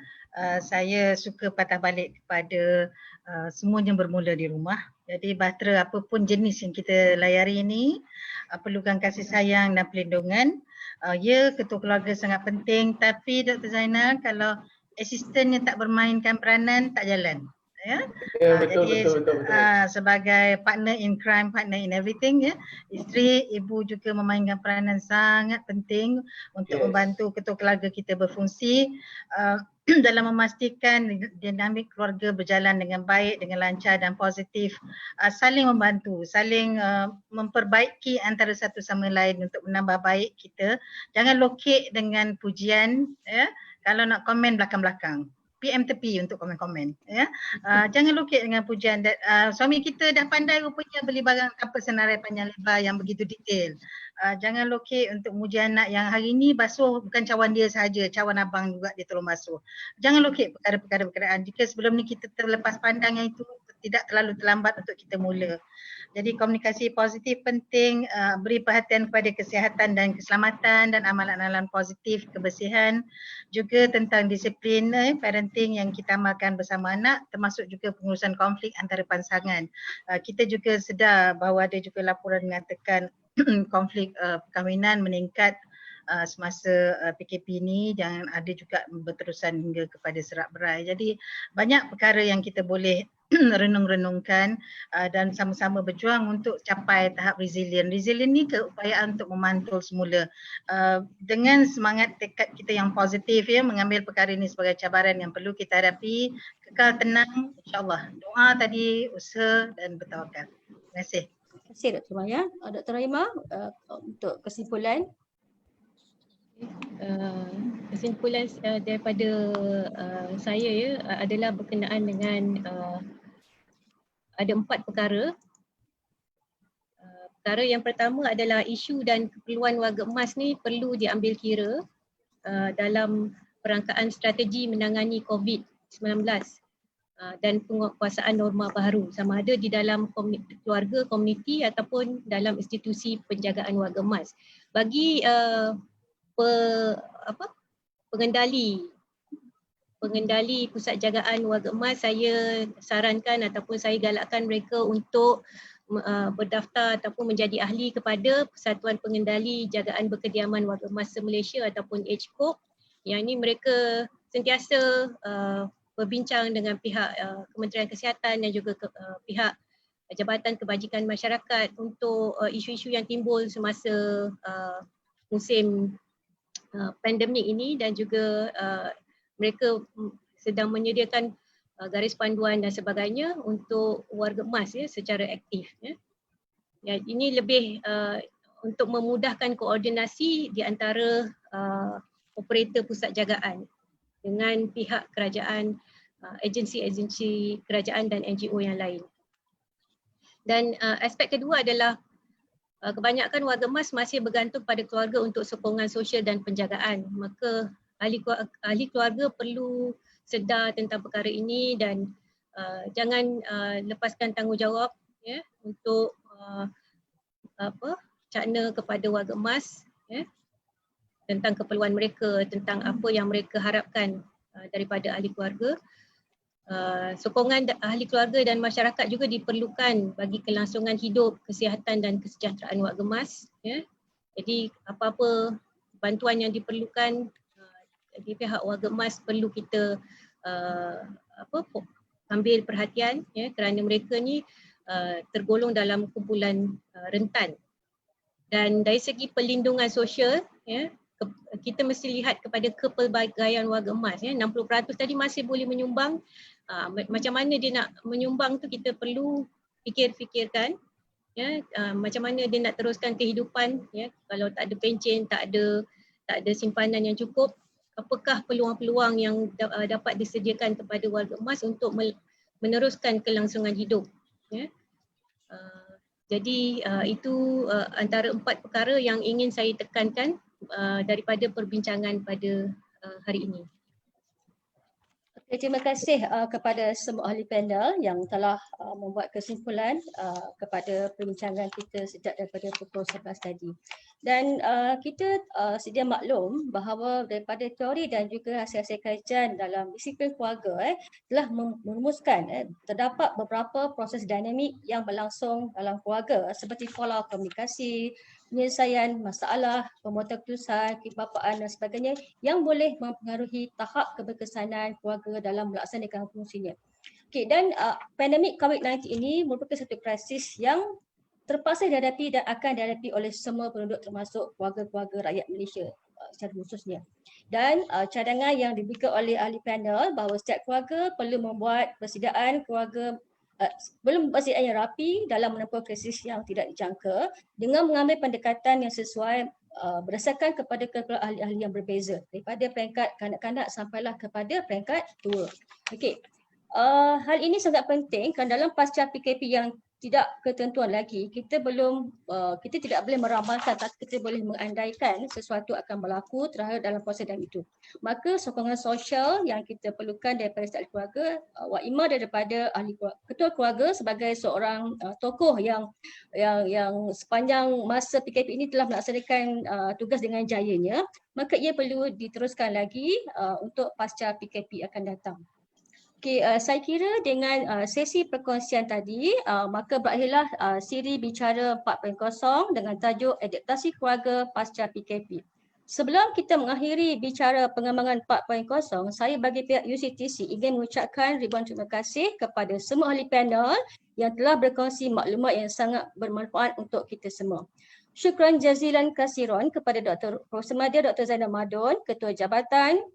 Saya suka patah balik kepada semuanya bermula di rumah. Jadi bahtera apapun jenis yang kita layari ini perlukan kasih sayang dan perlindungan. Ya, ketua keluarga sangat penting, tapi Dr. Zainal, kalau asistennya tak bermainkan peranan, tak jalan. ya. Ya, betul, Jadi betul. sebagai partner in crime, partner in everything ya, isteri, ibu juga memainkan peranan sangat penting untuk membantu ketua keluarga kita berfungsi dalam memastikan dinamik keluarga berjalan dengan baik, dengan lancar dan positif, saling membantu, saling memperbaiki antara satu sama lain untuk menambah baik kita. Jangan lokek dengan pujian ya. Kalau nak komen belakang-belakang, PM tepi untuk komen-komen ya. Jangan lokek dengan pujian. Suami kita dah pandai rupanya beli barang kapal senarai panjang lebar yang begitu detail. Jangan lokek untuk muji anak yang hari ni basuh bukan cawan dia sahaja, cawan abang juga dia tolong basuh. Jangan lokek perkara-perkara berkenaan. Jika sebelum ni kita terlepas pandang yang itu, tidak terlalu terlambat untuk kita mula. Jadi komunikasi positif penting, beri perhatian kepada kesihatan dan keselamatan dan amalan-amalan positif, kebersihan, juga tentang disiplin parenting yang kita amalkan bersama anak, termasuk juga pengurusan konflik antara pasangan. Kita juga sedar bahawa ada juga laporan mengatakan konflik perkahwinan meningkat semasa PKP ini, jangan ada juga berterusan hingga kepada serak berai. Jadi banyak perkara yang kita boleh renung-renungkan dan sama-sama berjuang untuk capai tahap resilient. Resilient ni keupayaan untuk memantul semula. Dengan semangat tekad kita yang positif ya, mengambil perkara ini sebagai cabaran yang perlu kita hadapi, kekal tenang, insya-Allah. Doa tadi, usaha dan bertawakal. Terima kasih. Terima kasih Dr. Maya. Dr. Rahimah untuk kesimpulan. Kesimpulan daripada saya ya adalah berkenaan dengan ada 4 perkara. Perkara yang pertama adalah isu dan keperluan warga emas ni perlu diambil kira dalam perangkaan strategi menangani COVID-19 dan penguasaan norma baru, sama ada di dalam keluarga, komuniti ataupun dalam institusi penjagaan warga emas. Bagi pengendali pusat jagaan warga emas, saya sarankan ataupun saya galakkan mereka untuk berdaftar ataupun menjadi ahli kepada Persatuan Pengendali Jagaan Berkediaman Warga Emas se-Malaysia ataupun HCOP. Yang ini mereka sentiasa berbincang dengan pihak Kementerian Kesihatan dan juga pihak Jabatan Kebajikan Masyarakat untuk isu-isu yang timbul semasa musim pandemik ini, dan juga mereka sedang menyediakan garis panduan dan sebagainya untuk warga emas ya, secara aktif. Ya, ini lebih untuk memudahkan koordinasi di antara operator pusat jagaan dengan pihak kerajaan, agensi-agensi kerajaan dan NGO yang lain. Dan aspek kedua adalah kebanyakan warga emas masih bergantung pada keluarga untuk sokongan sosial dan penjagaan. Maka ahli keluarga perlu sedar tentang perkara ini dan jangan lepaskan tanggungjawab ya, untuk cakna kepada warga emas ya, tentang keperluan mereka, tentang apa yang mereka harapkan daripada ahli keluarga. Sokongan ahli keluarga dan masyarakat juga diperlukan bagi kelangsungan hidup, kesihatan dan kesejahteraan warga emas ya. Jadi apa-apa bantuan yang diperlukan di pihak warga emas perlu kita ambil perhatian ya, kerana mereka ni tergolong dalam kumpulan rentan. Dan dari segi perlindungan sosial ya, kita mesti lihat kepada kepelbagaian warga emas ya. 60% tadi masih boleh menyumbang. Macam mana dia nak menyumbang tu kita perlu fikirkan ya, macam mana dia nak teruskan kehidupan ya, kalau tak ada pencen, tak ada simpanan yang cukup, apakah peluang-peluang yang dapat disediakan kepada warga emas untuk meneruskan kelangsungan hidup ya. Jadi itu antara 4 perkara yang ingin saya tekankan daripada perbincangan pada hari ini. Terima kasih kepada semua ahli panel yang telah membuat kesimpulan kepada perbincangan kita sejak daripada pukul 11 tadi. Dan kita sedia maklum bahawa daripada teori dan juga hasil-hasil kajian dalam disiplin keluarga telah merumuskan terdapat beberapa proses dinamik yang berlangsung dalam keluarga seperti pola komunikasi, penyelesaian masalah, pemuatan keputusan, kebapaan dan sebagainya yang boleh mempengaruhi tahap keberkesanan keluarga dalam melaksanakan fungsinya. Okey, dan pandemik COVID-19 ini merupakan satu krisis yang terpaksa dihadapi dan akan dihadapi oleh semua penduduk termasuk keluarga-keluarga rakyat Malaysia secara khususnya. Dan cadangan yang diberikan oleh ahli panel bahawa setiap keluarga perlu membuat persediaan keluarga belum persediaan yang rapi dalam menempuh krisis yang tidak dijangka dengan mengambil pendekatan yang sesuai berdasarkan kepada kepala ahli-ahli yang berbeza daripada peringkat kanak-kanak sampailah kepada peringkat tua. Okey. Hal ini sangat penting kerana dalam pasca PKP yang tidak ketentuan lagi, kita tidak boleh meramalkan, tapi kita boleh mengandaikan sesuatu akan berlaku terhadap dalam proses itu. Maka sokongan sosial yang kita perlukan daripada setiap keluarga, wa imma daripada ketua keluarga sebagai seorang tokoh yang sepanjang masa PKP ini telah melaksanakan tugas dengan jayanya, maka ia perlu diteruskan lagi untuk pasca PKP akan datang. Okay, saya kira dengan sesi perkongsian tadi, maka berakhirlah siri bicara 4.0 dengan tajuk adaptasi keluarga pasca PKP. Sebelum kita mengakhiri bicara pengembangan 4.0, saya bagi pihak UCTC ingin mengucapkan ribuan terima kasih kepada semua ahli panel yang telah berkongsi maklumat yang sangat bermanfaat untuk kita semua. Syukran jazilan kasiron kepada Profesor Madya Dr. Zainal Madun, Ketua Jabatan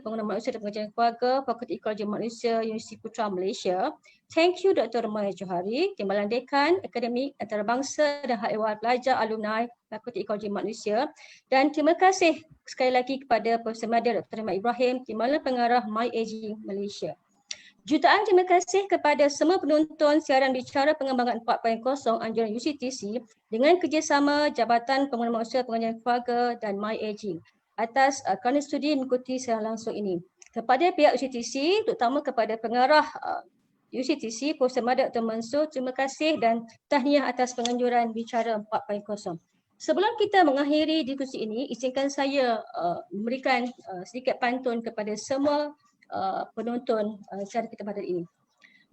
Pengguna Manusia dan Pengajian Keluarga, Fakulti Ekologi Manusia, Universiti Putra Malaysia. Thank you Dr. Maya Johari, Timbalan Dekan, Akademik Antarabangsa dan Hak Ehwal Pelajar Alumni Fakulti Ekologi Manusia. Dan terima kasih sekali lagi kepada Profesor Madya Dr. Ahmad Ibrahim, Timbalan Pengarah MyAgeing Malaysia. Jutaan terima kasih kepada semua penonton siaran bicara pengembangan 4.0 anjuran UCTC dengan kerjasama Jabatan Pengguna Manusia Pengajian Keluarga dan MyAgeing atas kerana studi mengikuti siaran langsung ini. Kepada pihak UCTC, terutama kepada pengarah UCTC, Profesor Madya Dr. Mansur, terima kasih dan tahniah atas penganjuran bicara 4.0. Sebelum kita mengakhiri diskusi ini, izinkan saya memberikan sedikit pantun kepada semua penonton secara kita pada ini.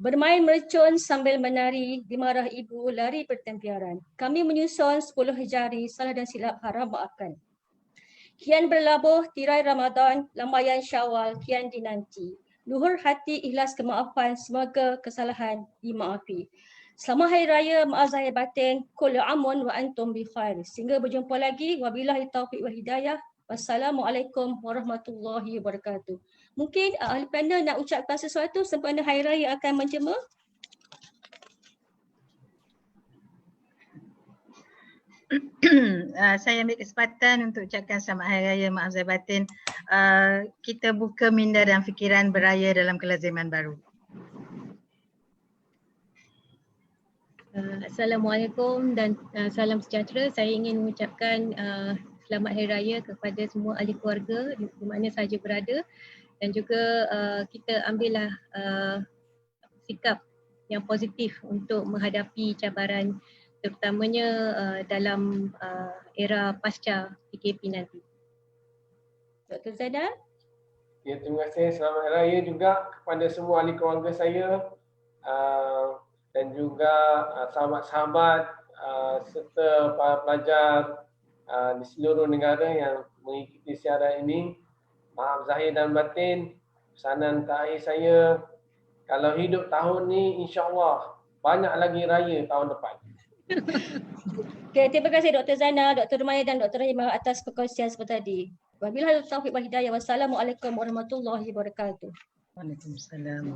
Bermain mercun sambil menari, dimarah ibu lari pertempiaran. Kami menyusun 10 jari, salah dan silap harap maafkan. Kian berlabuh tirai Ramadan, lambaian Syawal kian dinanti. Luhur hati ikhlas kemaafan, semoga kesalahan dimaafi. Selamat Hari Raya, maaf zahir batin, kullu amun wa antum bi khair. Sehingga berjumpa lagi, wabillahi taufiq wal hidayah. Wassalamualaikum warahmatullahi wabarakatuh. Mungkin ahli panel nak ucapkan sesuatu sempena Hari Raya akan menjema? Saya ambil kesempatan untuk ucapkan selamat Hari Raya, maaf zahir batin. Kita buka minda dan fikiran beraya dalam kelaziman baru. Assalamualaikum dan salam sejahtera. Saya ingin mengucapkan selamat Hari Raya kepada semua ahli keluarga di mana sahaja berada, dan juga kita ambillah sikap yang positif untuk menghadapi cabaran terutamanya dalam era pasca PKP nanti. Dr. Zainal? Ya, terima kasih. Selamat Hari Raya juga kepada semua ahli keluarga saya dan juga sahabat-sahabat serta para pelajar di seluruh negara yang mengikuti siaran ini. Maaf zahir dan batin, pesanan terakhir saya, kalau hidup tahun ni insya-Allah banyak lagi raya tahun depan. Okay, terima kasih Dr. Zainal, Dr. Maya dan Dr. Rahimah atas perkongsian seperti tadi. Wabillahi taufiq wal hidayah. Wassalamualaikum warahmatullahi wabarakatuh. Waalaikumsalam.